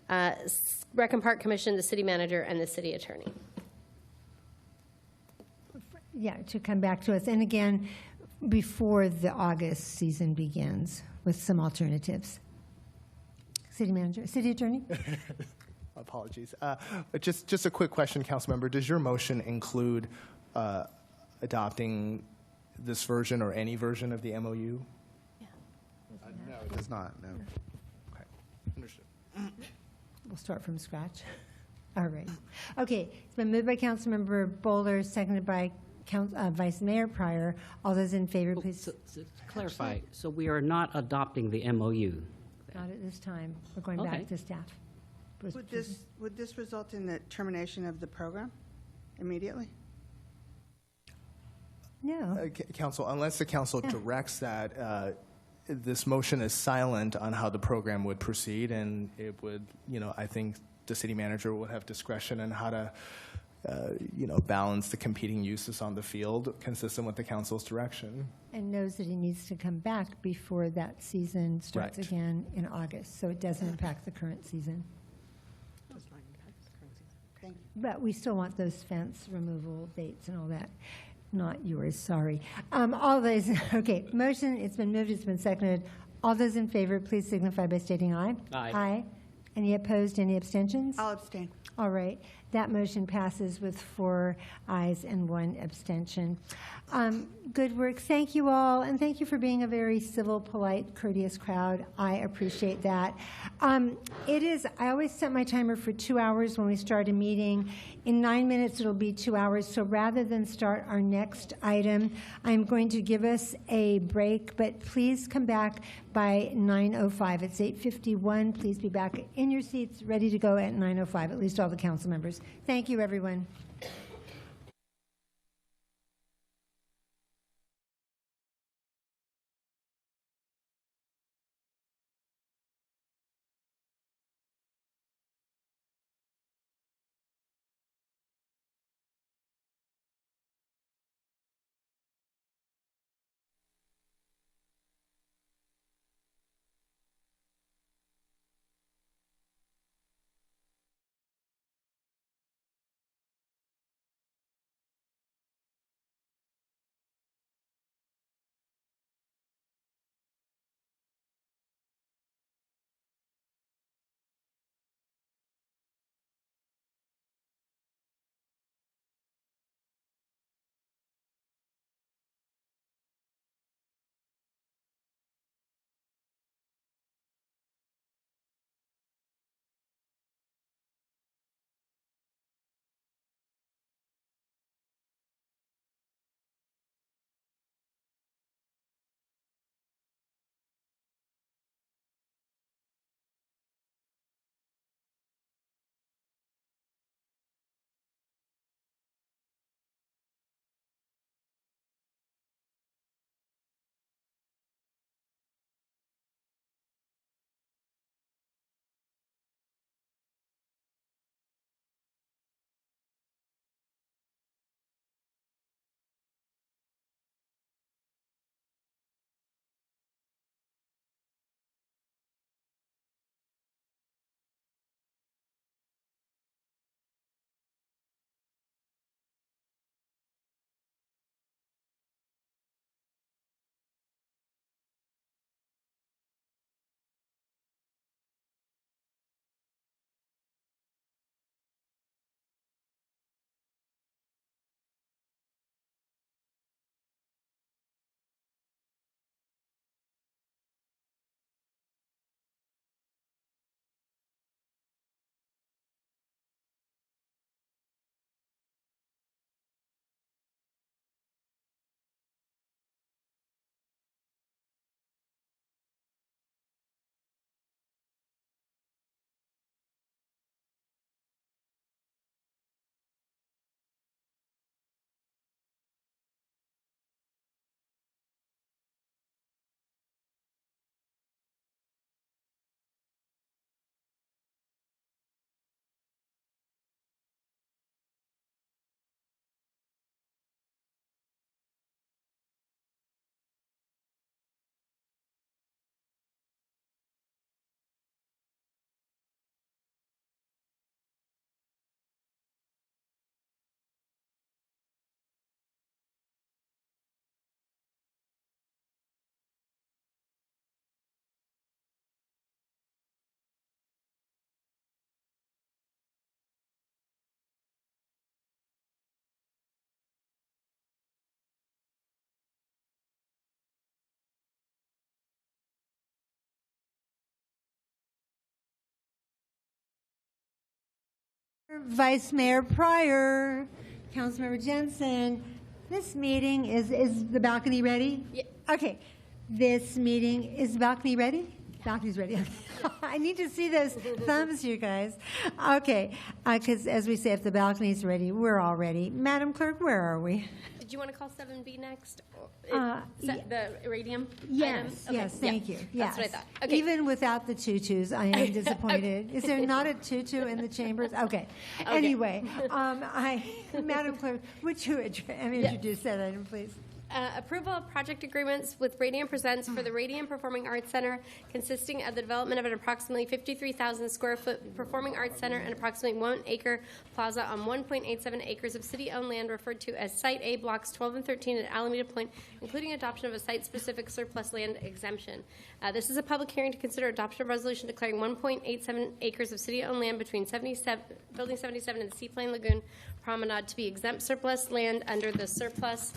Rec and Park Commission, the city manager, and the city attorney. Yeah, to come back to us. And again, before the August season begins with some alternatives. City manager, city attorney? Apologies. Just a quick question, Councilmember. Does your motion include adopting this version or any version of the MOU? No, it does not, no. Okay, understood. We'll start from scratch. All right. Okay, it's been moved by Councilmember Bowler, seconded by Vice Mayor Pryor. All those in favor, please. To clarify, so we are not adopting the MOU. Not at this time. We're going Okay. back to staff. Would this result in the termination of the program immediately? No. Council, unless the council directs that, this motion is silent on how the program would proceed, and it would, I think the city manager would have discretion on how to, balance the competing uses on the field consistent with the council's direction. And knows that he needs to come back before that season starts Right. again in August, so it doesn't impact the current season. Thank you. But we still want those fence removal dates and all that. Not yours, sorry. All those, okay, motion, it's been moved, it's been seconded. All those in favor, please signify by stating aye. Aye. Aye. Any opposed, any abstentions? I'll abstain. All right, that motion passes with 4 ayes and 1 abstention. Good work. Thank you all, and thank you for being a very civil, polite, courteous crowd. I appreciate that. I always set my timer for 2 hours when we start a meeting. In 9 minutes, it'll be 2 hours. So rather than start our next item, I'm going to give us a break, but please come back by 9:05. It's 8:51. Please be back in your seats, ready to go at 9:05, at least all the council members. Thank you, everyone. Vice Mayor Pryor, Councilmember Jensen. This meeting is the balcony ready? Yeah. Okay. This meeting is the balcony ready? Balcony's ready. I need to see those thumbs, you guys. Okay, because as we say, if the balcony's ready, we're all ready. Madam Clerk, where are we? Did you want to call 7B next? The radium Yes, item? Okay, yes, thank you. Yes. That's what I thought. Okay. Even without the tutus, I am disappointed. Is there not a tutu in the chambers? Okay. Anyway, Madam Clerk, would you introduce that item, please? Approval of project agreements with Radiant Presents for the Radiant Performing Arts Center, consisting of the development of an approximately 53,000 square foot performing arts center and approximately 1 acre plaza on 1.87 acres of city-owned land referred to as Site A, Blocks 12 and 13 at Alameda Point, including adoption of a site-specific surplus land exemption. This is a public hearing to consider adoption of resolution declaring 1.87 acres of city-owned land between Building 77 and the Seaplane Lagoon Promenade to be exempt surplus land under the Surplus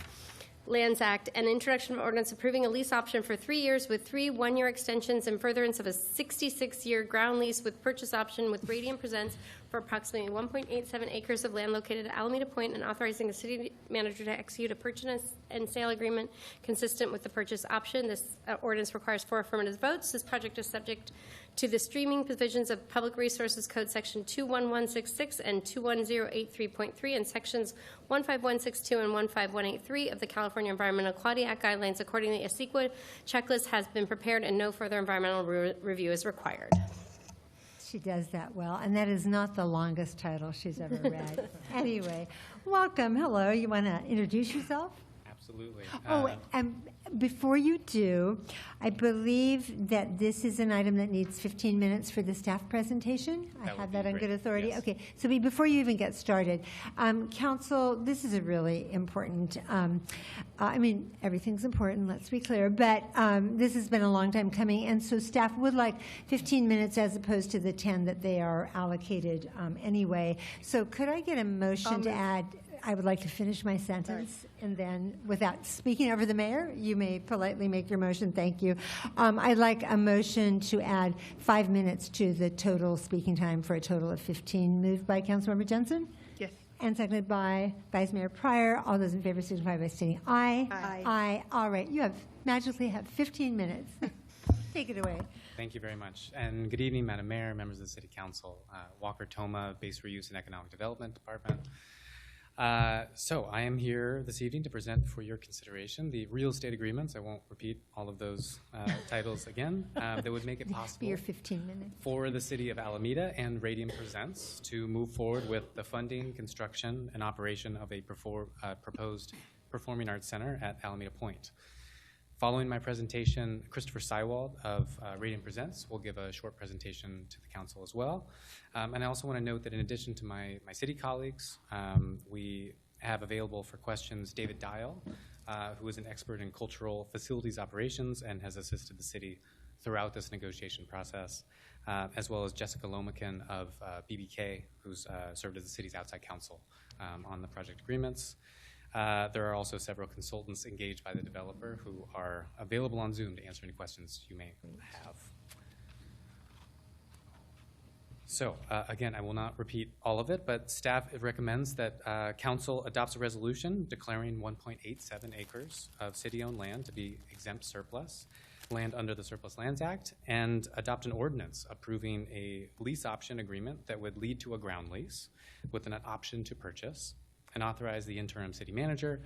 Lands Act, and introduction of ordinance approving a lease option for 3 years with 3 one-year extensions and furtherance of a 66-year ground lease with purchase option with Radiant Presents for approximately 1.87 acres of land located at Alameda Point, and authorizing the city manager to execute a purchase and sale agreement consistent with the purchase option. This ordinance requires 4 affirmative votes. This project is subject to the streaming provisions of Public Resources Code Section 21166 and 21083.3 and Sections 15162 and 15183 of the California Environmental Quality Act guidelines. Accordingly, a CEQA checklist has been prepared and no further environmental review is required. She does that well, and that is not the longest title she's ever read. Anyway, welcome. Hello. You want to introduce yourself? Absolutely. Oh, and before you do, I believe that this is an item that needs 15 minutes for the staff presentation. I have that on good authority. Yes. Okay, so before you even get started, Council, this is a really important, everything's important, let's be clear, but this has been a long time coming, and so staff would like 15 minutes as opposed to the 10 that they are allocated anyway. So could I get a motion to add? I would like to finish my sentence, and then, without speaking over the mayor, you may politely make your motion. Thank you. I'd like a motion to add 5 minutes to the total speaking time for a total of 15. Moved by Councilmember Jensen? Yes. And seconded by Vice Mayor Pryor. All those in favor signify by stating aye. Aye. Aye. All right. You magically have 15 minutes. Take it away. Thank you very much. And good evening, Madam Mayor, members of the City Council. Walker Toma, Base Reuse and Economic Development Department. So I am here this evening to present for your consideration the real estate agreements. I won't repeat all of those titles again. That would make it possible your 15 minutes. for the City of Alameda and Radiant Presents to move forward with the funding, construction, and operation of a proposed performing arts center at Alameda Point. Following my presentation, Christopher Seiwald of Radiant Presents will give a short presentation to the council as well. And I also want to note that in addition to my city colleagues, we have available for questions David Dial, who is an expert in cultural facilities operations and has assisted the city throughout this negotiation process, as well as Jessica Lomakin of BBK, who's served as the city's outside counsel on the project agreements. There are also several consultants engaged by the developer who are available on Zoom to answer any questions you may have. So, again, I will not repeat all of it, but staff recommends that council adopts a resolution declaring 1.87 acres of city-owned land to be exempt surplus land under the Surplus Lands Act, and adopt an ordinance approving a lease option agreement that would lead to a ground lease with an option to purchase, and authorize the interim city manager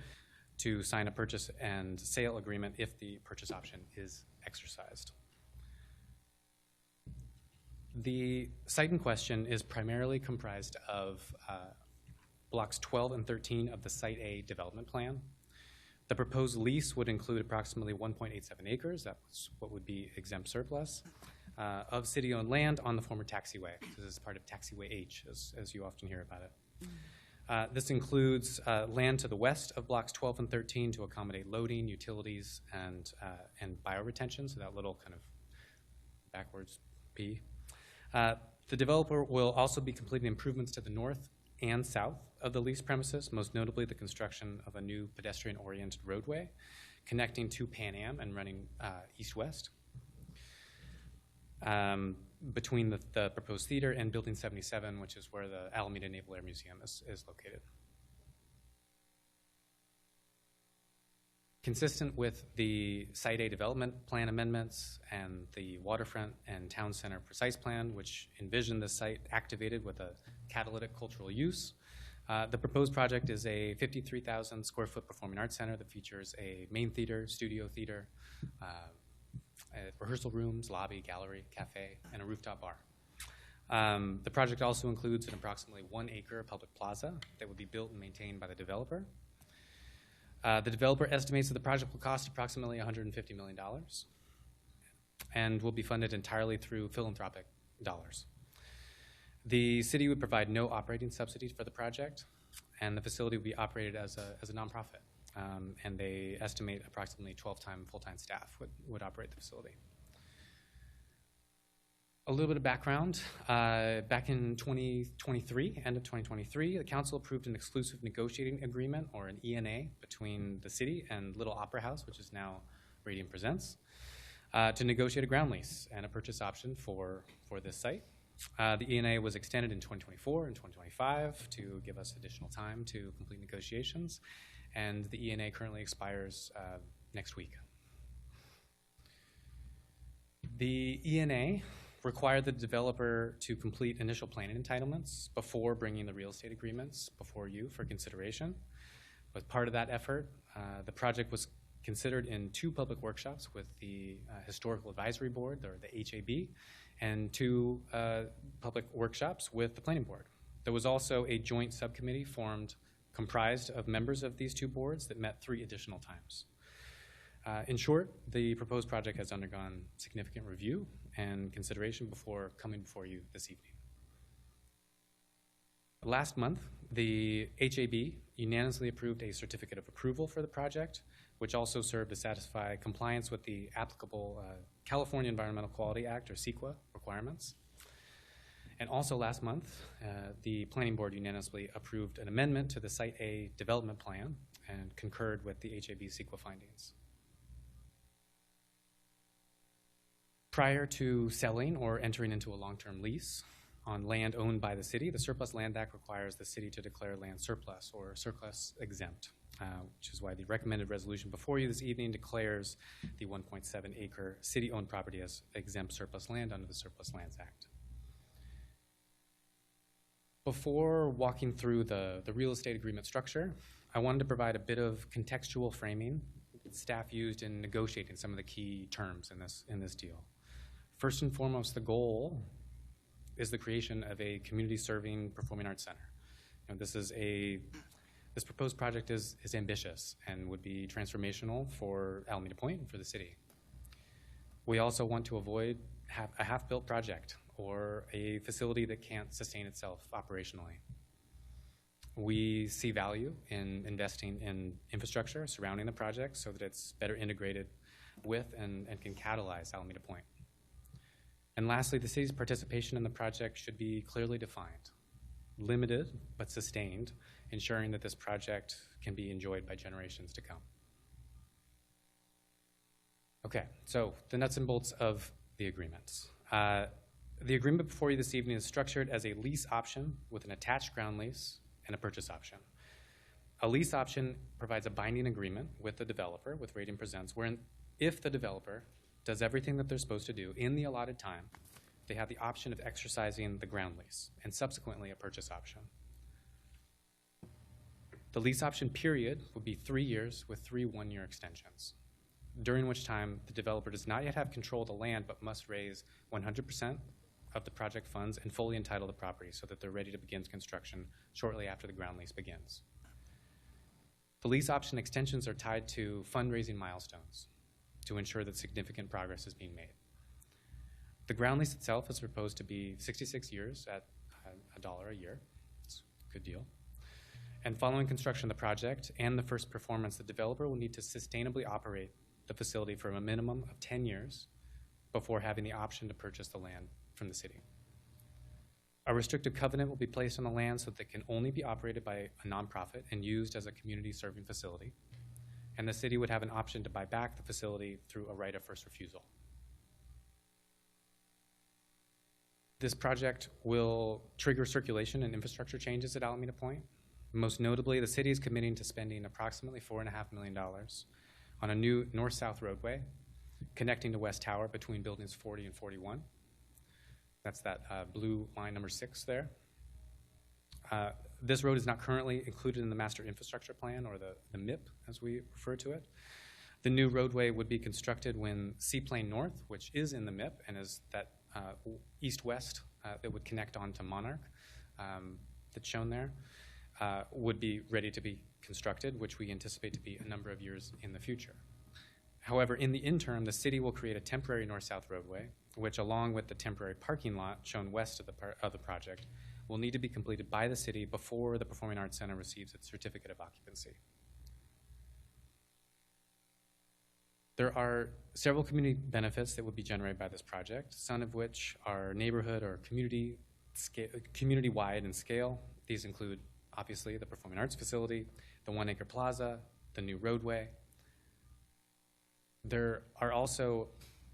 to sign a purchase and sale agreement if the purchase option is exercised. The site in question is primarily comprised of blocks 12 and 13 of the Site A development plan. The proposed lease would include approximately 1.87 acres, that's what would be exempt surplus, of city-owned land on the former taxiway. This is part of Taxiway H, as you often hear about it. This includes land to the west of blocks 12 and 13 to accommodate loading, utilities, and bioretention, so that little kind of backwards P. The developer will also be completing improvements to the north and south of the leased premises, most notably the construction of a new pedestrian-oriented roadway connecting to Pan Am and running east-west. between the proposed theater and Building 77, which is where the Alameda Naval Air Museum is located. Consistent with the Site A development plan amendments and the waterfront and town center precise plan, which envisioned the site activated with a catalytic cultural use, the proposed project is a 53,000 square foot performing arts center that features a main theater, studio theater, rehearsal rooms, lobby, gallery, cafe, and a rooftop bar. The project also includes an approximately 1 acre public plaza that would be built and maintained by the developer. The developer estimates that the project will cost approximately $150 million and will be funded entirely through philanthropic dollars. The city would provide no operating subsidies for the project, and the facility would be operated as a nonprofit. And they estimate approximately 12 full-time staff would operate the facility. A little bit of background. Back in 2023, end of 2023, the council approved an exclusive negotiating agreement, or an ENA, between the city and Little Opera House, which is now Radium Presents, to negotiate a ground lease and a purchase option for this site. The ENA was extended in 2024 and 2025 to give us additional time to complete negotiations, and the ENA currently expires next week. The ENA required the developer to complete initial planning entitlements before bringing the real estate agreements before you for consideration. As part of that effort, the project was considered in 2 public workshops with the Historical Advisory Board, or the HAB, and 2 public workshops with the Planning Board. There was also a joint subcommittee formed comprised of members of these 2 boards that met 3 additional times. In short, the proposed project has undergone significant review and consideration before coming before you this evening. Last month, the HAB unanimously approved a certificate of approval for the project, which also served to satisfy compliance with the applicable California Environmental Quality Act, or CEQA, requirements. And also last month, the Planning Board unanimously approved an amendment to the Site A development plan and concurred with the HAB CEQA findings. Prior to selling or entering into a long-term lease on land owned by the city, the Surplus Land Act requires the city to declare land surplus or surplus exempt, which is why the recommended resolution before you this evening declares the 1.7 acre city-owned property as exempt surplus land under the Surplus Lands Act. Before walking through the real estate agreement structure, I wanted to provide a bit of contextual framing that staff used in negotiating some of the key terms in this deal. First and foremost, the goal is the creation of a community-serving performing arts center. You know, this proposed project is ambitious and would be transformational for Alameda Point and for the city. We also want to avoid a half-built project or a facility that can't sustain itself operationally. We see value in investing in infrastructure surrounding the project so that it's better integrated with and can catalyze Alameda Point. And lastly, the city's participation in the project should be clearly defined, limited but sustained, ensuring that this project can be enjoyed by generations to come. Okay, so the nuts and bolts of the agreements. The agreement before you this evening is structured as a lease option with an attached ground lease and a purchase option. A lease option provides a binding agreement with the developer, with Radium Presents, wherein if the developer does everything that they're supposed to do in the allotted time, they have the option of exercising the ground lease and subsequently a purchase option. The lease option period would be 3 years with 3 one-year extensions, during which time the developer does not yet have control of the land but must raise 100% of the project funds and fully entitle the property so that they're ready to begin construction shortly after the ground lease begins. The lease option extensions are tied to fundraising milestones to ensure that significant progress is being made. The ground lease itself is proposed to be 66 years at $1 a year. It's a good deal. And following construction of the project and the first performance, the developer will need to sustainably operate the facility for a minimum of 10 years before having the option to purchase the land from the city. A restrictive covenant will be placed on the land so that it can only be operated by a nonprofit and used as a community-serving facility. And the city would have an option to buy back the facility through a right of first refusal. This project will trigger circulation and infrastructure changes at Alameda Point. Most notably, the city is committing to spending approximately $4.5 million on a new north-south roadway connecting to West Tower between buildings 40 and 41. That's that blue line number 6 there. This road is not currently included in the master infrastructure plan, or the MIP as we refer to it. The new roadway would be constructed when Seaplane North, which is in the MIP and is that east-west that would connect on to Monarch that's shown there, would be ready to be constructed, which we anticipate to be a number of years in the future. However, in the interim, the city will create a temporary north-south roadway, which, along with the temporary parking lot shown west of the project, will need to be completed by the city before the Performing Arts Center receives its certificate of occupancy. There are several community benefits that would be generated by this project, some of which are neighborhood or community-wide in scale. These include, obviously, the Performing Arts Facility, the 1 Acre Plaza, the new roadway. There are also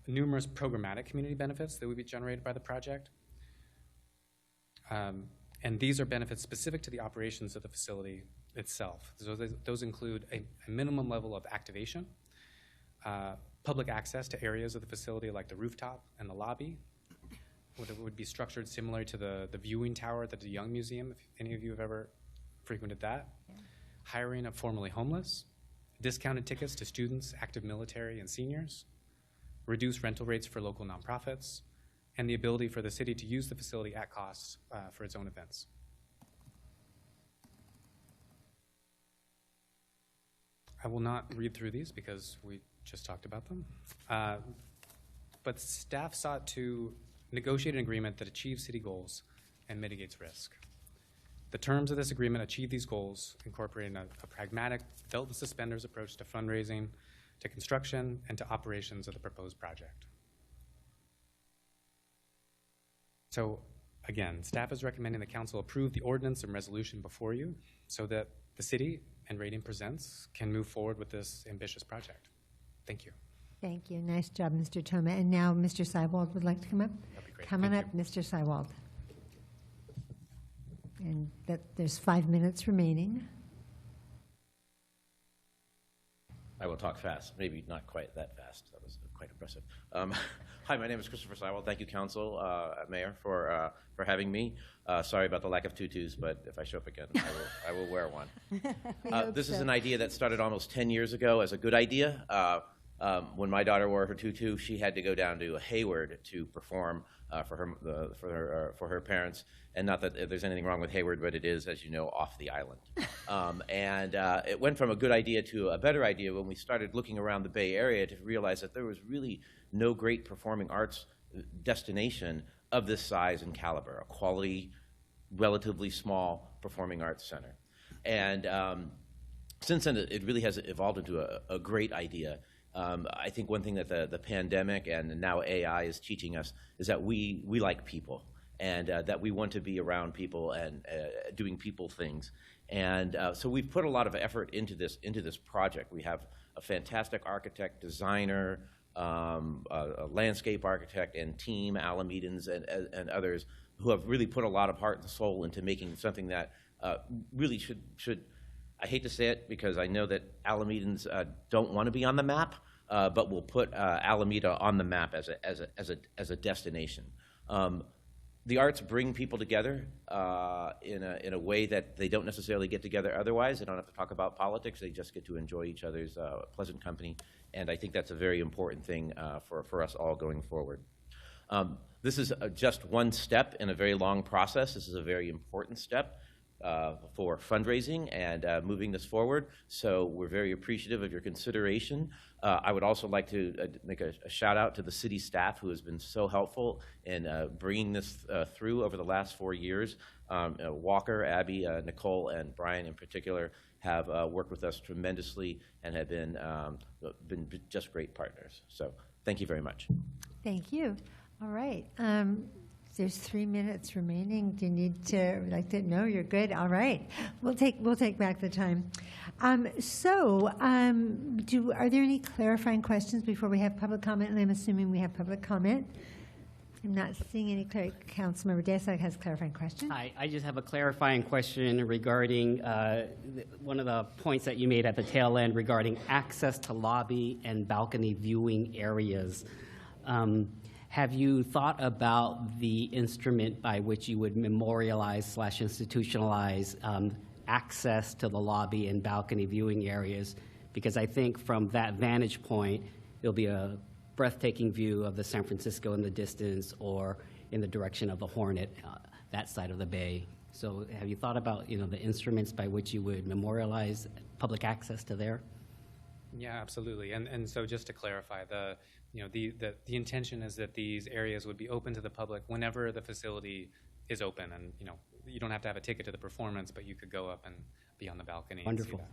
numerous programmatic community benefits that would be generated by the project. And these are benefits specific to the operations of the facility itself. So those include a minimum level of activation, public access to areas of the facility like the rooftop and the lobby, would be structured similar to the viewing tower at the DeYoung Museum, if any of you have ever frequented that. Yeah. Hiring of formerly homeless, discounted tickets to students, active military, and seniors, reduced rental rates for local nonprofits, and the ability for the city to use the facility at cost for its own events. I will not read through these because we just talked about them. But staff sought to negotiate an agreement that achieves city goals and mitigates risk. The terms of this agreement achieve these goals, incorporating a pragmatic, belt and suspenders approach to fundraising, to construction, and to operations of the proposed project. So again, staff is recommending the council approve the ordinance and resolution before you so that the city and Radiant Presents can move forward with this ambitious project. Thank you. Thank you. Nice job, Mr. Toma. And now Mr. Seiwald would like to come up. That'd be great. Come on up, Mr. Seiwald. And there's 5 minutes remaining. I will talk fast, maybe not quite that fast. That was quite impressive. Hi, my name is Christopher Seiwald. Thank you, Council, Mayor, for having me. Sorry about the lack of tutus, but if I show up again, I will wear one. This is an idea that started almost 10 years ago as a good idea. When my daughter wore her tutu, she had to go down to Hayward to perform for her parents. And not that there's anything wrong with Hayward, but it is, as you know, off the island. It went from a good idea to a better idea when we started looking around the Bay Area to realize that there was really no great performing arts destination of this size and caliber, a quality, relatively small performing arts center. And since then, it really has evolved into a great idea. I think one thing that the pandemic and now AI is teaching us is that we like people, and that we want to be around people and doing people things. And so we've put a lot of effort into this project. We have a fantastic architect, designer, a landscape architect and team, Alamedans and others, who have really put a lot of heart and soul into making something that really should, I hate to say it because I know that Alamedans don't want to be on the map, but we'll put Alameda on the map as a destination. The arts bring people together in a way that they don't necessarily get together otherwise. They don't have to talk about politics. They just get to enjoy each other's pleasant company. And I think that's a very important thing for us all going forward. This is just one step in a very long process. This is a very important step for fundraising and moving this forward. So we're very appreciative of your consideration. I would also like to make a shout out to the city staff who has been so helpful in bringing this through over the last 4 years. Walker, Abby, Nicole, and Brian in particular have worked with us tremendously and have been just great partners. So thank you very much. Thank you. All right. There's 3 minutes remaining. Do you need to like that? No, you're good. All right. We'll take back the time. Are there any clarifying questions before we have public comment? And I'm assuming we have public comment. I'm not seeing any. Councilmember Desag has a clarifying question. Hi, I just have a clarifying question regarding one of the points that you made at the tail end regarding access to lobby and balcony viewing areas. Have you thought about the instrument by which you would memorialize / institutionalize access to the lobby and balcony viewing areas? Because I think from that vantage point, it'll be a breathtaking view of the San Francisco in the distance or in the direction of the Hornet, that side of the bay. So have you thought about, the instruments by which you would memorialize public access to there? Yeah, absolutely. And so just to clarify, the intention is that these areas would be open to the public whenever the facility is open, and you don't have to have a ticket to the performance, but you could go up and be on the balcony. Wonderful. And see that.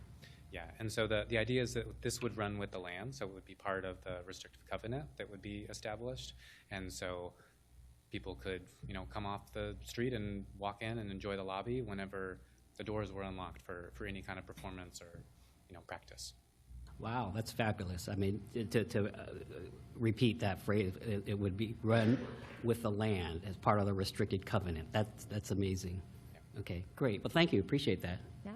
Yeah, and so the idea is that this would run with the land, so it would be part of the restrictive covenant that would be established, and so people could, come off the street and walk in and enjoy the lobby whenever the doors were unlocked for any kind of performance or, practice. Wow, that's fabulous. I mean, to repeat that phrase, it would be run with the land as part of the restricted covenant. That's amazing. Yeah. Okay, great. Well, thank you. Appreciate that. Yeah.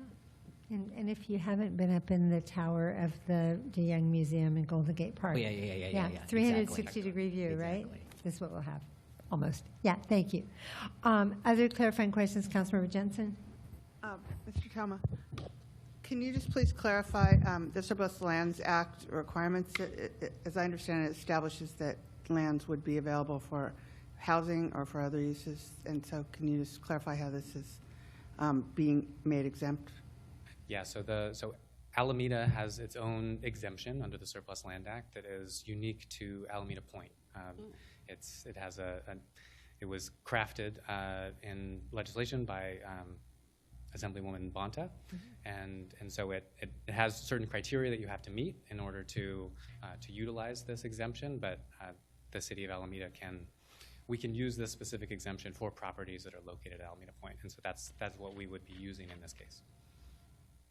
And if you haven't been up in the tower of the DeYoung Museum in Golden Gate Park. Oh, yeah. 360-degree view, right? This is what we'll have. Almost. Yeah, thank you. Other clarifying questions, Councilmember Jensen? Mr. Toma, can you just please clarify the Surplus Lands Act requirements? As I understand it, establishes that lands would be available for housing or for other uses. And so can you just clarify how this is being made exempt? Yeah, so Alameda has its own exemption under the Surplus Land Act that is unique to Alameda Point. It was crafted in legislation by Assemblywoman Bonta, and so it has certain criteria that you have to meet in order to utilize this exemption. But the city of Alameda we can use this specific exemption for properties that are located at Alameda Point, and so that's what we would be using in this case.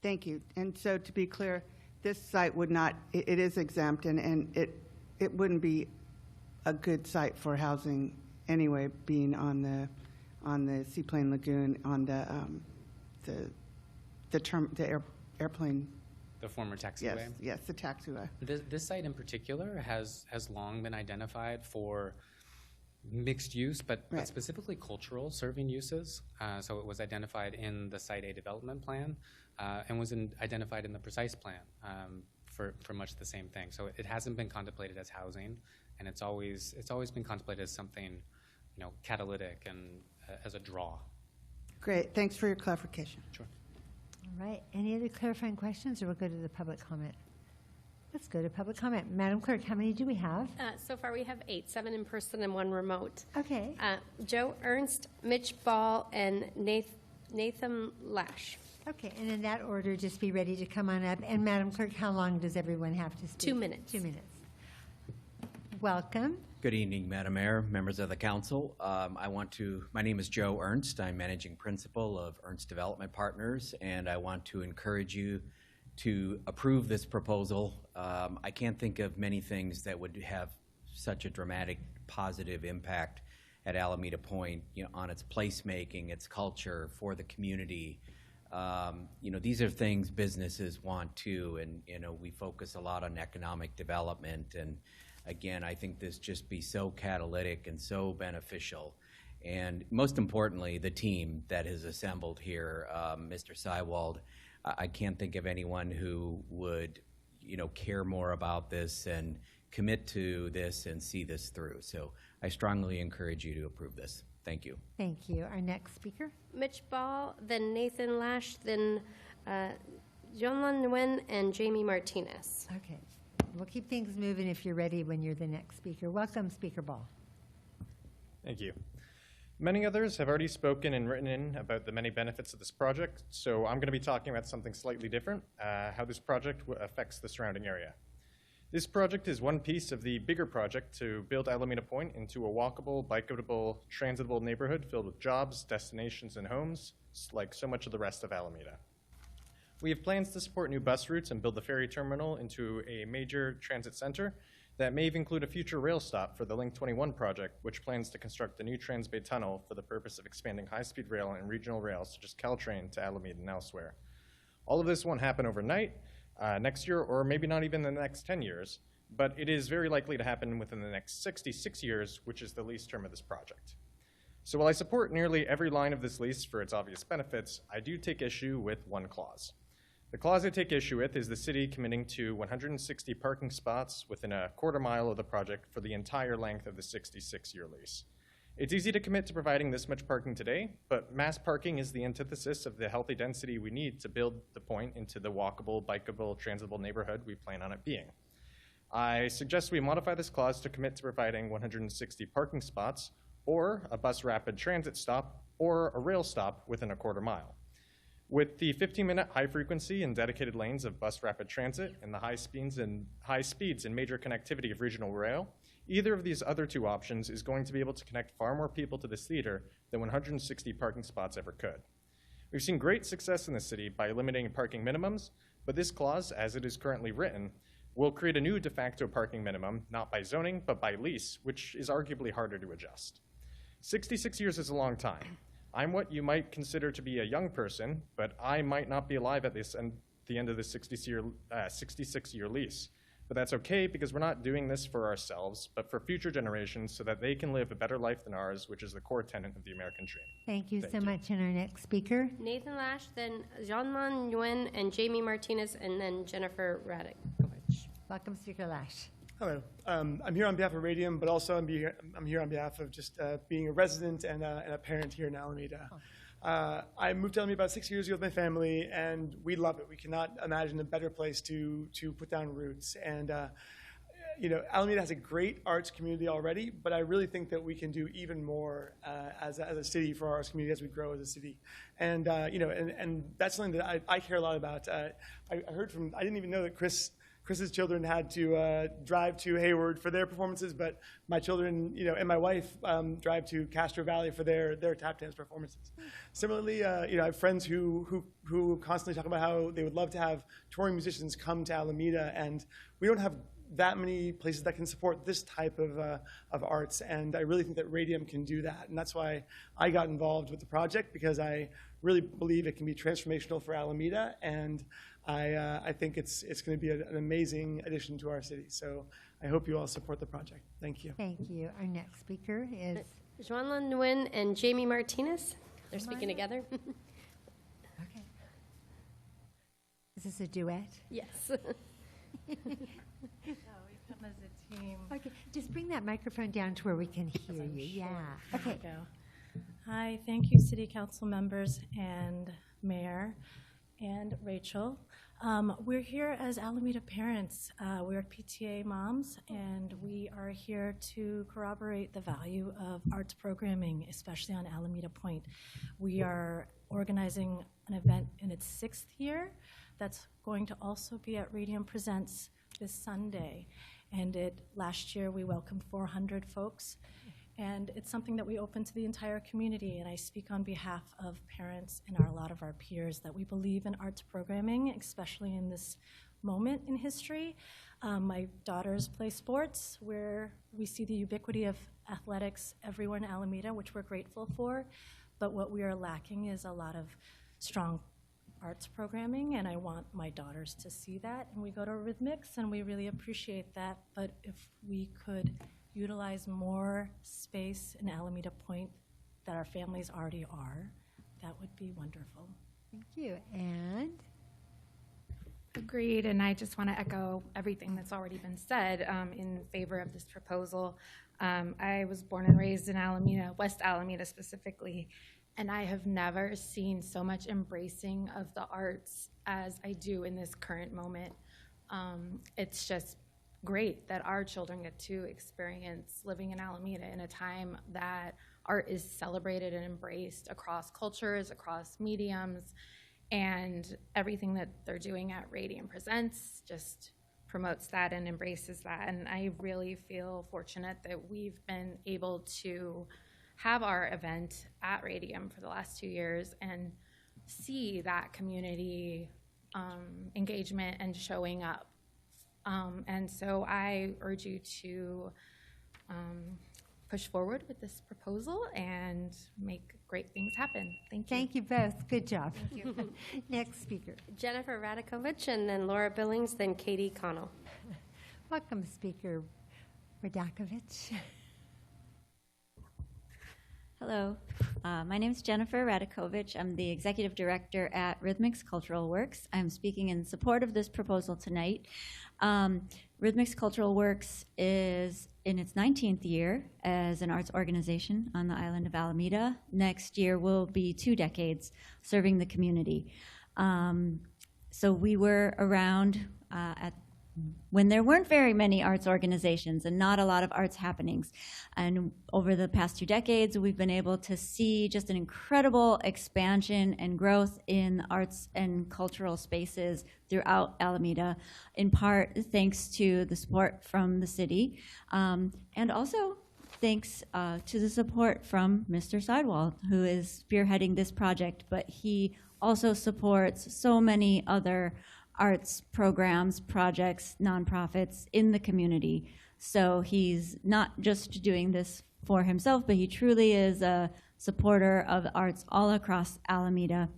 Thank you. And so to be clear, this site would not, it is exempt, and it wouldn't be a good site for housing anyway, being on the Seaplane Lagoon, on the airplane. The former taxiway? Yes, the taxiway. This site in particular has long been identified for mixed use, but specifically cultural serving uses. So it was identified in the Site A development plan and was identified in the precise plan for much the same thing. So it hasn't been contemplated as housing, and it's always been contemplated as something, catalytic and as a draw. Great. Thanks for your clarification. Sure. All right. Any other clarifying questions, or we'll go to the public comment? Let's go to public comment. Madam Clerk, how many do we have? So far we have 8, 7 in person and 1 remote. Okay. Joe Ernst, Mitch Ball, and Nathan Lash. Okay, and in that order, just be ready to come on up. And Madam Clerk, how long does everyone have to speak? 2 minutes. 2 minutes. Welcome. Good evening, Madam Mayor, members of the council. My name is Joe Ernst. I'm managing principal of Ernst Development Partners, and I want to encourage you to approve this proposal. I can't think of many things that would have such a dramatic positive impact at Alameda Point, on its placemaking, its culture, for the community. These are things businesses want too, and we focus a lot on economic development. And again, I think this just be so catalytic and so beneficial. And most importantly, the team that is assembled here, Mr. Seiwald, I can't think of anyone who would, care more about this and commit to this and see this through. So I strongly encourage you to approve this. Thank you. Thank you. Our next speaker? Mitch Ball, then Nathan Lash, then Jean-Lan Nguyen, and Jamie Martinez. Okay. We'll keep things moving if you're ready when you're the next speaker. Welcome, Speaker Ball. Thank you. Many others have already spoken and written in about the many benefits of this project, so I'm going to be talking about something slightly different, how this project affects the surrounding area. This project is one piece of the bigger project to build Alameda Point into a walkable, bikeable, transitable neighborhood filled with jobs, destinations, and homes, like so much of the rest of Alameda. We have plans to support new bus routes and build the ferry terminal into a major transit center that may even include a future rail stop for the Link 21 project, which plans to construct a new Transbay Tunnel for the purpose of expanding high-speed rail and regional rail, such as Caltrain, to Alameda and elsewhere. All of this won't happen overnight, next year, or maybe not even in the next 10 years, but it is very likely to happen within the next 66 years, which is the lease term of this project. So while I support nearly every line of this lease for its obvious benefits, I do take issue with one clause. The clause I take issue with is the city committing to 160 parking spots within a quarter mile of the project for the entire length of the 66-year lease. It's easy to commit to providing this much parking today, but mass parking is the antithesis of the healthy density we need to build the point into the walkable, bikeable, transitable neighborhood we plan on it being. I suggest we modify this clause to commit to providing 160 parking spots, or a bus rapid transit stop, or a rail stop within a quarter mile. With the 15-minute high frequency and dedicated lanes of bus rapid transit and the high speeds and major connectivity of regional rail, either of these other two options is going to be able to connect far more people to this theater than 160 parking spots ever could. We've seen great success in the city by eliminating parking minimums, but this clause, as it is currently written, will create a new de facto parking minimum, not by zoning, but by lease, which is arguably harder to adjust. 66 years is a long time. I'm what you might consider to be a young person, but I might not be alive at the end of the 66-year lease. But that's okay, because we're not doing this for ourselves, but for future generations so that they can live a better life than ours, which is the core tenet of the American dream. Thank you so much. And our next speaker. Nathan Lash, then Jean-Lan Nguyen and Jamie Martinez, and then Jennifer Radek. Welcome, Speaker Lash. Hello. I'm here on behalf of Radium, but also I'm here on behalf of just being a resident and a parent here in Alameda. I moved to Alameda about 6 years ago with my family, and we love it. We cannot imagine a better place to put down roots. And you know, Alameda has a great arts community already, but I really think that we can do even more as a city for our arts community as we grow as a city. And you know, and that's something that I care a lot about. I heard from, I didn't even know that Chris's children had to drive to Hayward for their performances, but my children, you know, and my wife drive to Castro Valley for their tap dance performances. Similarly, you know, I have friends who constantly talk about how they would love to have touring musicians come to Alameda, and we don't have that many places that can support this type of arts, and I really think that Radium can do that, and that's why I got involved with the project, because I really believe it can be transformational for Alameda, and I think it's going to be an amazing addition to our city. So I hope you all support the project. Thank you. Thank you. Our next speaker is Jean-Lan Nguyen and Jamie Martinez. They're speaking together. Okay. Is this a duet? Yes. We come as a team. Okay, just bring that microphone down to where we can hear you. Yeah. Okay. There we go. Hi, thank you, City Council members and Mayor and Rachel. We're here as Alameda parents. We're PTA moms, and we are here to corroborate the value of arts programming, especially on Alameda Point. We are organizing an event in its 6th year that's going to also be at Radium Presents this Sunday. And last year we welcomed 400 folks. And it's something that we open to the entire community, and I speak on behalf of parents and a lot of our peers that we believe in arts programming, especially in this moment in history. My daughters play sports, where we see the ubiquity of athletics everywhere in Alameda, which we're grateful for, but what we are lacking is a lot of strong arts programming, and I want my daughters to see that. And we go to Rhythmics, and we really appreciate that, but if we could utilize more space in Alameda Point that our families already are, that would be wonderful. Thank you. And? Agreed, and I just want to echo everything that's already been said in favor of this proposal. I was born and raised in Alameda, West Alameda specifically, and I have never seen so much embracing of the arts as I do in this current moment. It's just great that our children get to experience living in Alameda in a time that art is celebrated and embraced across cultures, across mediums, and everything that they're doing at Radium Presents just promotes that and embraces that. And I really feel fortunate that we've been able to have our event at Radium for the last 2 years and see that community engagement and showing up And so I urge you to push forward with this proposal and make great things happen. Thank you. Thank you both. Good job. Thank you. Next speaker. Jennifer Radakovich, and then Laura Billings, then Katie Connell. Welcome, Speaker Radakovich. Hello, my name is Jennifer Radakovich. I'm the Executive Director at Rhythmix Cultural Works. I'm speaking in support of this proposal tonight. Rhythmix Cultural Works is in its 19th year as an arts organization on the island of Alameda. Next year will be 2 decades serving the community. So we were around when there weren't very many arts organizations and not a lot of arts happenings. And over the past 2 decades, we've been able to see just an incredible expansion and growth in arts and cultural spaces throughout Alameda, in part thanks to the support from the city, and also thanks to the support from Mr. Sidewall, who is spearheading this project, but he also supports so many other arts programs, projects, nonprofits in the community. So he's not just doing this for himself, but he truly is a supporter of the arts all across Alameda.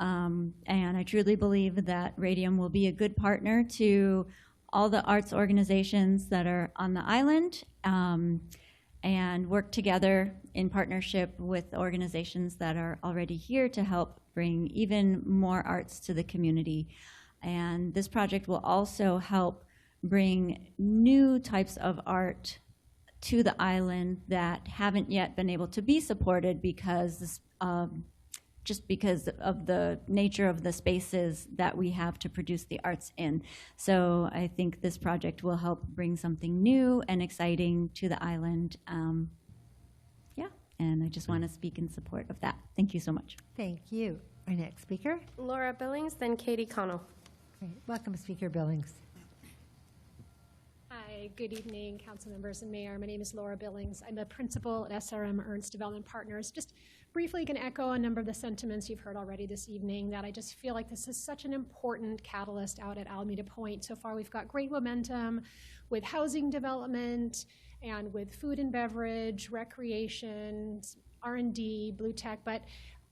And I truly believe that Radium will be a good partner to all the arts organizations that are on the island, and work together in partnership with organizations that are already here to help bring even more arts to the community. And this project will also help bring new types of art to the island that haven't yet been able to be supported because just because of the nature of the spaces that we have to produce the arts in. So I think this project will help bring something new and exciting to the island. And I just want to speak in support of that. Thank you so much. Thank you. Our next speaker. Laura Billings, then Katie Connell. Great. Welcome, Speaker Billings. Hi, good evening, council members and mayor. My name is Laura Billings. I'm the principal at SRM Ernst Development Partners. Just briefly going to echo a number of the sentiments you've heard already this evening, that I just feel like this is such an important catalyst out at Alameda Point. So far, we've got great momentum with housing development and with food and beverage, recreation, R&D, blue tech, but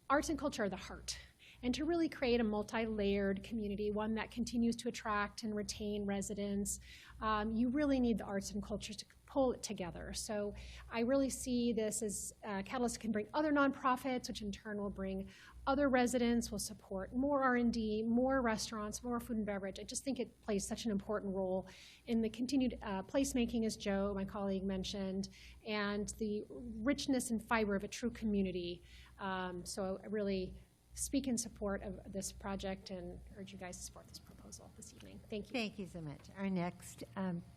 arts and culture are the heart. And to really create a multi-layered community, one that continues to attract and retain residents, you really need the arts and culture to pull it together. So I really see this as a catalyst that can bring other nonprofits, which in turn will bring other residents, will support more R&D, more restaurants, more food and beverage. I just think it plays such an important role in the continued placemaking, as Joe, my colleague, mentioned, and the richness and fiber of a true community. So I really speak in support of this project and urge you guys to support this proposal this evening. Thank you. Thank you so much. Our next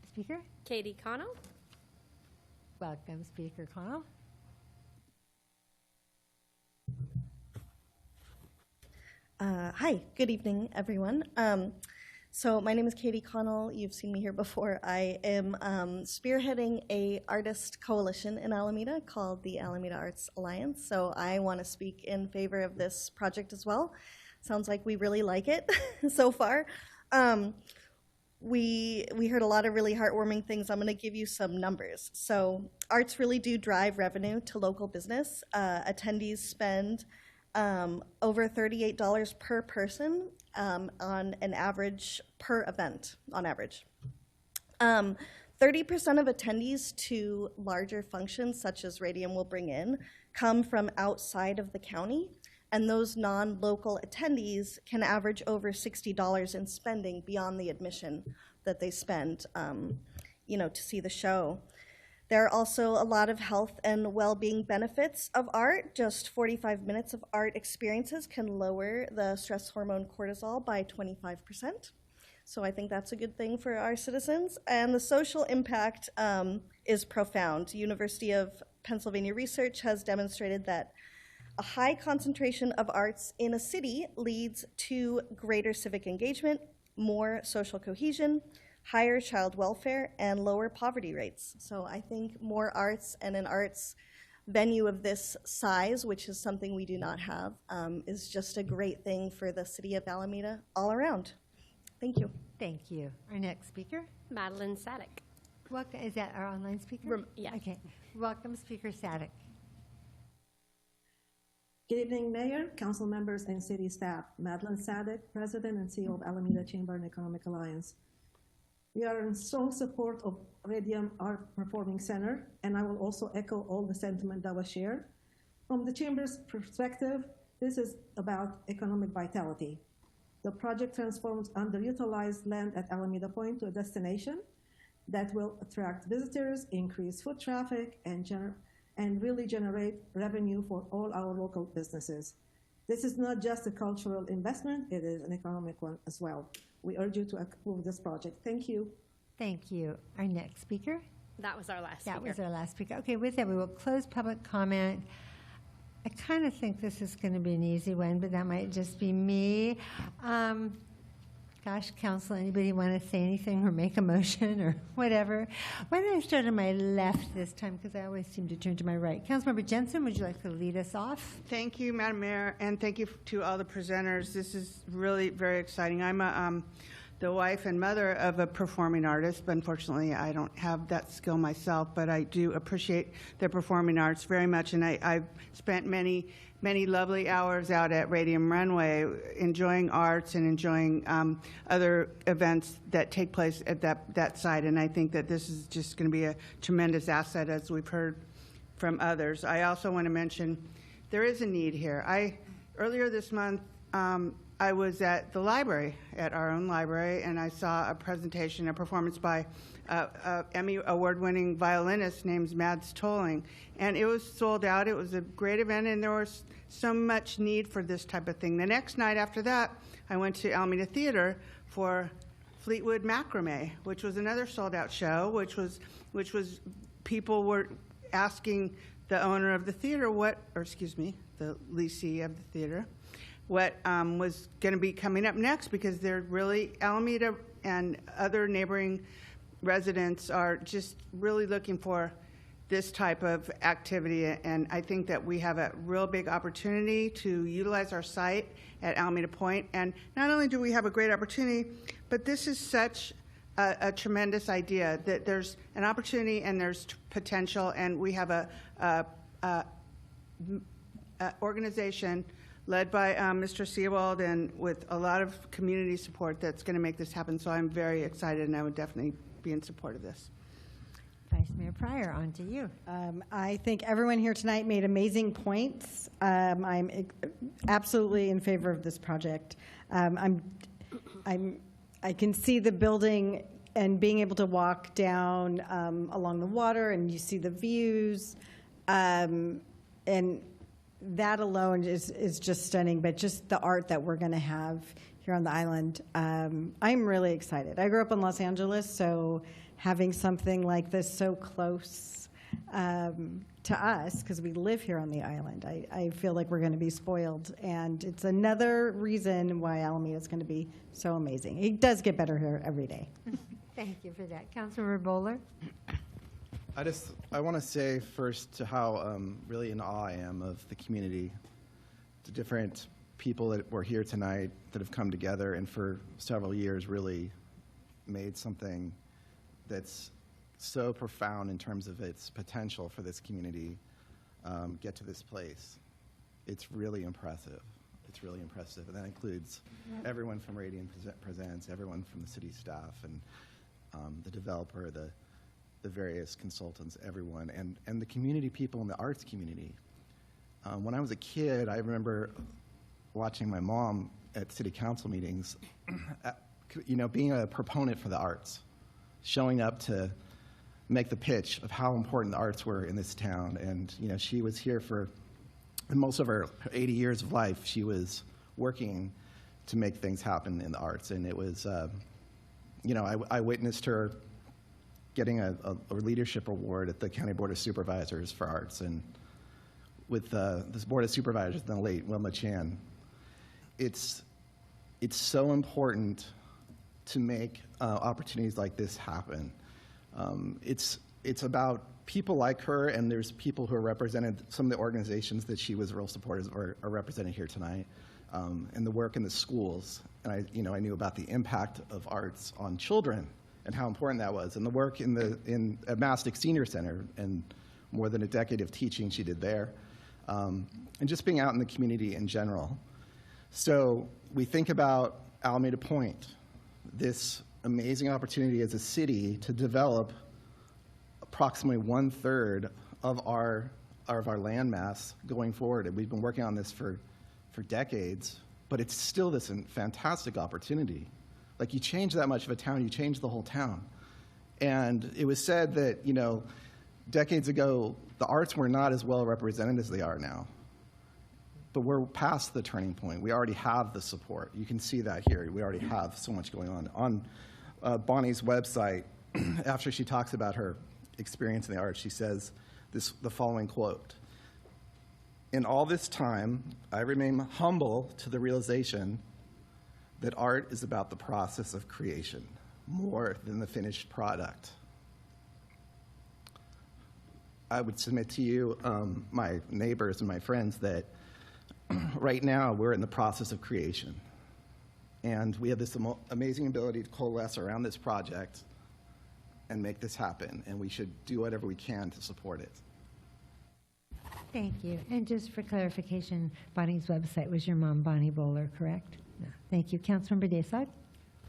speaker. Katie Connell. Welcome, Speaker Connell. Hi, good evening, everyone. So my name is Katie Connell. You've seen me here before. I am spearheading a artist coalition in Alameda called the Alameda Arts Alliance. So I want to speak in favor of this project as well. Sounds like we really like it so far. We heard a lot of really heartwarming things. I'm going to give you some numbers. So arts really do drive revenue to local business. Attendees spend over $38 per person on an average per event, on average. 30% of attendees to larger functions, such as Radium will bring in, come from outside of the county, and those non-local attendees can average over $60 in spending beyond the admission that they spend, to see the show. There are also a lot of health and well-being benefits of art. Just 45 minutes of art experiences can lower the stress hormone cortisol by 25%. So I think that's a good thing for our citizens. And the social impact is profound. University of Pennsylvania research has demonstrated that a high concentration of arts in a city leads to greater civic engagement, more social cohesion, higher child welfare, and lower poverty rates. So I think more arts and an arts venue of this size, which is something we do not have, is just a great thing for the city of Alameda all around. Thank you. Thank you. Our next speaker? Madeline Sadek. Welcome. Is that our online speaker? Yeah. Okay. Welcome, Speaker Sadek. Good evening, Mayor, council members, and city staff. Madeline Sadek, President and CEO of Alameda Chamber and Economic Alliance. We are in strong support of Radium Art Performing Center, and I will also echo all the sentiment that was shared. From the Chamber's perspective, this is about economic vitality. The project transforms underutilized land at Alameda Point to a destination that will attract visitors, increase foot traffic, and really generate revenue for all our local businesses. This is not just a cultural investment, it is an economic one as well. We urge you to approve this project. Thank you. Thank you. Our next speaker? That was our last speaker. That was our last speaker. Okay, with that, we will close public comment. I kind of think this is going to be an easy one, but that might just be me. Gosh, council, anybody want to say anything or make a motion or whatever? Why don't I start on my left this time, because I always seem to turn to my right. Councilmember Jensen, would you like to lead us off? Thank you, Madam Mayor, and thank you to all the presenters. This is really very exciting. I'm the wife and mother of a performing artist, but unfortunately I don't have that skill myself, but I do appreciate the performing arts very much, and I've spent many lovely hours out at Radium Runway enjoying arts and enjoying other events that take place at that site, and I think that this is just going to be a tremendous asset, as we've heard from others. I also want to mention there is a need here. Earlier this month, I was at the library, at our own library, and I saw a presentation, a performance by Emmy award-winning violinist named Mads Tolling, and it was sold out. It was a great event, and there was so much need for this type of thing. The next night after that, I went to Alameda Theater for Fleetwood Macrame, which was another sold-out show, which was people were asking the owner of the theater the leasee of the theater, what was going to be coming up next, because they're really, Alameda and other neighboring residents are just really looking for this type of activity, and I think that we have a real big opportunity to utilize our site at Alameda Point. And not only do we have a great opportunity, but this is such a tremendous idea that there's an opportunity and there's potential, and we have a organization led by Mr. Seawald and with a lot of community support that's going to make this happen. So I'm very excited, and I would definitely be in support of this. Vice Mayor Pryor, on to you. I think everyone here tonight made amazing points. I'm absolutely in favor of this project. I can see the building and being able to walk down along the water, and you see the views, and that alone is just stunning. But just the art that we're going to have here on the island, I'm really excited. I grew up in Los Angeles, so having something like this so close to us, because we live here on the island, I feel like we're going to be spoiled. And it's another reason why Alameda is going to be so amazing. It does get better here every day. Thank you for that. Councilmember Bowler? I want to say first to how really in awe I am of the community, the different people that were here tonight that have come together and for several years really made something that's so profound in terms of its potential for this community get to this place. It's really impressive. It's really impressive. And that includes everyone from Radium Presents, everyone from the city staff, and the developer, the various consultants, everyone, and the community people in the arts community. When I was a kid, I remember watching my mom at city council meetings, being a proponent for the arts, showing up to make the pitch of how important the arts were in this town. And, she was here for most of her 80 years of life. She was working to make things happen in the arts. And it was, I witnessed her getting a leadership award at the County Board of Supervisors for Arts, and with this Board of Supervisors, the late Wilma Chan. It's so important to make opportunities like this happen. It's about people like her, and there's people who are represented, some of the organizations that she was real supporters are represented here tonight, and the work in the schools. and I knew about the impact of arts on children and how important that was, and the work at Mastic Senior Center and more than a decade of teaching she did there, and just being out in the community in general. So we think about Alameda Point, this amazing opportunity as a city to develop approximately 1/3 of our landmass going forward. And we've been working on this for decades, but it's still this fantastic opportunity. Like, you change that much of a town, you change the whole town. And it was said that, decades ago, the arts were not as well represented as they are now. But we're past the turning point. We already have the support. You can see that here. We already have so much going on. On Bonnie's website, after she talks about her experience in the arts, she says the following quote: "In all this time, I remain humble to the realization that art is about the process of creation more than the finished product." I would submit to you, my neighbors and my friends, that right now we're in the process of creation. And we have this amazing ability to coalesce around this project and make this happen. And we should do whatever we can to support it. Thank you. And just for clarification, Bonnie's website was your mom, Bonnie Bowler, correct? No. Thank you. Councilmember Desag?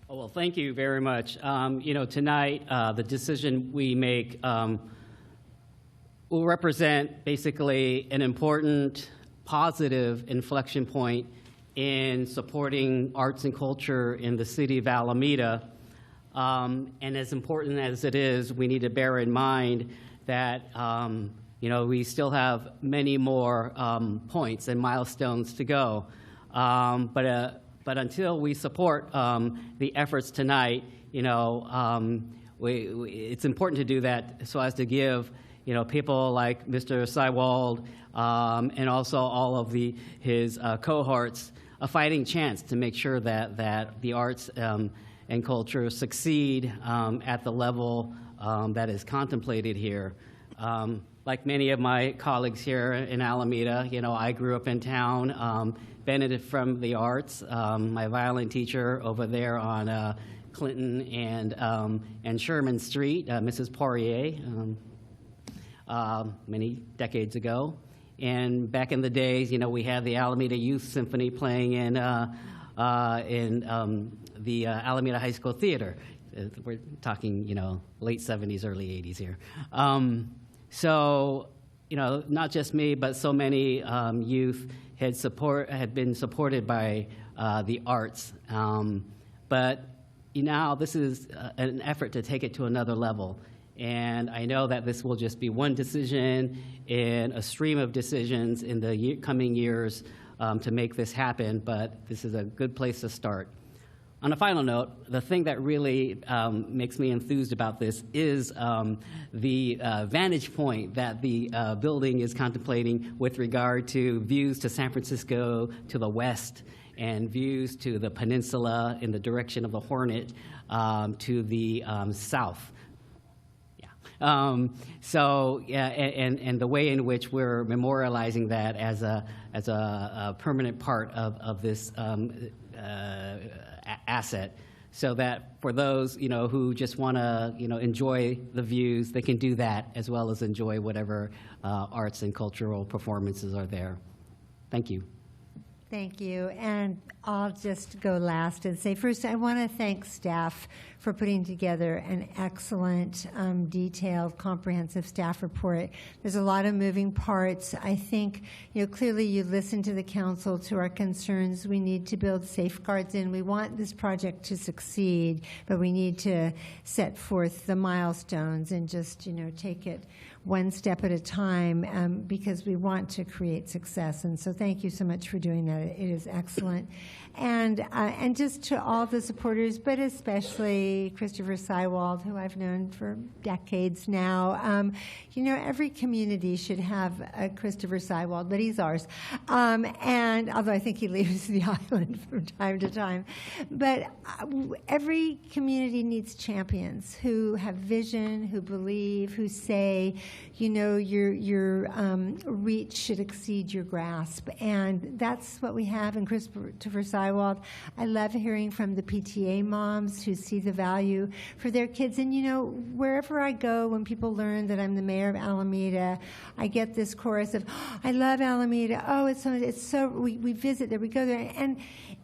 Oh, well, thank you very much. Tonight, the decision we make will represent basically an important, positive inflection point in supporting arts and culture in the city of Alameda. And as important as it is, we need to bear in mind that we still have many more points and milestones to go. But until we support the efforts tonight, it's important to do that so as to give people like Mr. Seiwald and also all of his cohorts a fighting chance to make sure that the arts and culture succeed at the level that is contemplated here. Like many of my colleagues here in Alameda, I grew up in town, benefited from the arts. My violin teacher over there on Clinton and Sherman Street, Mrs. Poirier, many decades ago. And back in the days, we had the Alameda Youth Symphony playing in the Alameda High School Theater. We're talking, late 70s, early 80s here. So, not just me, but so many youth had been supported by the arts. But now this is an effort to take it to another level. And I know that this will just be one decision in a stream of decisions in the coming years to make this happen, but this is a good place to start. On a final note, the thing that really makes me enthused about this is the vantage point that the building is contemplating with regard to views to San Francisco to the west and views to the peninsula in the direction of the Hornet to the south. And the way in which we're memorializing that as a permanent part of this asset, so that for those who just want to enjoy the views, they can do that as well as enjoy whatever arts and cultural performances are there. Thank you. Thank you. And I'll just go last and say, first, I want to thank staff for putting together an excellent, detailed, comprehensive staff report. There's a lot of moving parts. I think, clearly you listened to the council, to our concerns. We need to build safeguards in. We want this project to succeed, but we need to set forth the milestones and just, take it one step at a time because we want to create success. And so thank you so much for doing that. It is excellent. And just to all the supporters, but especially Christopher Seiwald, who I've known for decades now. Every community should have a Christopher Seiwald, but he's ours. And although I think he leaves the island from time to time. But every community needs champions who have vision, who believe, who say, your reach should exceed your grasp. And that's what we have in Christopher Seiwald. Seiwald. I love hearing from the PTA moms who see the value for their kids. And, you know, wherever I go, when people learn that I'm the mayor of Alameda, I get this chorus of, oh, I love Alameda. Oh, it's so we visit there, we go there.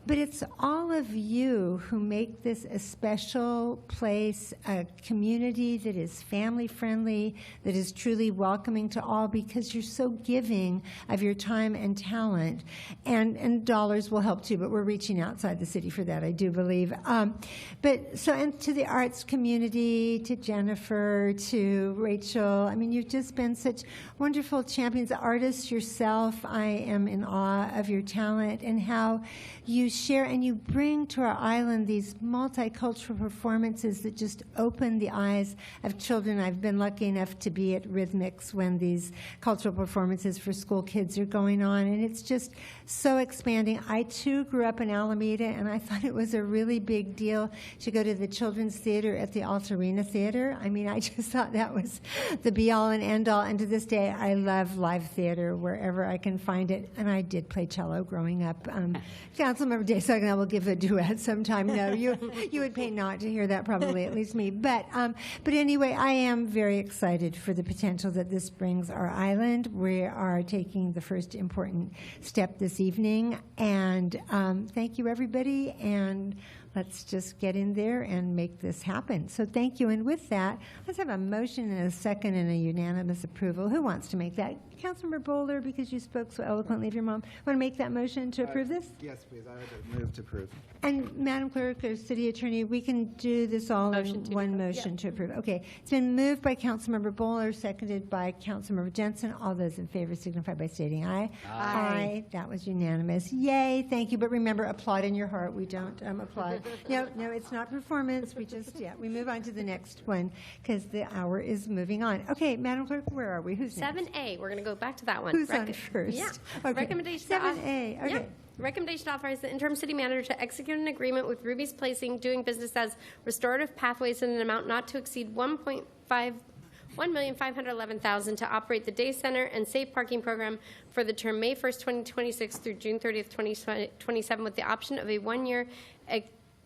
But it's all of you who make this a special place, a community that is family-friendly, that is truly welcoming to all, because you're so giving of your time and talent. And dollars will help too, but we're reaching outside the city for that, I do believe. And to the arts community, to Jennifer, to Rachel, I mean, you've just been such wonderful champions, artists yourself. I am in awe of your talent and how you share and you bring to our island these multicultural performances that just open the eyes of children. I've been lucky enough to be at Rhythmics when these cultural performances for school kids are going on, and it's just so expanding. I, too, grew up in Alameda, and I thought it was a really big deal to go to the Children's Theater at the Altarena Theater. I mean, I just thought that was the be-all and end-all, and to this day, I love live theater wherever I can find it, and I did play cello growing up. Councilmember Daysog and I will give a duet sometime. No, you would pay not to hear that, probably, at least me. But anyway, I am very excited for the potential that this brings our island. We are taking the first important step this evening, and thank you, everybody, and let's just get in there and make this happen. So thank you, and with that, let's have a motion and a second and a unanimous approval. Who wants to make that? Councilmember Bowler, because you spoke so eloquently of your mom, want to make that motion to approve this? Yes, please. I would move to approve. And Madam Clerk or City Attorney, we can do this all in one motion to approve. Okay. It's been moved by Councilmember Bowler, seconded by Councilmember Jensen. All those in favor signify by stating aye. Aye. That was unanimous. Yay. Thank you. But remember, applaud in your heart. We don't applaud. No, it's not performance. We just, we move on to the next one because the hour is moving on. Okay, Madam Clerk, where are we? Who's next? 7A. We're going to go back to that one. Who's on first? Yeah. Okay. Recommendation 7A. Okay. Yeah. Recommendation to authorize the interim city manager to execute an agreement with Ruby's Placing, doing business as Restorative Pathways in an amount not to exceed $1,511,000 to operate the day center and safe parking program for the term May 1st, 2026 through June 30th, 2027, with the option of a one-year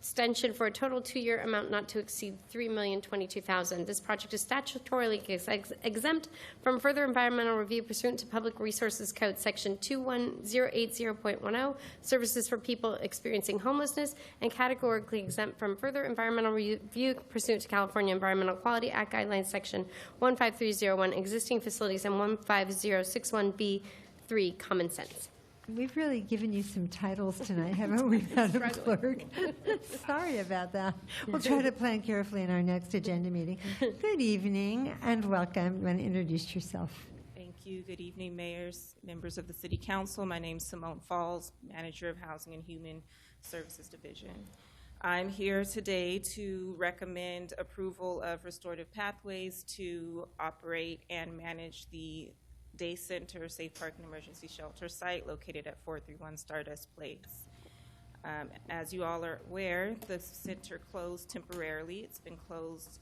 extension for a total 2-year amount not to exceed $3,022,000. This project is statutorily exempt from further environmental review pursuant to Public Resources Code Section 21080.10, services for people experiencing homelessness, and categorically exempt from further environmental review pursuant to California Environmental Quality Act Guidelines Section 15301, existing facilities, and 15061B3, common sense. We've really given you some titles tonight, haven't we, Madam Clerk? Sorry about that. We'll try to plan carefully in our next agenda meeting. Good evening and welcome. You want to introduce yourself? Thank you. Good evening, mayors, members of the City Council. My name is Simone Falls, Manager of Housing and Human Services Division. I'm here today to recommend approval of Restorative Pathways to operate and manage the Day Center Safe Parking Emergency Shelter site located at 431 Stardust Place. As you all are aware, the center closed temporarily. It's been closed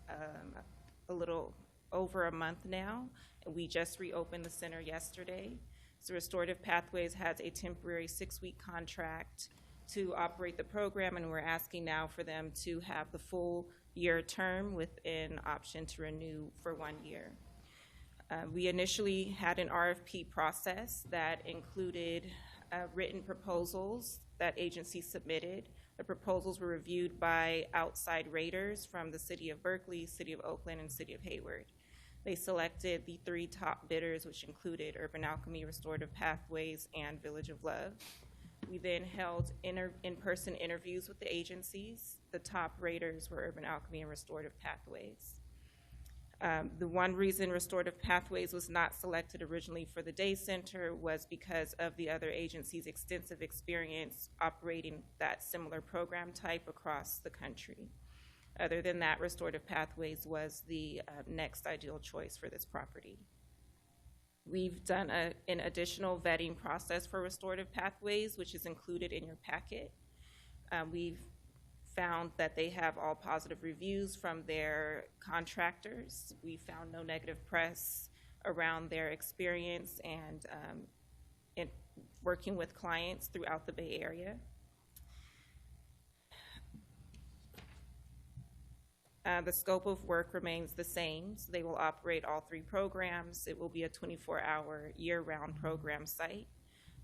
a little over a month now. We just reopened the center yesterday. So Restorative Pathways has a temporary 6-week contract to operate the program, and we're asking now for them to have the full year term with an option to renew for 1 year. We initially had an RFP process that included written proposals that agencies submitted. The proposals were reviewed by outside raters from the City of Berkeley, City of Oakland, and City of Hayward. They selected the 3 top bidders, which included Urban Alchemy, Restorative Pathways, and Village of Love. We then held in-person interviews with the agencies. The top raters were Urban Alchemy and Restorative Pathways. The one reason Restorative Pathways was not selected originally for the day center was because of the other agencies' extensive experience operating that similar program type across the country. Other than that, Restorative Pathways was the next ideal choice for this property. We've done an additional vetting process for Restorative Pathways, which is included in your packet. We've found that they have all positive reviews from their contractors. We found no negative press around their experience and in working with clients throughout the Bay Area. The scope of work remains the same, so they will operate all 3 programs. It will be a 24-hour, year-round program site.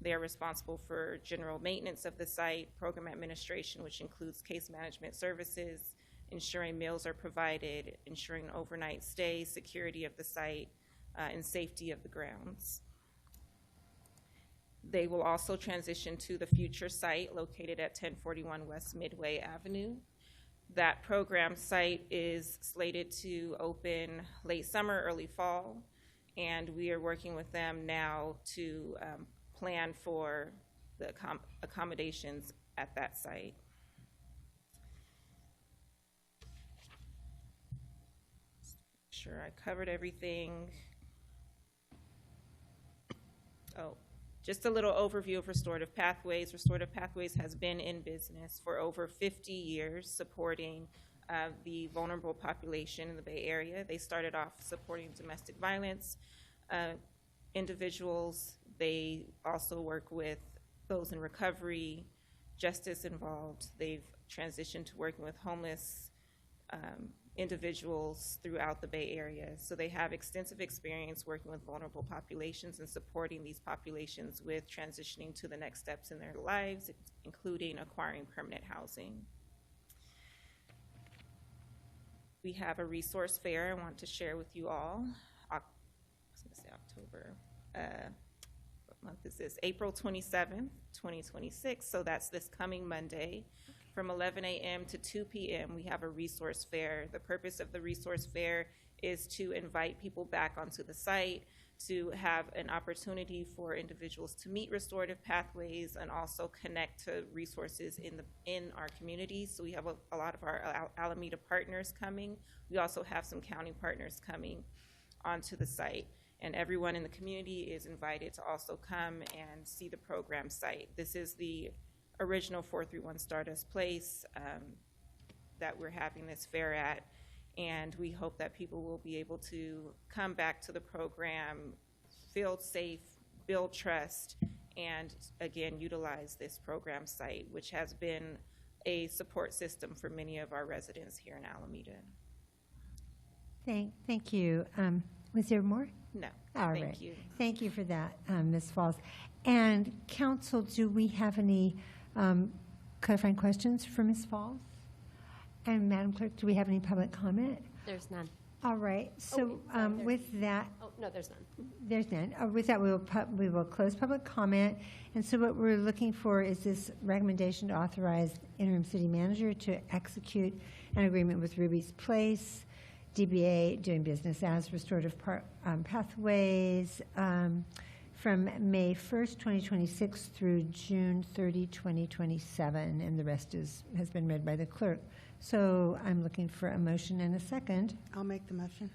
They are responsible for general maintenance of the site, program administration, which includes case management services, ensuring meals are provided, ensuring an overnight stay, security of the site, and safety of the grounds. They will also transition to the future site located at 1041 West Midway Avenue. That program site is slated to open late summer, early fall, and we are working with them now to plan for the accommodations at that site. Sure, I covered everything. Oh, just a little overview of Restorative Pathways. Restorative Pathways has been in business for over 50 years supporting the vulnerable population in the Bay Area. They started off supporting domestic violence individuals. They also work with those in recovery, justice involved. They've transitioned to working with homeless individuals throughout the Bay Area. So they have extensive experience working with vulnerable populations and supporting these populations with transitioning to the next steps in their lives, including acquiring permanent housing. We have a resource fair I want to share with you all. I was going to say October. What month is this? April 27th, 2026. So that's this coming Monday. From 11 a.m. to 2 p.m., we have a resource fair. The purpose of the resource fair is to invite people back onto the site, to have an opportunity for individuals to meet Restorative Pathways and also connect to resources in our communities. So we have a lot of our Alameda partners coming. We also have some county partners coming onto the site. And everyone in the community is invited to also come and see the program site. This is the original 431 Stardust Place that we're having this fair at, and we hope that people will be able to come back to the program, feel safe, build trust, and again utilize this program site, which has been a support system for many of our residents here in Alameda. Thank you. Was there more? No. All Thank right. you. Thank you for that, Ms. Falls. And council, do we have any clarifying questions for Ms. Falls? And Madam Clerk, do we have any public comment? There's none. All right. So with that, Oh, no, there's none. there's none. With that, we will close public comment. And so what we're looking for is this recommendation to authorize interim city manager to execute an agreement with Ruby's Place, DBA, doing business as Restorative Pathways, from May 1st, 2026 through June 30, 2027, and the rest has been read by the clerk. So I'm looking for a motion and a second. I'll make the motion.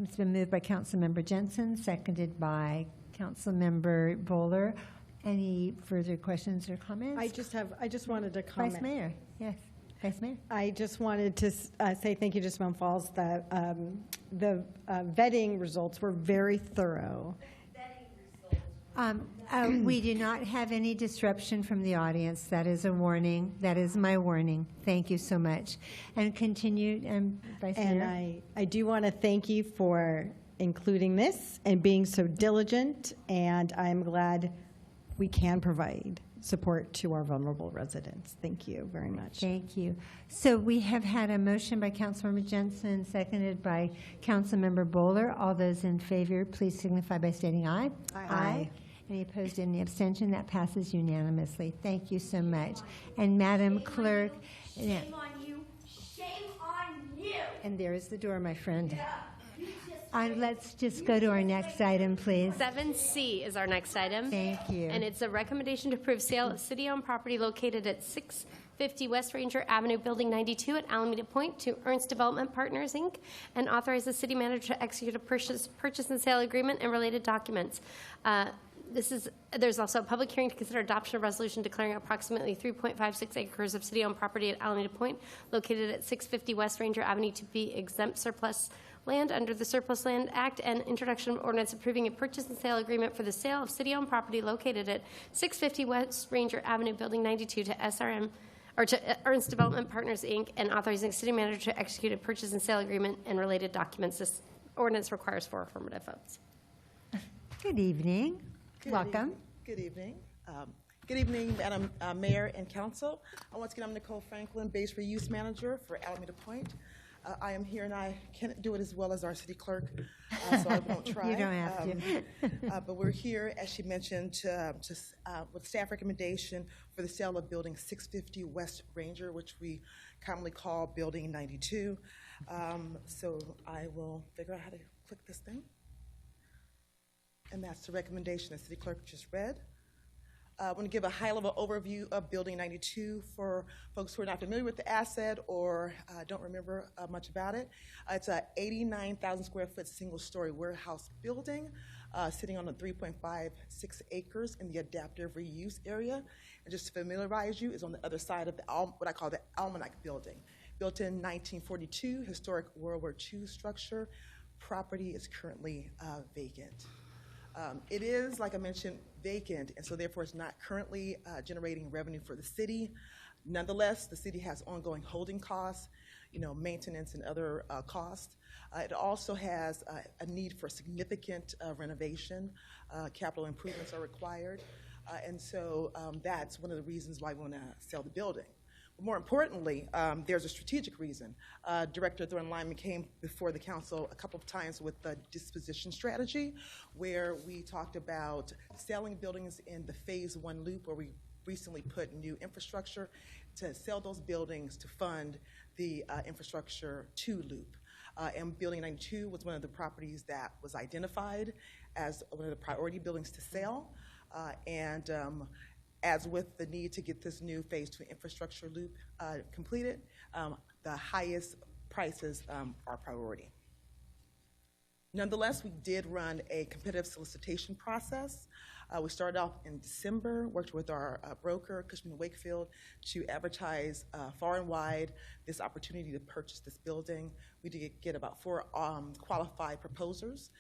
It's been moved by Councilmember Jensen, seconded by Councilmember Bowler. Any further questions or comments? I just wanted to comment. Vice Mayor, yes. Vice Mayor. I just wanted to say thank you to Simone Falls that the vetting results were very thorough. We do not have any disruption from the audience. That is a warning. That is my warning. Thank you so much. And continue, Vice Mayor. And I do want to thank you for including this and being so diligent, and I'm glad we can provide support to our vulnerable residents. Thank you very much. Thank you. So we have had a motion by Councilmember Jensen, seconded by Councilmember Bowler. All those in favor, please signify by stating aye. Aye. Any opposed, any abstention? That passes unanimously. Thank you so much. And Madam Clerk. Shame on you. Shame on you. And there is the door, my friend. Let's just go to our next item, please. 7C is our next item. Thank you. And it's a recommendation to approve sale of city-owned property located at 650 West Ranger Avenue, Building 92 at Alameda Point to Ernst Development Partners, Inc., and authorize the city manager to execute a purchase and sale agreement and related documents. There's also a public hearing to consider adoption of resolution declaring approximately 3.56 acres of city-owned property at Alameda Point located at 650 West Ranger Avenue to be exempt surplus land under the Surplus Land Act, and introduction of ordinance approving a purchase and sale agreement for the sale of city-owned property located at 650 West Ranger Avenue, Building 92 to or to Ernst Development Partners, Inc., and authorizing city manager to execute a purchase and sale agreement and related documents. This ordinance requires 4 affirmative votes. Good evening. Welcome. Good evening. Good evening, Madam Mayor and Council. Once again, I'm Nicole Franklin, Base Reuse Manager for Alameda Point. I am here, and I can't do it as well as our city clerk, so I won't try. You don't have to. But we're here, as she mentioned, with staff recommendation for the sale of Building 650 West Ranger, which we commonly call Building 92. So I will figure out how to click this thing. And that's the recommendation the city clerk just read. I want to give a high-level overview of Building 92 for folks who are not familiar with the asset or don't remember much about it. It's a 89,000 square foot single-story warehouse building sitting on the 3.56 acres in the adaptive reuse area. And just to familiarize you, is on the other side of the what I call the Almanac Building. Built in 1942, historic World War II structure. Property is currently vacant. It is, like I mentioned, vacant, and so therefore it's not currently generating revenue for the city. Nonetheless, the city has ongoing holding costs, maintenance and other costs. It also has a need for significant renovation. Capital improvements are required, and so that's one of the reasons why we want to sell the building. More importantly, there's a strategic reason. Director Thorne Lyman came before the council a couple of times with the disposition strategy, where we talked about selling buildings in the phase 1 loop, where we recently put new infrastructure to sell those buildings to fund the infrastructure 2 loop. And Building 92 was one of the properties that was identified as one of the priority buildings to sell. As with the need to get this new phase 2 infrastructure loop completed, the highest prices are priority. Nonetheless, we did run a competitive solicitation process. We started off in December, worked with our broker, Cushman & Wakefield, to advertise far and wide this opportunity to purchase this building. We did get about 4 qualified proposers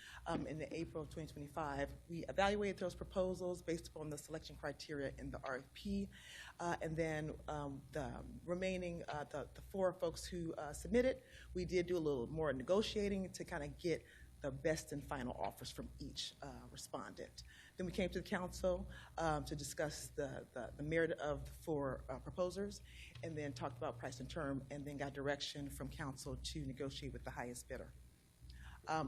in April of 2025. We evaluated those proposals based upon the selection criteria in the RFP, and then the remaining, the 4 folks who submitted, we did do a little more negotiating to kind of get the best and final offers from each respondent. Then we came to the council to discuss the merit of the 4 proposers, and then talked about price and term, and then got direction from council to negotiate with the highest bidder.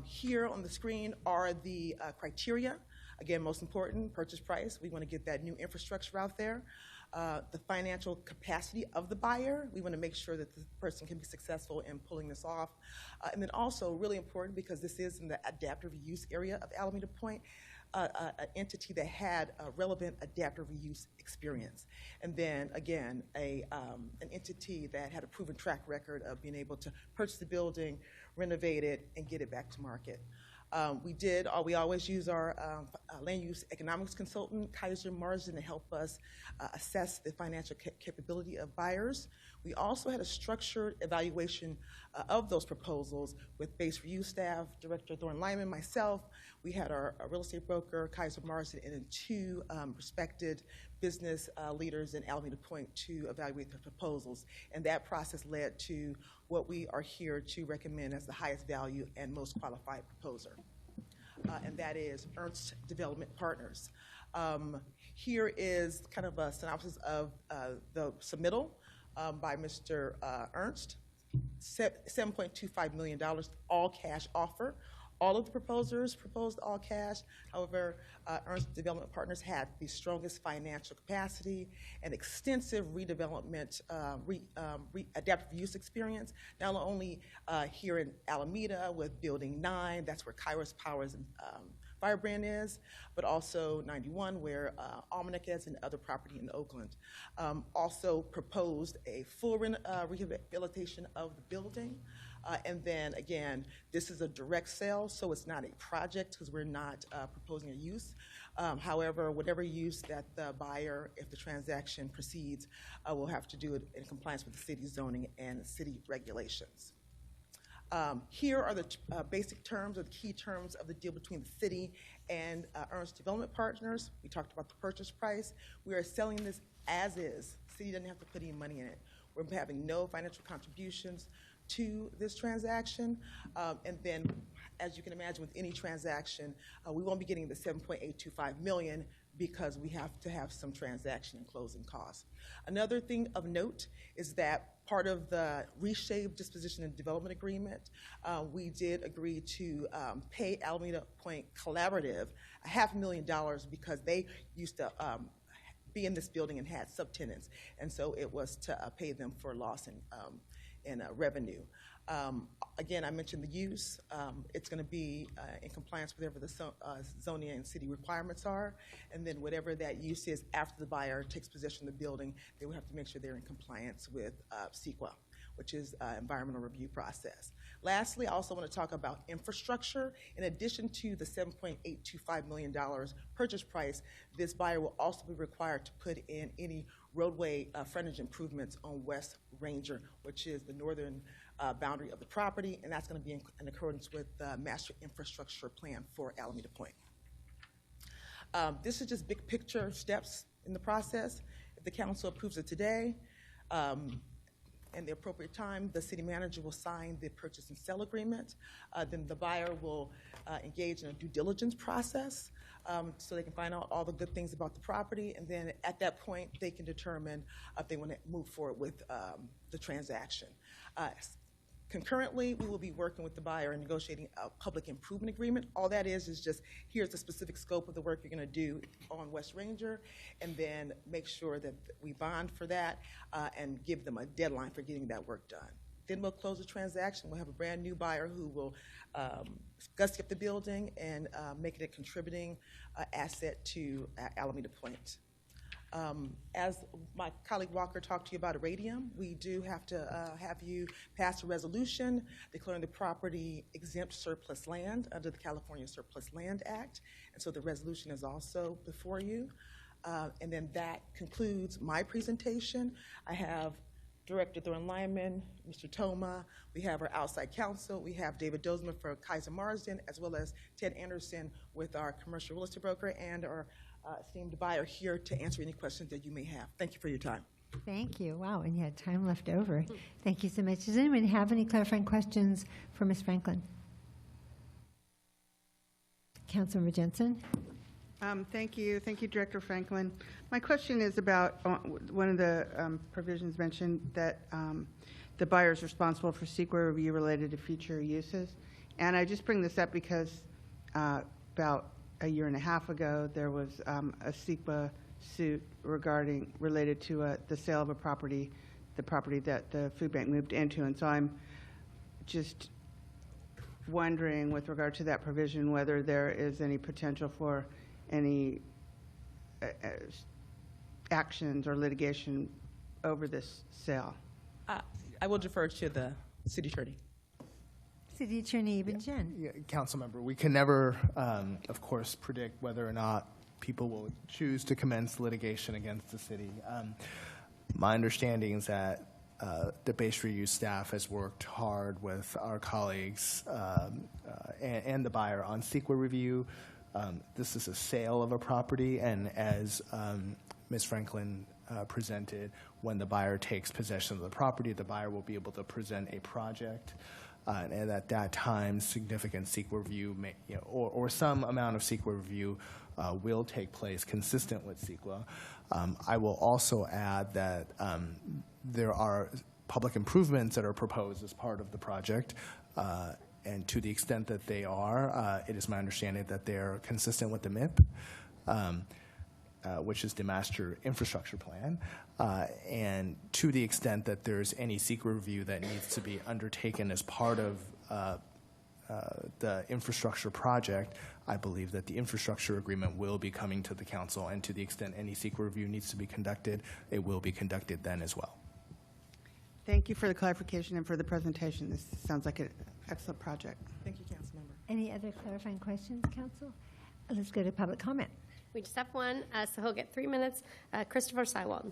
Here on the screen are the criteria. Again, most important, purchase price. We want to get that new infrastructure out there. The financial capacity of the buyer. We want to make sure that the person can be successful in pulling this off. And then also, really important, because this is in the adaptive reuse area of Alameda Point, an entity that had a relevant adaptive reuse experience. And then, again, an entity that had a proven track record of being able to purchase the building, renovate it, and get it back to market. We always use our land use economics consultant, Kaiser Marsden, to help us assess the financial capability of buyers. We also had a structured evaluation of those proposals with Base Reuse staff, Director Thorne Lyman, myself. We had our real estate broker, Kaiser Marsden, and then 2 respected business leaders in Alameda Point to evaluate the proposals. And that process led to what we are here to recommend as the highest value and most qualified proposer. And that is Ernst Development Partners. Here is kind of a synopsis of the submittal by Mr. Ernst. $7.25 million, all cash offer. All of the proposers proposed all cash. However, Ernst Development Partners had the strongest financial capacity and extensive redevelopment, adaptive use experience, not only here in Alameda with Building 9, that's where Kairos Powers and Firebrand is, but also 91, where Almanac is, and other property in Oakland. Also proposed a full rehabilitation of the building. And then, again, this is a direct sale, so it's not a project because we're not proposing a use. However, whatever use that the buyer, if the transaction proceeds, will have to do it in compliance with the city zoning and city regulations. Here are the basic terms or the key terms of the deal between the city and Ernst Development Partners. We talked about the purchase price. We are selling this as is, city doesn't have to put any money in it. We're having no financial contributions to this transaction. And then, as you can imagine, with any transaction, we won't be getting the $7.825 million because we have to have some transaction and closing costs. Another thing of note is that part of the Reshape Disposition and Development Agreement, we did agree to pay Alameda Point Collaborative $500,000 because they used to be in this building and had subtenants, and so it was to pay them for loss in revenue. Again, I mentioned the use. It's going to be in compliance with whatever the zoning and city requirements are, and then whatever that use is after the buyer takes possession of the building, they will have to make sure they're in compliance with CEQA, which is environmental review process. Lastly, I also want to talk about infrastructure. In addition to the $7.825 million purchase price, this buyer will also be required to put in any roadway frontage improvements on West Ranger, which is the northern boundary of the property, and that's going to be in accordance with the master infrastructure plan for Alameda Point. This is just big picture steps in the process. If the council approves it today, and the appropriate time, the city manager will sign the purchase and sale agreement. Then the buyer will engage in a due diligence process so they can find out all the good things about the property. And then at that point, they can determine if they want to move forward with the transaction. Concurrently, we will be working with the buyer and negotiating a public improvement agreement. All that is just, here's the specific scope of the work you're going to do on West Ranger, and then make sure that we bond for that and give them a deadline for getting that work done. Then we'll close the transaction. We'll have a brand new buyer who will gussy up the building and make it a contributing asset to Alameda Point. As my colleague Walker talked to you about Irradium, we do have to have you pass a resolution declaring the property exempt surplus land under the California Surplus Land Act. And so the resolution is also before you. And then that concludes my presentation. I have Director Thorne Lyman, Mr. Toma, we have our outside counsel, we have David Dozman for Kaiser Marsden, as well as Ted Anderson with our commercial real estate broker, and our esteemed buyer here to answer any questions that you may have. Thank you for your time. Thank you. Wow, and you had time left over. Thank you so much. Does anyone have any clarifying questions for Ms. Franklin? Councilmember Jensen? Thank you. Thank you, Director Franklin. My question is about one of the provisions mentioned that the buyer is responsible for CEQA review related to future uses. And I just bring this up because about a year and a half ago, there was a CEQA suit related to the sale of a property, the property that the food bank moved into. And so I'm just wondering, with regard to that provision, whether there is any potential for any actions or litigation over this sale. I will defer to the city attorney. City Attorney Eben Jen. Yeah, Council member, we can never, of course, predict whether or not people will choose to commence litigation against the city. My understanding is that the base review staff has worked hard with our colleagues and the buyer on CEQA review. This is a sale of a property, and as Ms. Franklin presented, when the buyer takes possession of the property, the buyer will be able to present a project. And at that time, significant CEQA review or some amount of CEQA review will take place consistent with CEQA. I will also add that there are public improvements that are proposed as part of the project. And to the extent that they are, it is my understanding that they're consistent with the MIP, which is the Master Infrastructure Plan. And to the extent that there's any CEQA review that needs to be undertaken as part of the infrastructure project, I believe that the infrastructure agreement will be coming to the council, and to the extent any CEQA review needs to be conducted, it will be conducted then as well. Thank you for the clarification and for the presentation. This sounds like an excellent project. Thank you, Councilmember. Any other clarifying questions, Council? Let's go to public comment. We just have one, so he'll get 3 minutes. Christopher Sywald.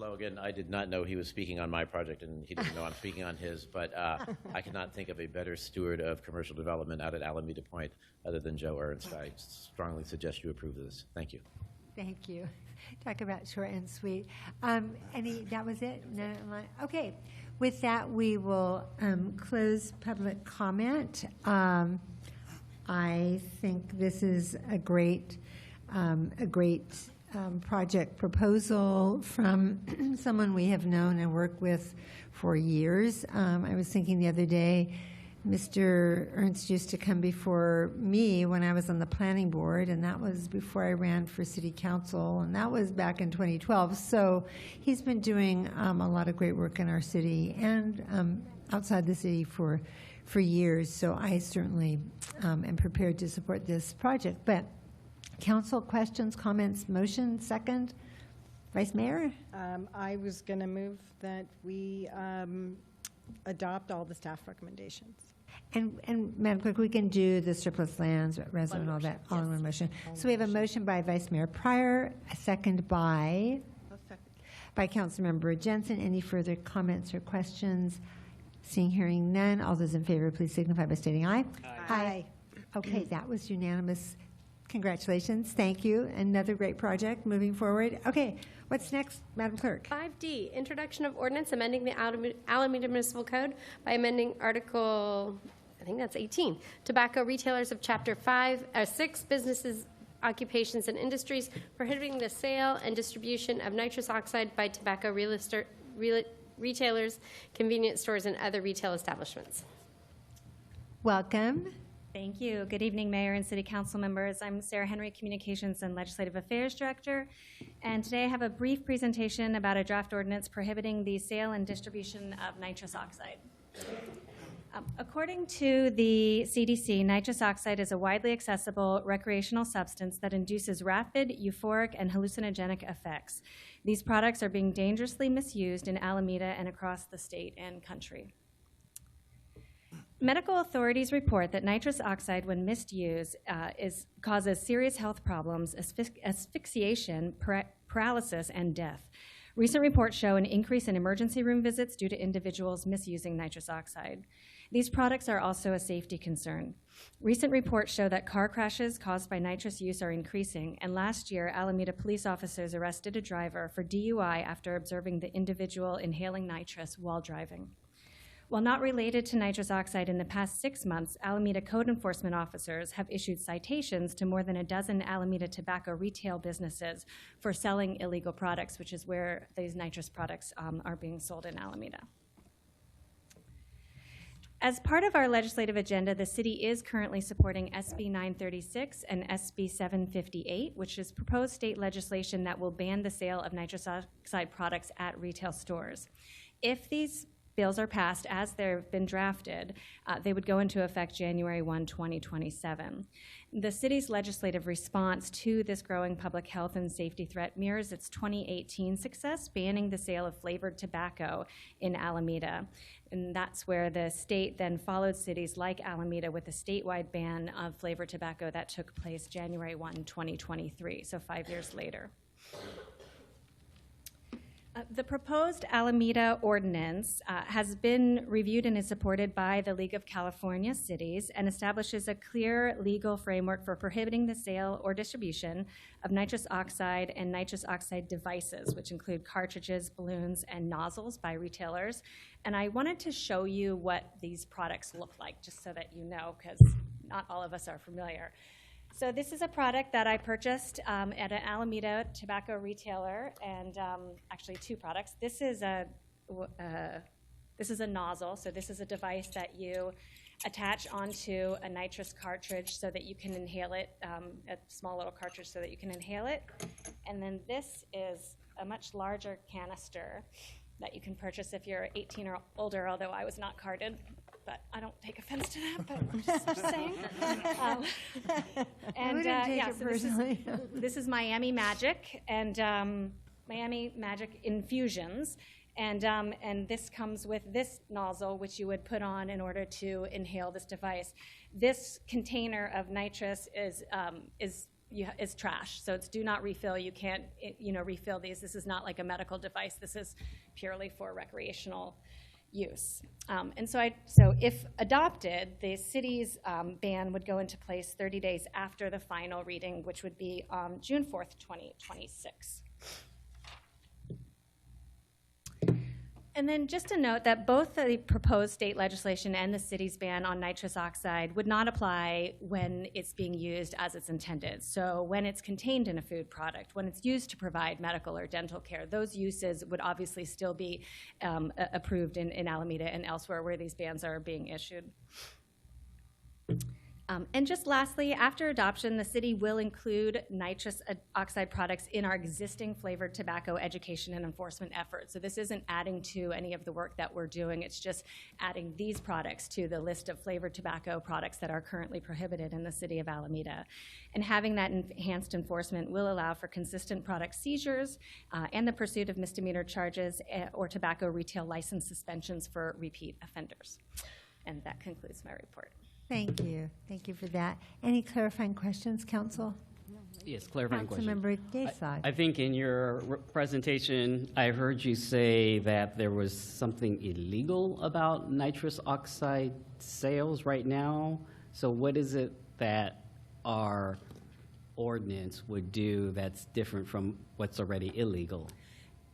Logan. I did not know he was speaking on my project, and he didn't know I'm speaking on his, but I cannot think of a better steward of commercial development out at Alameda Point other than Joe Ernst. I strongly suggest you approve of this. Thank you. Thank you. Talk about short and sweet. That was it? No, okay. With that, we will close public comment. I think this is a great project proposal from someone we have known and worked with for years. I was thinking the other day, Mr. Ernst used to come before me when I was on the planning board, and that was before I ran for city council, and that was back in 2012. So he's been doing a lot of great work in our city and outside the city for years. So I certainly am prepared to support this project. But council questions, comments, motion, second? Vice Mayor? I was going to move that we adopt all the staff recommendations. And Madam Clerk, we can do the surplus lands, resident, all that, all in one motion. So we have a motion by Vice Mayor Pryor, a second by Councilmember Jensen. Any further comments or questions? Seeing, hearing none, all those in favor, please signify by stating aye. Aye. Okay, that was unanimous. Congratulations. Thank you. Another great project moving forward. Okay, what's next, Madam Clerk? 5D, introduction of ordinance amending the Alameda Municipal Code by amending Article, I think that's 18, tobacco retailers of Chapter 6, businesses, occupations, and industries, prohibiting the sale and distribution of nitrous oxide by tobacco retailers, convenience stores, and other retail establishments. Welcome. Thank you. Good evening, Mayor and City Council members. I'm Sarah Henry, Communications and Legislative Affairs Director, and today I have a brief presentation about a draft ordinance prohibiting the sale and distribution of nitrous oxide. According to the CDC, nitrous oxide is a widely accessible recreational substance that induces rapid, euphoric, and hallucinogenic effects. These products are being dangerously misused in Alameda and across the state and country. Medical authorities report that nitrous oxide, when misused, causes serious health problems, asphyxiation, paralysis, and death. Recent reports show an increase in emergency room visits due to individuals misusing nitrous oxide. These products are also a safety concern. Recent reports show that car crashes caused by nitrous use are increasing, and last year, Alameda police officers arrested a driver for DUI after observing the individual inhaling nitrous while driving. While not related to nitrous oxide, in the past 6 months, Alameda code enforcement officers have issued citations to more than a dozen Alameda tobacco retail businesses for selling illegal products, which is where these nitrous products are being sold in Alameda. As part of our legislative agenda, the city is currently supporting SB 936 and SB 758, which is proposed state legislation that will ban the sale of nitrous oxide products at retail stores. If these bills are passed as they've been drafted, they would go into effect January 1, 2027. The city's legislative response to this growing public health and safety threat mirrors its 2018 success banning the sale of flavored tobacco in Alameda. And that's where the state then followed cities like Alameda with a statewide ban of flavored tobacco that took place January 1, 2023, so 5 years later. The proposed Alameda ordinance has been reviewed and is supported by the League of California Cities and establishes a clear legal framework for prohibiting the sale or distribution of nitrous oxide and nitrous oxide devices, which include cartridges, balloons, and nozzles by retailers. And I wanted to show you what these products look like, just so that you know, because not all of us are familiar. So this is a product that I purchased at an Alameda tobacco retailer, and actually 2 products. This is a nozzle. So this is a device that you attach onto a nitrous cartridge so that you can inhale it, a small little cartridge so that you can inhale it. And then this is a much larger canister that you can purchase if you're 18 or older, although I was not carded. But I don't take offense to that, but I'm just saying. This is Miami Magic and Miami Magic Infusions. And this comes with this nozzle, which you would put on in order to inhale this device. This container of nitrous is is trash. So it's do not refill. You can't, refill these. This is not like a medical device. This is purely for recreational use. And so if adopted, the city's ban would go into place 30 days after the final reading, which would be June 4th, 2026. And then just a note that both the proposed state legislation and the city's ban on nitrous oxide would not apply when it's being used as it's intended. So when it's contained in a food product, when it's used to provide medical or dental care, those uses would obviously still be approved in Alameda and elsewhere where these bans are being issued. And just lastly, after adoption, the city will include nitrous oxide products in our existing flavored tobacco education and enforcement efforts. So this isn't adding to any of the work that we're doing. It's just adding these products to the list of flavored tobacco products that are currently prohibited in the city of Alameda. And having that enhanced enforcement will allow for consistent product seizures and the pursuit of misdemeanor charges or tobacco retail license suspensions for repeat offenders. And that concludes my report. Thank you. Thank you for that. Any clarifying questions, Council? Yes, clarifying question. Councilmember Desai. I think in your presentation, I heard you say that there was something illegal about nitrous oxide sales right now. So what is it that our ordinance would do that's different from what's already illegal?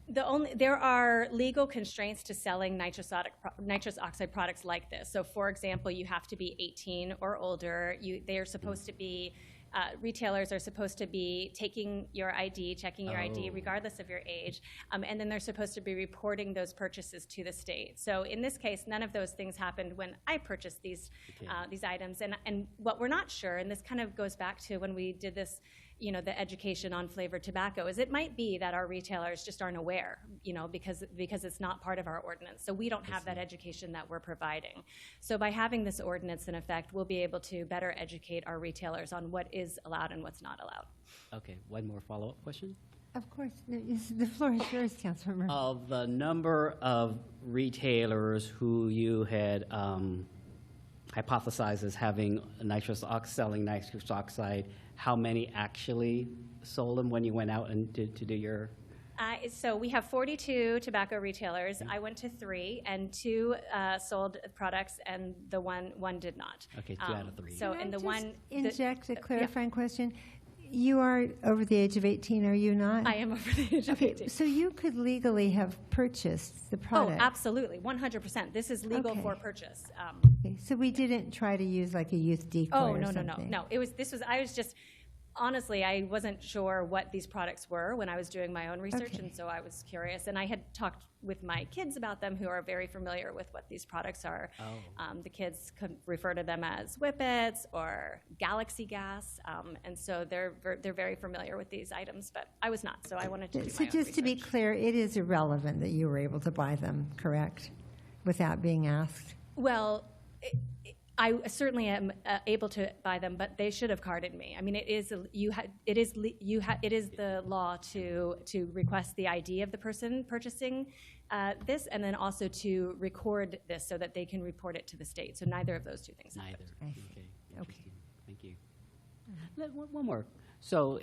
There are legal constraints to selling nitrous oxide products like this. So, for example, you have to be 18 or older. They are supposed to be, retailers are supposed to be taking your ID, checking your ID, regardless of your age, and then they're supposed to be reporting those purchases to the state. So, in this case, none of those things happened when I purchased these items. And what we're not sure, and this kind of goes back to when we did this, the education on flavored tobacco, is it might be that our retailers just aren't aware, because it's not part of our ordinance. So we don't have that education that we're providing. So by having this ordinance in effect, we'll be able to better educate our retailers on what is allowed and what's not allowed. Okay, one more follow-up question. Of course. No, the floor is yours, Councilmember. Of the number of retailers who you had hypothesized as having selling nitrous oxide, how many actually sold them when you went out and to do your? So we have 42 tobacco retailers. I went to 3, and 2 sold products, and the one did not. Okay, 2 out of 3. So, Can and I the just one inject a clarifying question. You are over the age of 18, are you not? I am over the age of 18. So you could legally have purchased the product. Oh, absolutely, 100%. This is legal for purchase. Okay, so we didn't try to use like a youth decoy or something. No. I was just, honestly, I wasn't sure what these products were when I was doing my own research, and so I was curious. And I had talked with my kids about them, who are very familiar with what these products are. The kids could refer to them as Whippets or Galaxy Gas, and so they're very familiar with these items. But I was not, so I wanted to do So my own just to be research. clear, it is irrelevant that you were able to buy them, correct? Without being asked? Well, I certainly am able to buy them, but they should have carded me. I mean, it is the law to request the ID of the person purchasing this, and then also to record this so that they can report it to the state. So neither of those two things happened. Okay. Thank you. One more. So,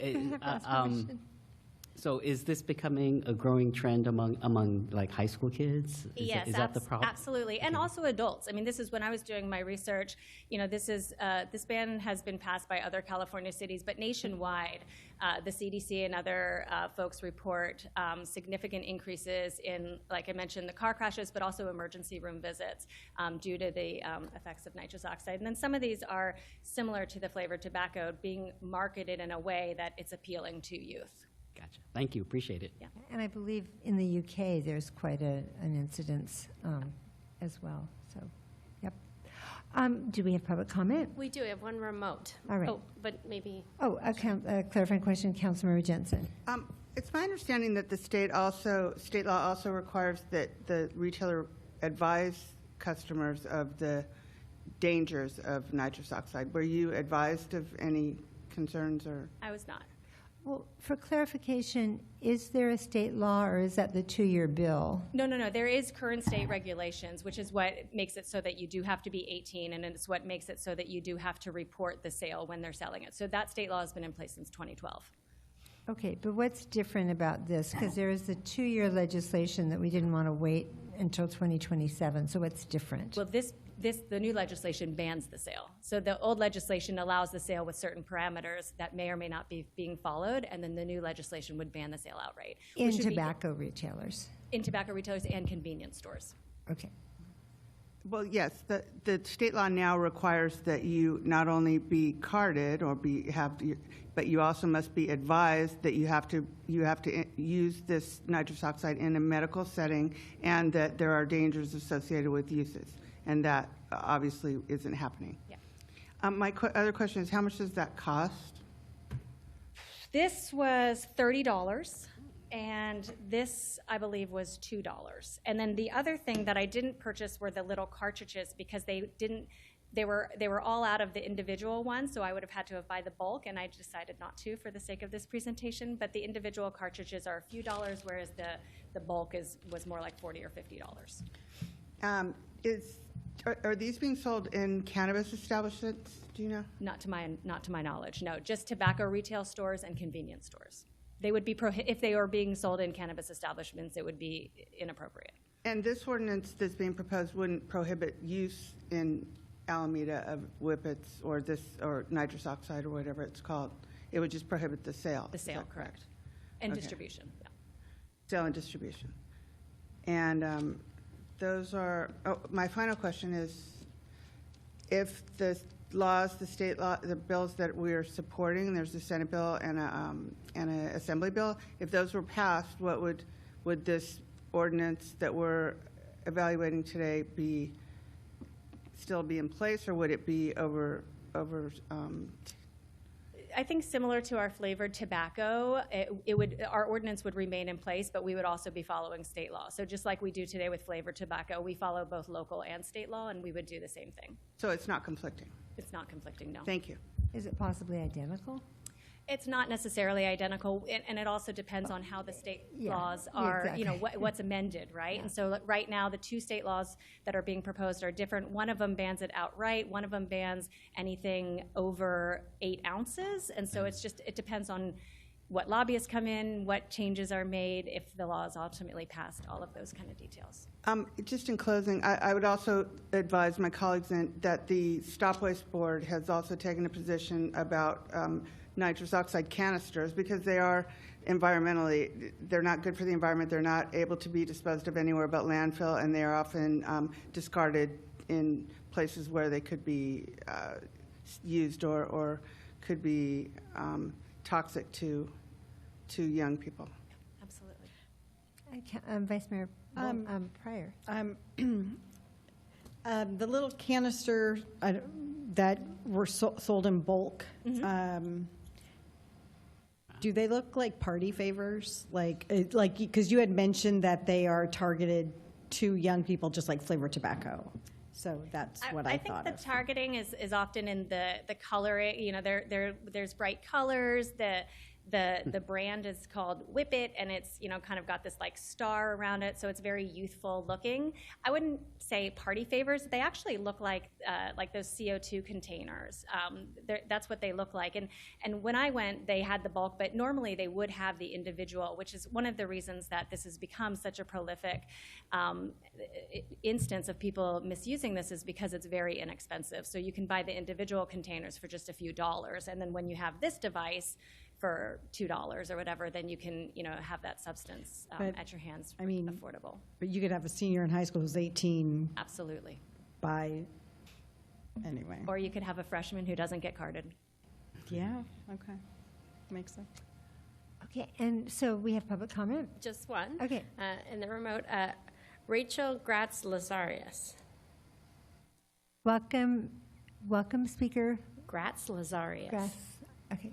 so is this becoming a growing trend among like high school kids? Yes, is that the problem? Absolutely, and also adults. I mean, this is when I was doing my research. This ban has been passed by other California cities, but nationwide, the CDC and other folks report significant increases in, like I mentioned, the car crashes, but also emergency room visits due to the effects of nitrous oxide. And then some of these are similar to the flavored tobacco, being marketed in a way that it's appealing to youth. Gotcha. Thank you. Appreciate it. Yeah. And I believe in the UK, there's quite an incidence as well. So, yep. Do we have public comment? We do. We have one remote. All right. Oh, but maybe. Oh, a clarifying question, Councilmember Jensen. It's my understanding that the state law also requires that the retailer advise customers of the dangers of nitrous oxide. Were you advised of any concerns or? I was not. Well, for clarification, is there a state law or is that the 2-year bill? No. There is current state regulations, which is what makes it so that you do have to be 18, and it's what makes it so that you do have to report the sale when they're selling it. So that state law has been in place since 2012. Okay, but what's different about this? Because there is the 2-year legislation that we didn't want to wait until 2027. So what's different? Well, the new legislation bans the sale. So the old legislation allows the sale with certain parameters that may or may not be being followed, and then the new legislation would ban the sale outright. In tobacco retailers. In tobacco retailers and convenience stores. Okay. Well, yes, the state law now requires that you not only be carded but you also must be advised that you have to use this nitrous oxide in a medical setting, and that there are dangers associated with uses, and that obviously isn't happening. Yeah. My other question is, how much does that cost? This was $30. And this, I believe, was $2. And then the other thing that I didn't purchase were the little cartridges, because they were all out of the individual ones, so I would have had to have buy the bulk, and I decided not to for the sake of this presentation. But the individual cartridges are a few dollars, whereas the bulk was more like $40 or $50. Are these being sold in cannabis establishments? Do you know? Not to my knowledge, no. Just tobacco retail stores and convenience stores. They would be if they were being sold in cannabis establishments, it would be inappropriate. And this ordinance that's being proposed wouldn't prohibit use in Alameda of whippets or nitrous oxide or whatever it's called. It would just prohibit the sale. The sale, correct. And distribution. Yeah. Sale and distribution. And those are. Oh, my final question is, if the laws, the state law, the bills that we are supporting, there's a Senate bill and an Assembly bill. If those were passed, what would this ordinance that we're evaluating today still be in place, or would it be over? I think similar to our flavored tobacco, our ordinance would remain in place, but we would also be following state law. So just like we do today with flavored tobacco, we follow both local and state law, and we would do the same thing. So it's not conflicting? It's not conflicting, no. Thank you. Is it possibly identical? It's not necessarily identical, and it also depends on how the state laws are, exactly. what's amended, right? And so right now, the 2 state laws that are being proposed are different. One of them bans it outright. One of them bans anything over 8 ounces. And so it depends on what lobbyists come in, what changes are made, if the law is ultimately passed, all of those kind of details. Just in closing, I would also advise my colleagues that the Stop Waste Board has also taken a position about nitrous oxide canisters, because they are environmentally, they're not good for the environment. They're not able to be disposed of anywhere but landfill, and they are often discarded in places where they could be used or could be toxic to young people. Absolutely. Vice Mayor Pryor. The little canister that were sold in bulk, do they look like party favors? Like, because you had mentioned that they are targeted to young people, just like flavored tobacco. So that's what I thought. I think the targeting is often in the coloring. There's bright colors. The brand is called Whip It, and it's kind of got this like star around it, so it's very youthful looking. I wouldn't say party favors. They actually look like those CO2 containers. That's what they look like. And when I went, they had the bulk, but normally they would have the individual, which is one of the reasons that this has become such a prolific instance of people misusing this, is because it's very inexpensive. So you can buy the individual containers for just a few dollars, and then when you have this device for $2 or whatever, then you can, have that substance at your hands, affordable. But you could have a senior in high school who's 18. Absolutely. Anyway. Or you could have a freshman who doesn't get carded. Yeah, okay. Makes sense. Okay, and so we have public comment? Just one. Okay. In the remote, Rachel Gratz-Lazarius. Welcome, Speaker. Gratz-Lazarius. Okay.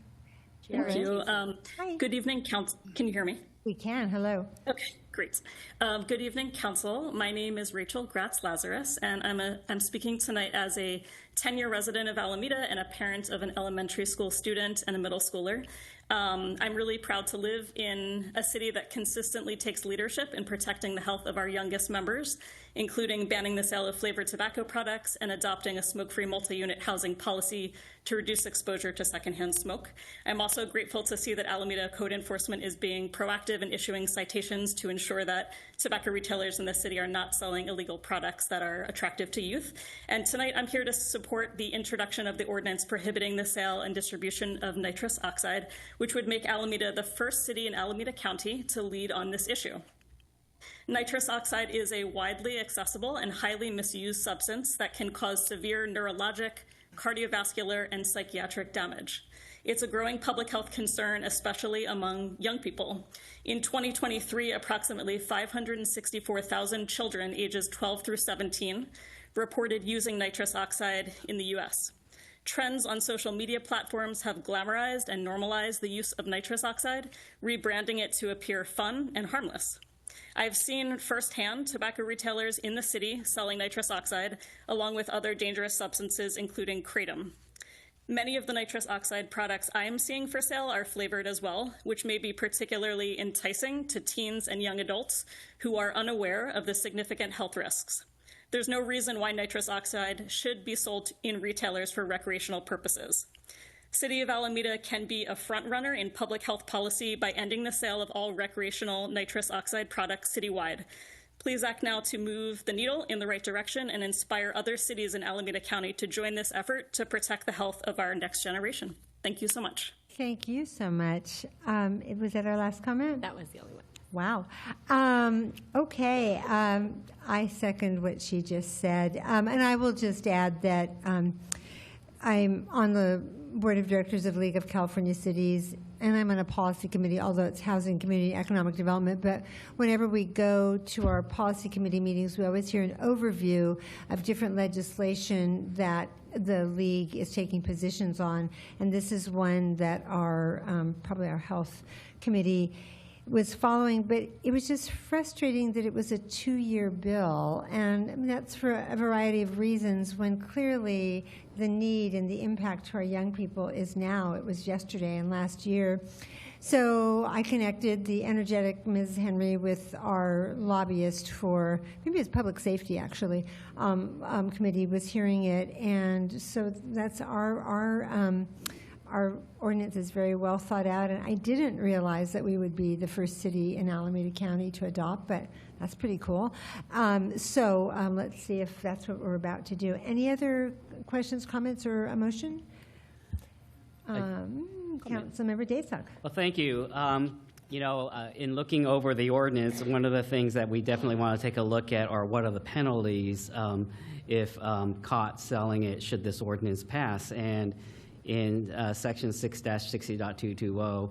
Thank you. Good evening, Council. Can you hear me? We can. Hello. Okay. Great. Good evening, Council. My name is Rachel Gratz-Lazarus, and I'm speaking tonight as a 10-year resident of Alameda and a parent of an elementary school student and a middle schooler. I'm really proud to live in a city that consistently takes leadership in protecting the health of our youngest members, including banning the sale of flavored tobacco products and adopting a smoke-free multi-unit housing policy to reduce exposure to secondhand smoke. I'm also grateful to see that Alameda Code Enforcement is being proactive in issuing citations to ensure that tobacco retailers in the city are not selling illegal products that are attractive to youth. And tonight I'm here to support the introduction of the ordinance prohibiting the sale and distribution of nitrous oxide, which would make Alameda the first city in Alameda County to lead on this issue. Nitrous oxide is a widely accessible and highly misused substance that can cause severe neurologic, cardiovascular, and psychiatric damage. It's a growing public health concern, especially among young people. In 2023, approximately 564,000 children ages 12 through 17 reported using nitrous oxide in the US. Trends on social media platforms have glamorized and normalized the use of nitrous oxide, rebranding it to appear fun and harmless. I've seen firsthand tobacco retailers in the city selling nitrous oxide, along with other dangerous substances, including kratom. Many of the nitrous oxide products I am seeing for sale are flavored as well, which may be particularly enticing to teens and young adults who are unaware of the significant health risks. There's no reason why nitrous oxide should be sold in retailers for recreational purposes. City of Alameda can be a front-runner in public health policy by ending the sale of all recreational nitrous oxide products citywide. Please act now to move the needle in the right direction and inspire other cities in Alameda County to join this effort to protect the health of our next generation. Thank you so much. Thank you so much. Was that our last comment? That was the only one. Wow. Okay. I second what she just said. And I will just add that I'm on the Board of Directors of League of California Cities, and I'm on a policy committee, although it's Housing, Community, Economic Development. But whenever we go to our policy committee meetings, we always hear an overview of different legislation that the League is taking positions on. And this is one that our, probably our Health Committee was following, but it was just frustrating that it was a 2-year bill, and I mean, that's for a variety of reasons, when clearly the need and the impact to our young people is now. It was yesterday and last year. So I connected the energetic Ms. Henry with our lobbyist for, maybe it's public safety actually, committee was hearing it, and so that's our ordinance is very well thought out, and I didn't realize that we would be the first city in Alameda County to adopt, but that's pretty cool. So let's see if that's what we're about to do. Any other questions, comments, or a motion? Councilmember Daysog. Well, thank you. In looking over the ordinance, one of the things that we definitely want to take a look at are what are the penalties if caught selling it should this ordinance pass. And in section 6-60.220,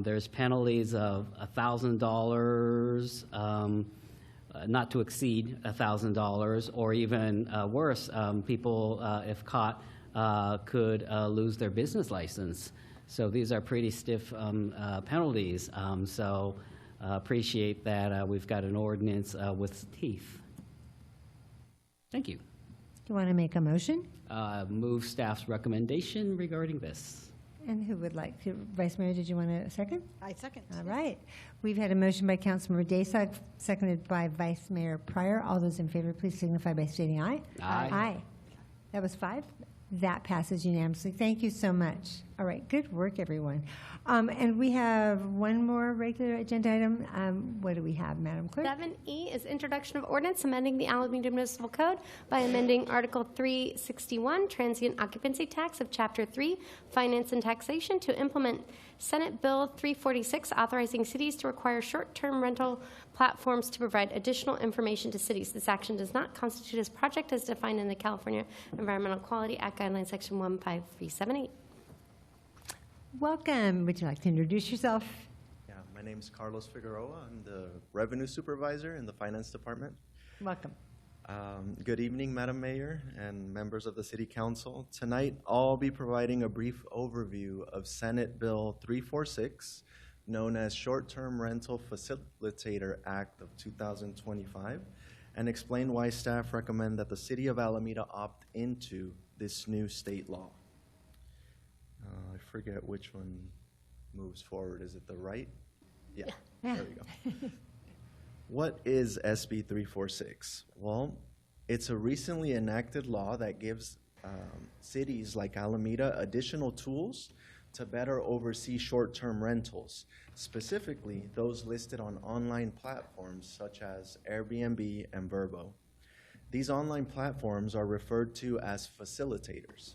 there's penalties of $1,000, not to exceed $1,000, or even worse, people, if caught, could lose their business license. So these are pretty stiff penalties. So appreciate that we've got an ordinance with teeth. Thank you. You want to make a motion? Move staff's recommendation regarding this. And who would like to? Vice Mayor, did you want to second? I second. All right. We've had a motion by Councilmember Daysog, seconded by Vice Mayor Pryor. All those in favor, please signify by stating aye. Aye. Aye. That was 5. That passes unanimously. Thank you so much. All right. Good work, everyone. And we have one more regular agenda item. What do we have, Madam Clerk? 7E is introduction of ordinance amending the Alameda Municipal Code by amending Article 361, Transient Occupancy Tax of Chapter 3, Finance and Taxation, to implement Senate Bill 346, authorizing cities to require short-term rental platforms to provide additional information to cities. This action does not constitute as project as defined in the California Environmental Quality Act Guidelines, Section 15378. Welcome. Would you like to introduce yourself? Yeah, my name is Carlos Figueroa. I'm the Revenue Supervisor in the Finance Department. Welcome. Good evening, Madam Mayor and members of the City Council. Tonight, I'll be providing a brief overview of Senate Bill 346, known as Short-Term Rental Facilitator Act of 2025, and explain why staff recommend that the City of Alameda opt into this new state law. I forget which one moves forward. Is it the right? Yeah. There we go. What is SB 346? Well, it's a recently enacted law that gives cities like Alameda additional tools to better oversee short-term rentals, specifically those listed on online platforms such as Airbnb and Vrbo. These online platforms are referred to as facilitators.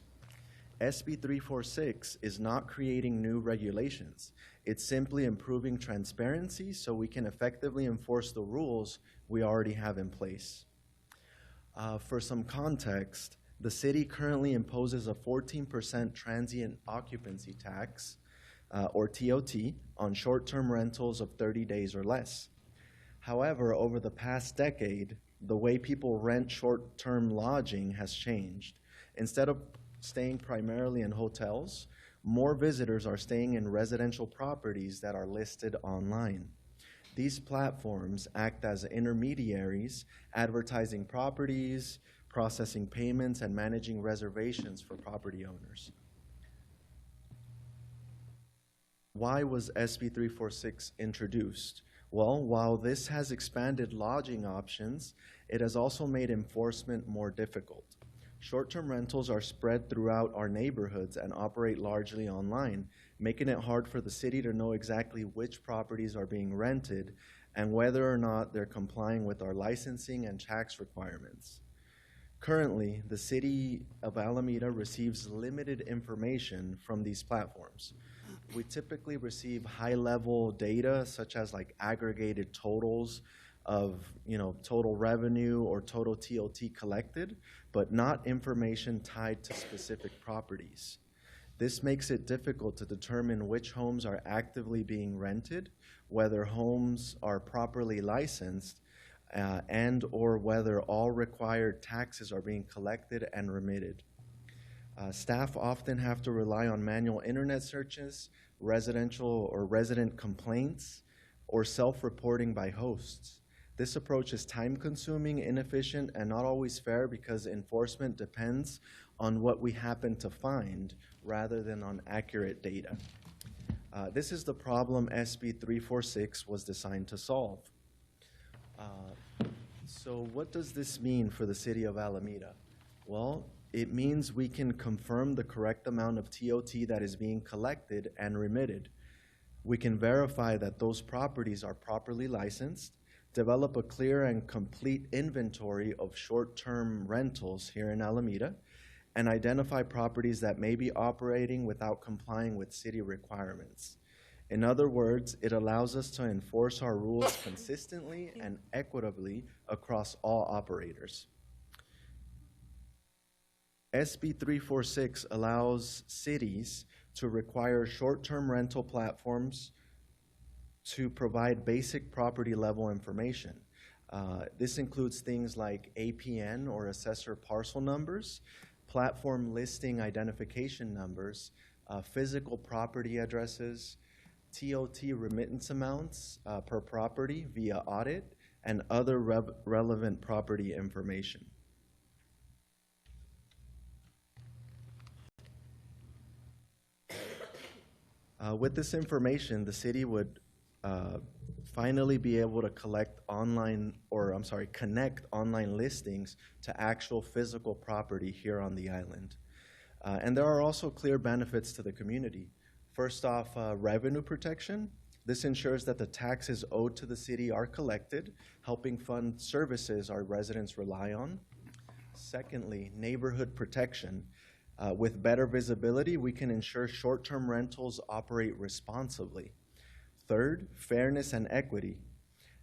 SB 346 is not creating new regulations. It's simply improving transparency so we can effectively enforce the rules we already have in place. For some context, the city currently imposes a 14% transient occupancy tax, or TOT, on short-term rentals of 30 days or less. However, over the past decade, the way people rent short-term lodging has changed. Instead of staying primarily in hotels, more visitors are staying in residential properties that are listed online. These platforms act as intermediaries, advertising properties, processing payments, and managing reservations for property owners. Why was SB 346 introduced? Well, while this has expanded lodging options, it has also made enforcement more difficult. Short-term rentals are spread throughout our neighborhoods and operate largely online, making it hard for the city to know exactly which properties are being rented and whether or not they're complying with our licensing and tax requirements. Currently, the City of Alameda receives limited information from these platforms. We typically receive high-level data, such as like aggregated totals of total revenue or total TOT collected, but not information tied to specific properties. This makes it difficult to determine which homes are actively being rented, whether homes are properly licensed, and or whether all required taxes are being collected and remitted. Staff often have to rely on manual internet searches, residential or resident complaints, or self-reporting by hosts. This approach is time-consuming, inefficient, and not always fair because enforcement depends on what we happen to find rather than on accurate data. This is the problem SB 346 was designed to solve. So what does this mean for the City of Alameda? Well, it means we can confirm the correct amount of TOT that is being collected and remitted. We can verify that those properties are properly licensed, develop a clear and complete inventory of short-term rentals here in Alameda, and identify properties that may be operating without complying with city requirements. In other words, it allows us to enforce our rules consistently and equitably across all operators. SB 346 allows cities to require short-term rental platforms to provide basic property level information. This includes things like APN or assessor parcel numbers, platform listing identification numbers, physical property addresses, TOT remittance amounts per property via audit, and other relevant property information. With this information, the city would finally be able to connect online listings to actual physical property here on the island. And there are also clear benefits to the community. First off, revenue protection. This ensures that the taxes owed to the city are collected, helping fund services our residents rely on. Secondly, neighborhood protection. With better visibility, we can ensure short-term rentals operate responsibly. Third, fairness and equity.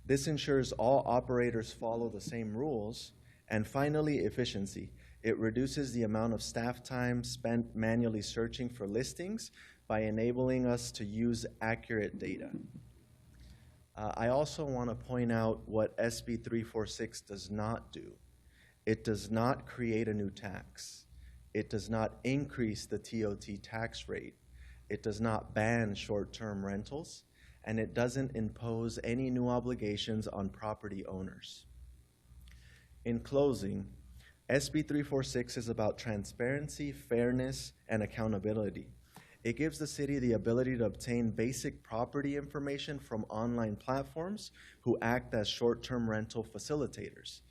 This ensures all operators follow the same rules. And finally, efficiency. It reduces the amount of staff time spent manually searching for listings by enabling us to use accurate data. I also want to point out what SB 346 does not do. It does not create a new tax. It does not increase the TOT tax rate. It does not ban short-term rentals. and it doesn't impose any new obligations on property owners. In closing, SB 346 is about transparency, fairness, and accountability. It gives the city the ability to obtain basic property information from online platforms who act as short-term rental facilitators.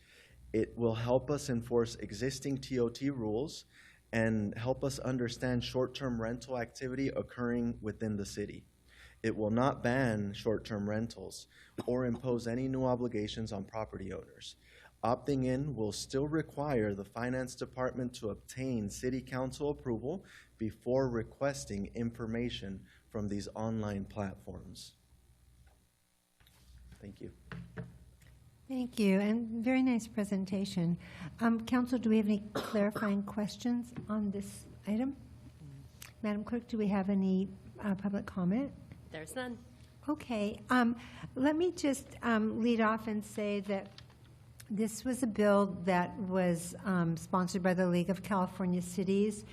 It will help us enforce existing TOT rules and help us understand short-term rental activity occurring within the city. It will not ban short-term rentals or impose any new obligations on property owners. Opting in will still require the Finance Department to obtain City Council approval before requesting information from these online platforms. Thank you. Thank you, and very nice presentation. Council, do we have any clarifying questions on this item? Madam Clerk, do we have any public comment? There's none. Okay, let me just lead off and say that this was a bill that was sponsored by the League of California Cities,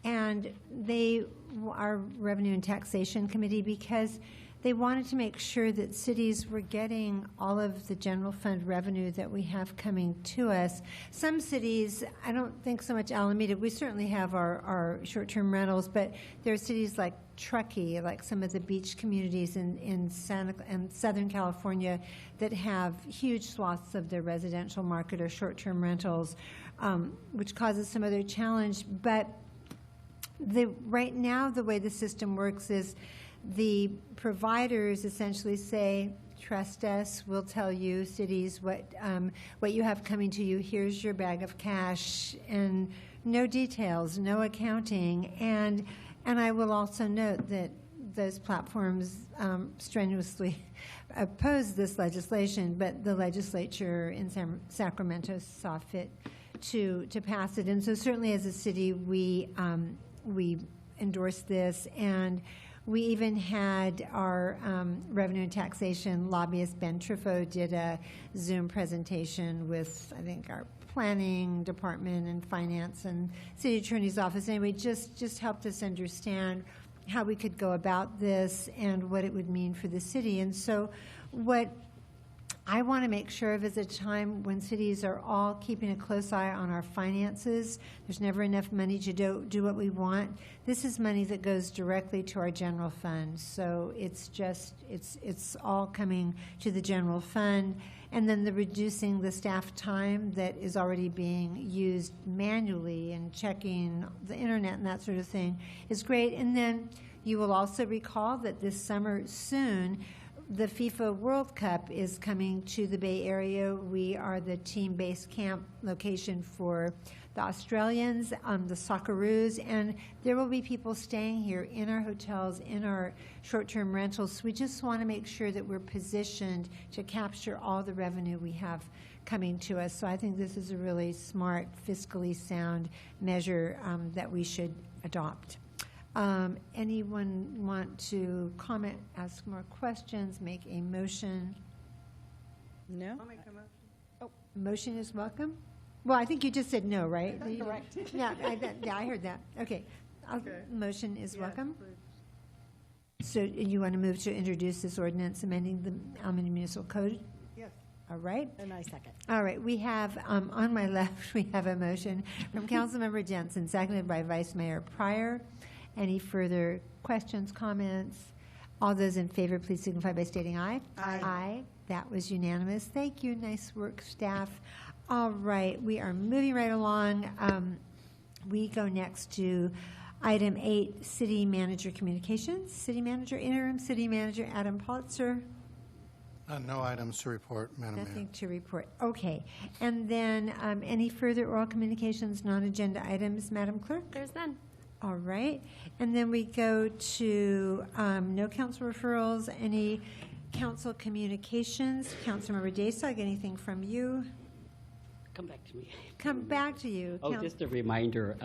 and they are Revenue and Taxation Committee because they wanted to make sure that cities were getting all of the general fund revenue that we have coming to us. Some cities, I don't think so much Alameda, we certainly have our short-term rentals, but there are cities like Truckee, like some of the beach communities in Southern California that have huge swaths of their residential market or short-term rentals, which causes some other challenge. But right now, the way the system works is the providers essentially say, trust us, we'll tell you, cities, what you have coming to you. Here's your bag of cash, and no details, no accounting. And I will also note that those platforms strenuously oppose this legislation, but the legislature in Sacramento saw fit to pass it. And so certainly as a city, we endorse this, and we even had our revenue and taxation lobbyist, Ben Trifo, did a Zoom presentation with, I think, our planning department and finance and city attorney's office. Anyway, just helped us understand how we could go about this and what it would mean for the city. And so what I want to make sure of is a time when cities are all keeping a close eye on our finances. There's never enough money to do what we want. This is money that goes directly to our general fund. So it's all coming to the general fund. And then the reducing the staff time that is already being used manually and checking the internet and that sort of thing is great. And then you will also recall that this summer soon, the FIFA World Cup is coming to the Bay Area. We are the team-based camp location for the Australians, the Socceroos, and there will be people staying here in our hotels, in our short-term rentals. So we just want to make sure that we're positioned to capture all the revenue we have coming to us. So I think this is a really smart, fiscally sound measure that we should adopt. Anyone want to comment, ask more questions, make a motion? No? I'll make a motion. Oh, motion is welcome? Well, I think you just said no, right? That's correct. Yeah, I heard that. Okay. Motion is welcome? So you want to move to introduce this ordinance amending the Alameda Municipal Code? Yes. All right. And I second. All right. We have, on my left, we have a motion from Councilmember Jensen, seconded by Vice Mayor Pryor. Any further questions, comments? All those in favor, please signify by stating aye. Aye. Aye. That was unanimous. Thank you. Nice work, staff. All right. We are moving right along. We go next to item 8, City Manager Communications. City Manager, Interim City Manager Adam Politzer. No items to report, Madam Mayor. Nothing to report. Okay. And then any further oral communications, non-agenda items, Madam Clerk? There's none. All right. And then we go to no council referrals, any council communications. Councilmember Daysog, anything from you? Come back to me. Come back to you. Oh, just a reminder,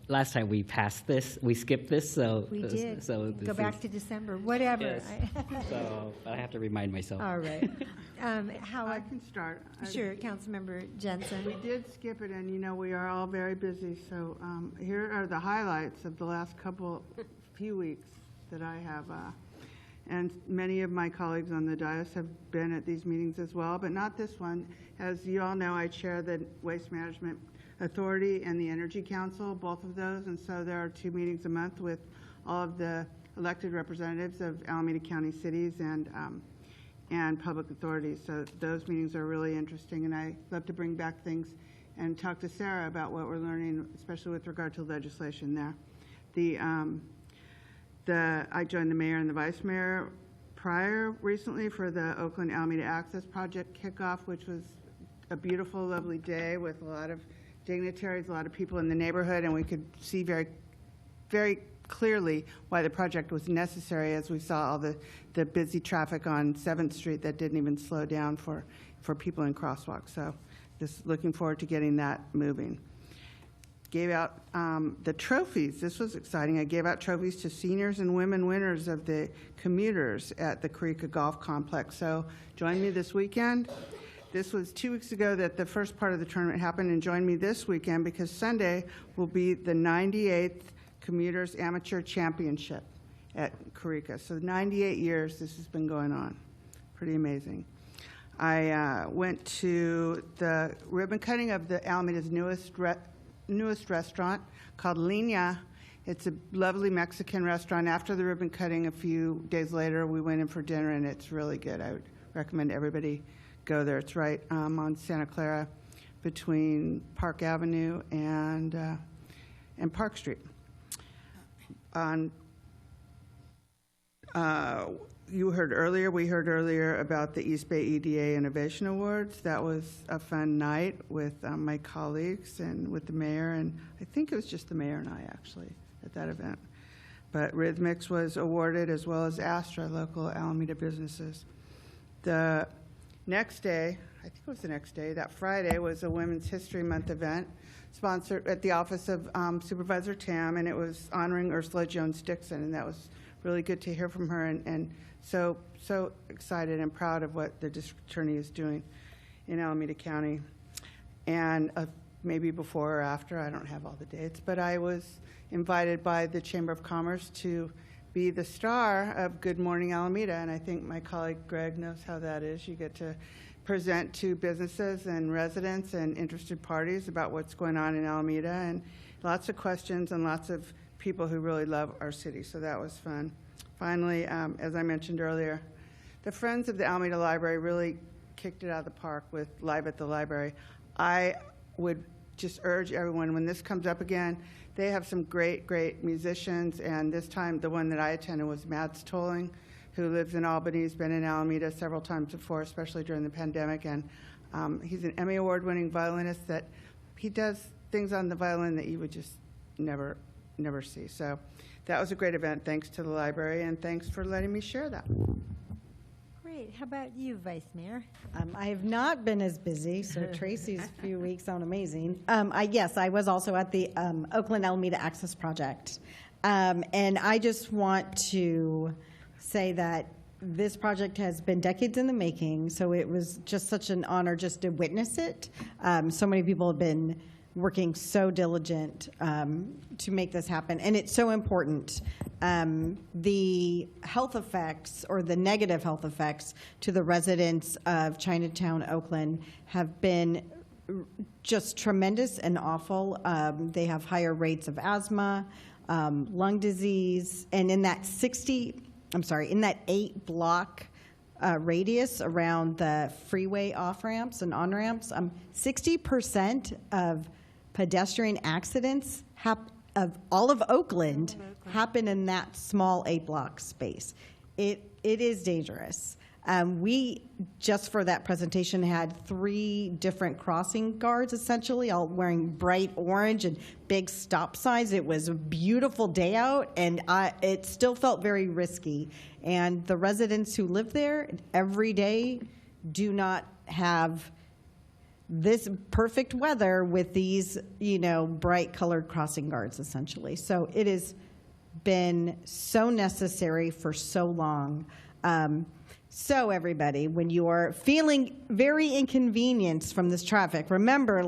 last time we passed this, we skipped this, so. We did. So Go back to December, whatever. Yes. So I have to remind myself. All right. How I can start. Sure, Councilmember Jensen. We did skip it, and we are all very busy. So here are the highlights of the last few weeks that I have and many of my colleagues on the dais have been at these meetings as well, but not this one. As you all know, I chair the Waste Management Authority and the Energy Council, both of those, and so there are 2 meetings a month with all of the elected representatives of Alameda County cities and public authorities. So those meetings are really interesting, and I love to bring back things and talk to Sarah about what we're learning, especially with regard to legislation there. I joined the mayor and the vice mayor recently for the Oakland Alameda Access Project kickoff, which was a beautiful, lovely day with a lot of dignitaries, a lot of people in the neighborhood, and we could see very, very clearly why the project was necessary as we saw all the busy traffic on 7th Street that didn't even slow down for people in crosswalks. So just looking forward to getting that moving. Gave out the trophies. This was exciting. I gave out trophies to seniors and women winners of the commuters at the Carica Golf Complex. So join me this weekend. This was 2 weeks ago that the first part of the tournament happened, and join me this weekend because Sunday will be the 98th Commuters Amateur Championship at Carica. So 98 years this has been going on. Pretty amazing. I went to the ribbon cutting of the Alameda's newest restaurant called Línea. It's a lovely Mexican restaurant. After the ribbon cutting, a few days later, we went in for dinner, and it's really good. I would recommend everybody go there. It's right on Santa Clara between Park Avenue and Park Street. We heard earlier about the East Bay EDA Innovation Awards. That was a fun night with my colleagues and with the mayor, and I think it was just the mayor and I actually at that event. But Rhythmix was awarded, as well as Astra, local Alameda businesses. The next day, I think it was the next day, that Friday, was a Women's History Month event sponsored at the office of Supervisor Tam, and it was honoring Ursula Jones Dixon, and that was really good to hear from her, and so excited and proud of what the district attorney is doing in Alameda County. And maybe before or after, I don't have all the dates, but I was invited by the Chamber of Commerce to be the star of Good Morning Alameda, and I think my colleague Greg knows how that is. You get to present to businesses and residents and interested parties about what's going on in Alameda, and lots of questions and lots of people who really love our city, so that was fun. Finally, as I mentioned earlier, the Friends of the Alameda Library really kicked it out of the park with Live at the Library. I would just urge everyone, when this comes up again, they have some great, great musicians, and this time the one that I attended was Mads Tolling, who lives in Albany. He's been in Alameda several times before, especially during the pandemic, and he's an Emmy Award-winning violinist that he does things on the violin that you would just never see. So that was a great event. Thanks to the library, and thanks for letting me share that. Great. How about you, Vice Mayor? I have not been as busy, so Tracy's few weeks sound amazing. Yes, I was also at the Oakland Alameda Access Project. And I just want to say that this project has been decades in the making, so it was just such an honor just to witness it. So many people have been working so diligent to make this happen, and it's so important. The health effects, or the negative health effects to the residents of Chinatown, Oakland, have been just tremendous and awful. They have higher rates of asthma, lung disease, and in that 8-block radius around the freeway off-ramps and on-ramps, 60% of pedestrian accidents of all of Oakland happen in that small 8-block space. It is dangerous. We, just for that presentation, had 3 different crossing guards, essentially, all wearing bright orange and big stop signs. It was a beautiful day out, and it still felt very risky. And the residents who live there every day do not have this perfect weather with these, bright colored crossing guards, essentially. So it has been so necessary for so long. So everybody, when you are feeling very inconvenienced from this traffic, remember,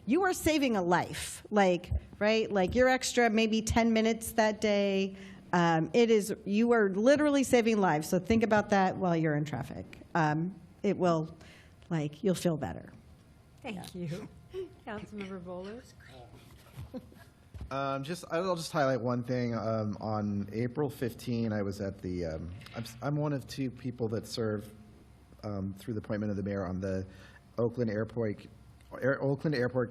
you are saving a life, right? Your extra maybe 10 minutes that day You are literally saving lives, so think about that while you're in traffic. It will, you'll feel better. Thank you. Councilmember Bowles? I'll just highlight one thing. On April 15, I was at the, I'm one of two people that serve through the appointment of the mayor on the Oakland Airport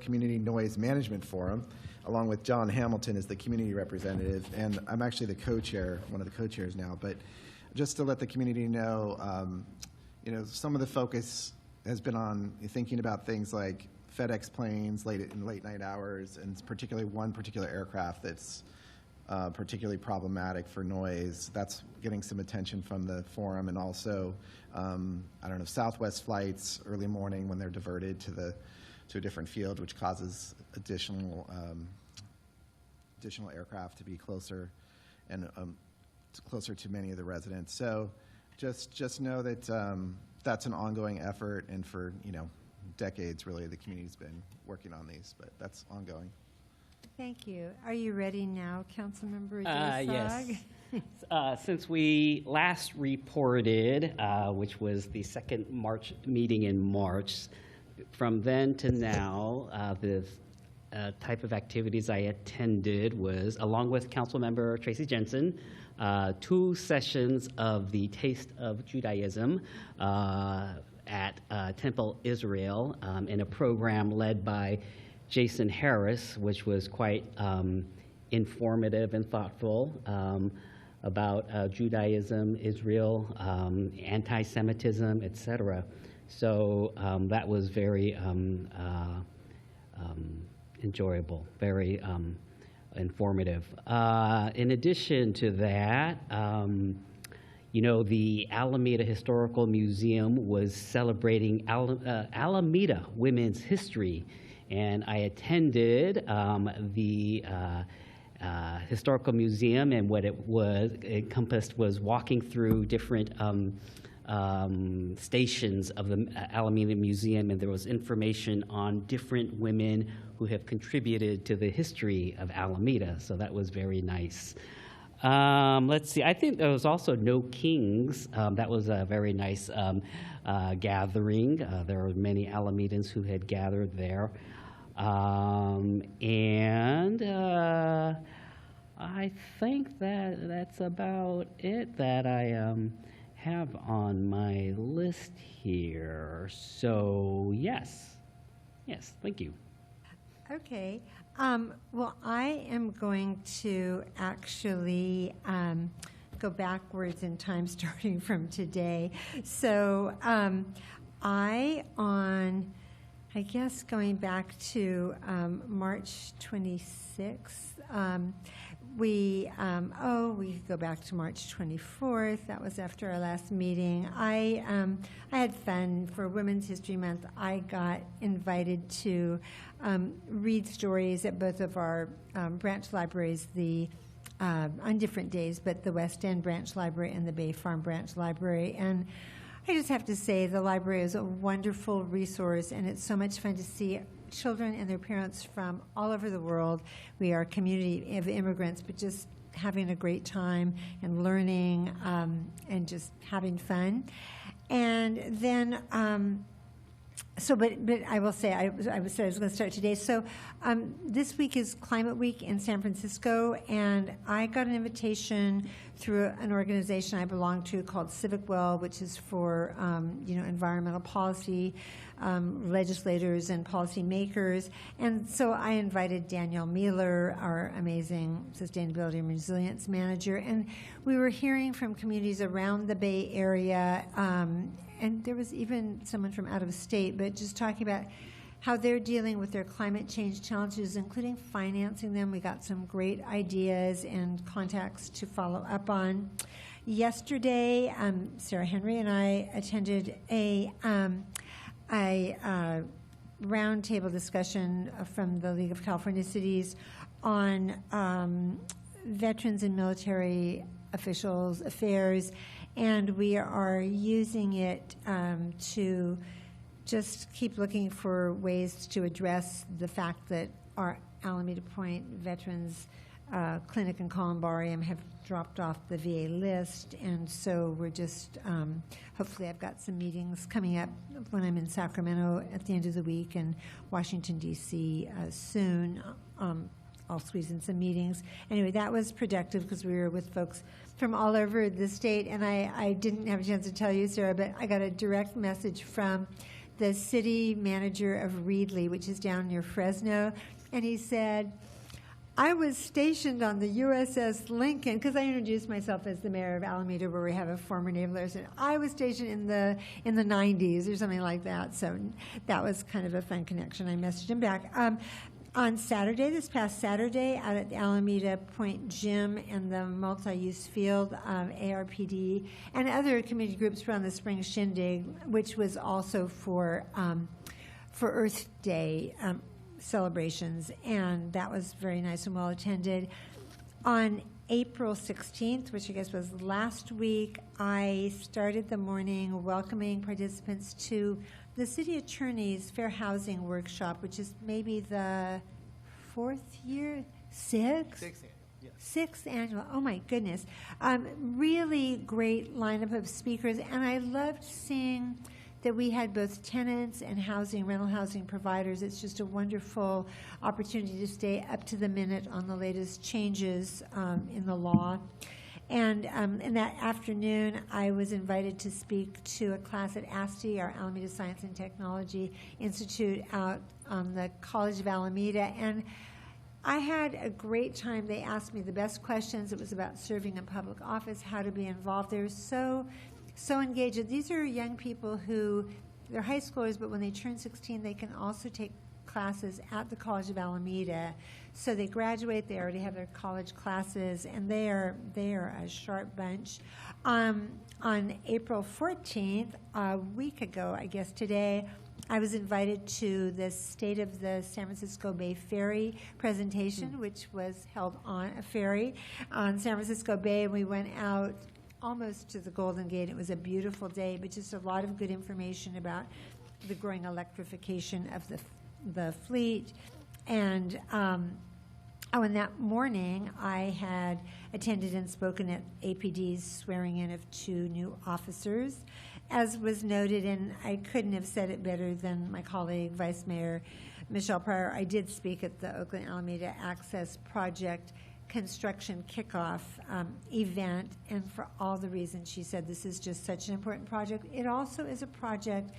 Community Noise Management Forum, along with John Hamilton as the community representative, and I'm actually the co-chair, one of the co-chairs now. But just to let the community know, some of the focus has been on thinking about things like FedEx planes in late night hours, and particularly one particular aircraft that's particularly problematic for noise. That's getting some attention from the forum, and also, Southwest flights early morning when they're diverted to a different field, which causes additional aircraft to be closer and closer to many of the residents. So just know that that's an ongoing effort, and for decades really the community's been working on these, but that's ongoing. Thank you. Are you ready now, Councilmember Desag? Yes. Since we last reported, which was the second March meeting in March, from then to now, the type of activities I attended was, along with Councilmember Tracy Jensen, 2 sessions of the Taste of Judaism at Temple Israel in a program led by Jason Harris, which was quite informative and thoughtful about Judaism, Israel, anti-Semitism, etc. So that was very enjoyable, very informative. In addition to that, the Alameda Historical Museum was celebrating Alameda women's history, and I attended the Historical Museum, and what it encompassed was walking through different stations of the Alameda Museum, and there was information on different women who have contributed to the history of Alameda, so that was very nice. Let's see, I think there was also No Kings. That was a very nice gathering. There were many Alamedans who had gathered there. I think that's about it that I have on my list here. So yes, thank you. Okay. Well, I am going to actually go backwards in time starting from today. So I guess going back to March 26th, we could go back to March 24th. That was after our last meeting. I had fun for Women's History Month. I got invited to read stories at both of our branch libraries, on different days, but the West End Branch Library and the Bay Farm Branch Library. And I just have to say the library is a wonderful resource, and it's so much fun to see children and their parents from all over the world. We are a community of immigrants, but just having a great time and learning and just having fun. And then, but I will say, I was going to start today. So this week is Climate Week in San Francisco, and I got an invitation through an organization I belong to called Civic Well, which is for environmental policy legislators and policymakers. And so I invited Danielle Mueller, our amazing sustainability and resilience manager, and we were hearing from communities around the Bay Area, and there was even someone from out of state, but just talking about how they're dealing with their climate change challenges, including financing them. We got some great ideas and contacts to follow up on. Yesterday, Sarah Henry and I attended a roundtable discussion from the League of California Cities on veterans and military officials' affairs, and we are using it to just keep looking for ways to address the fact that our Alameda Point veterans clinic and columbarium have dropped off the VA list, and so we're just, hopefully I've got some meetings coming up when I'm in Sacramento at the end of the week and Washington, D.C. Soon. I'll squeeze in some meetings. Anyway, that was productive because we were with folks from all over the state, and I didn't have a chance to tell you, Sarah, but I got a direct message from the city manager of Reedley, which is down near Fresno, and he said, I was stationed on the USS Lincoln, because I introduced myself as the mayor of Alameda, where we have a former naval air station. I was stationed in the 90s or something like that, so that was kind of a fun connection. I messaged him back. On Saturday, this past Saturday, out at the Alameda Point Gym and the multi-use field, ARPD and other community groups put on the Spring Shindig, which was also for Earth Day celebrations, and that was very nice and well attended. On April 16th, which I guess was last week, I started the morning welcoming participants to the city attorney's fair housing workshop, which is maybe the sixth annual. Oh my goodness. Really great lineup of speakers, and I loved seeing that we had both tenants and rental housing providers. It's just a wonderful opportunity to stay up to the minute on the latest changes in the law. And in that afternoon, I was invited to speak to a class at ASTI, our Alameda Science and Technology Institute, out on the College of Alameda. And I had a great time. They asked me the best questions. It was about serving in public office, how to be involved. They're so engaged. These are young people who, they're high schoolers, but when they turn 16, they can also take classes at the College of Alameda. So they graduate, they already have their college classes, and they are a sharp bunch. On April 14th, a week ago, I guess today, I was invited to the State of the San Francisco Bay Ferry presentation, which was held on a ferry on San Francisco Bay, and we went out almost to the Golden Gate. It was a beautiful day, but just a lot of good information about the growing electrification of the fleet. And and that morning I had attended and spoken at APD's swearing in of 2 new officers. As was noted, and I couldn't have said it better than my colleague, Vice Mayor Michelle Pryor, I did speak at the Oakland Alameda Access Project construction kickoff event, and for all the reasons she said, this is just such an important project. It also is a project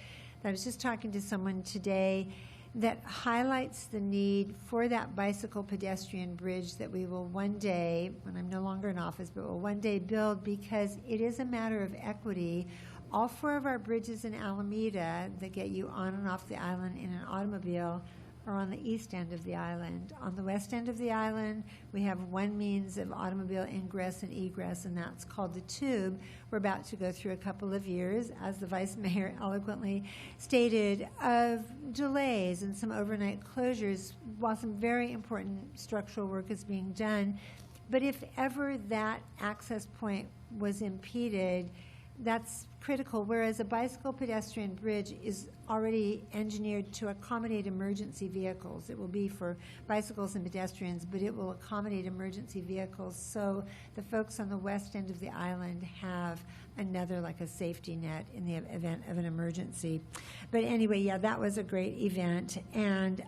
that I was just talking to someone today that highlights the need for that bicycle pedestrian bridge that we will one day, when I'm no longer in office, but will one day build, because it is a matter of equity. All 4 of our bridges in Alameda that get you on and off the island in an automobile are on the east end of the island. On the west end of the island, we have one means of automobile ingress and egress, and that's called the Tube. We're about to go through a couple of years, as the Vice Mayor eloquently stated, of delays and some overnight closures while some very important structural work is being done. But if ever that access point was impeded, that's critical, whereas a bicycle pedestrian bridge is already engineered to accommodate emergency vehicles. It will be for bicycles and pedestrians, but it will accommodate emergency vehicles, so the folks on the west end of the island have another, like a safety net in the event of an emergency. But anyway, yeah, that was a great event. And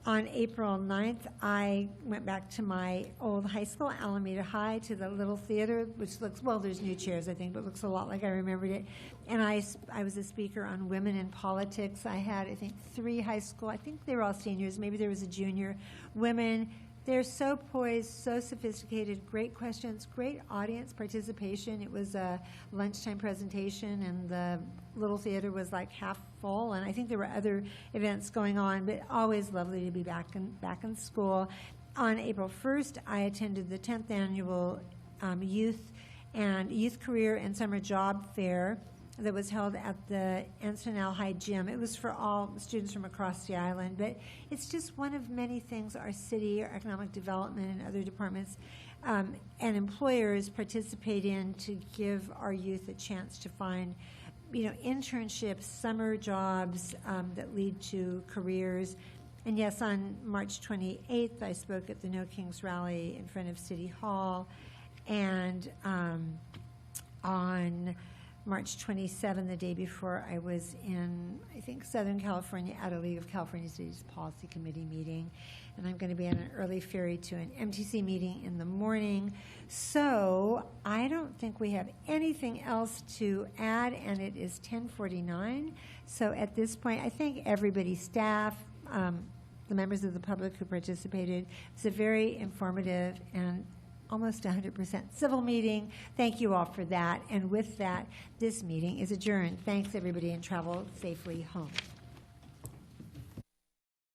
on April 9th, I went back to my old high school, Alameda High, to the little theater, which looks, well, there's new chairs, I think, but looks a lot like I remembered it. And I was a speaker on women in politics. I had, I think, 3 high school, I think they were all seniors, maybe there was a junior, women. They're so poised, so sophisticated, great questions, great audience participation. It was a lunchtime presentation, and the little theater was like half full, and I think there were other events going on, but always lovely to be back in school. On April 1st, I attended the 10th annual Youth Career and Summer Job Fair that was held at the Encinal High Gym. It was for all students from across the island, but it's just one of many things our city, our economic development, and other departments and employers participate in to give our youth a chance to find, internships, summer jobs that lead to careers. And yes, on March 28th, I spoke at the No Kings Rally in front of City Hall. And on March 27, the day before, I was in, I think, Southern California at a League of California Cities Policy Committee meeting. And I'm going to be on an early ferry to an MTC meeting in the morning. So I don't think we have anything else to add, and it is 10:49. So at this point, I thank everybody, staff, the members of the public who participated. It's a very informative and almost 100% civil meeting. Thank you all for that. And with that, this meeting is adjourned. Thanks, everybody, and travel safely home.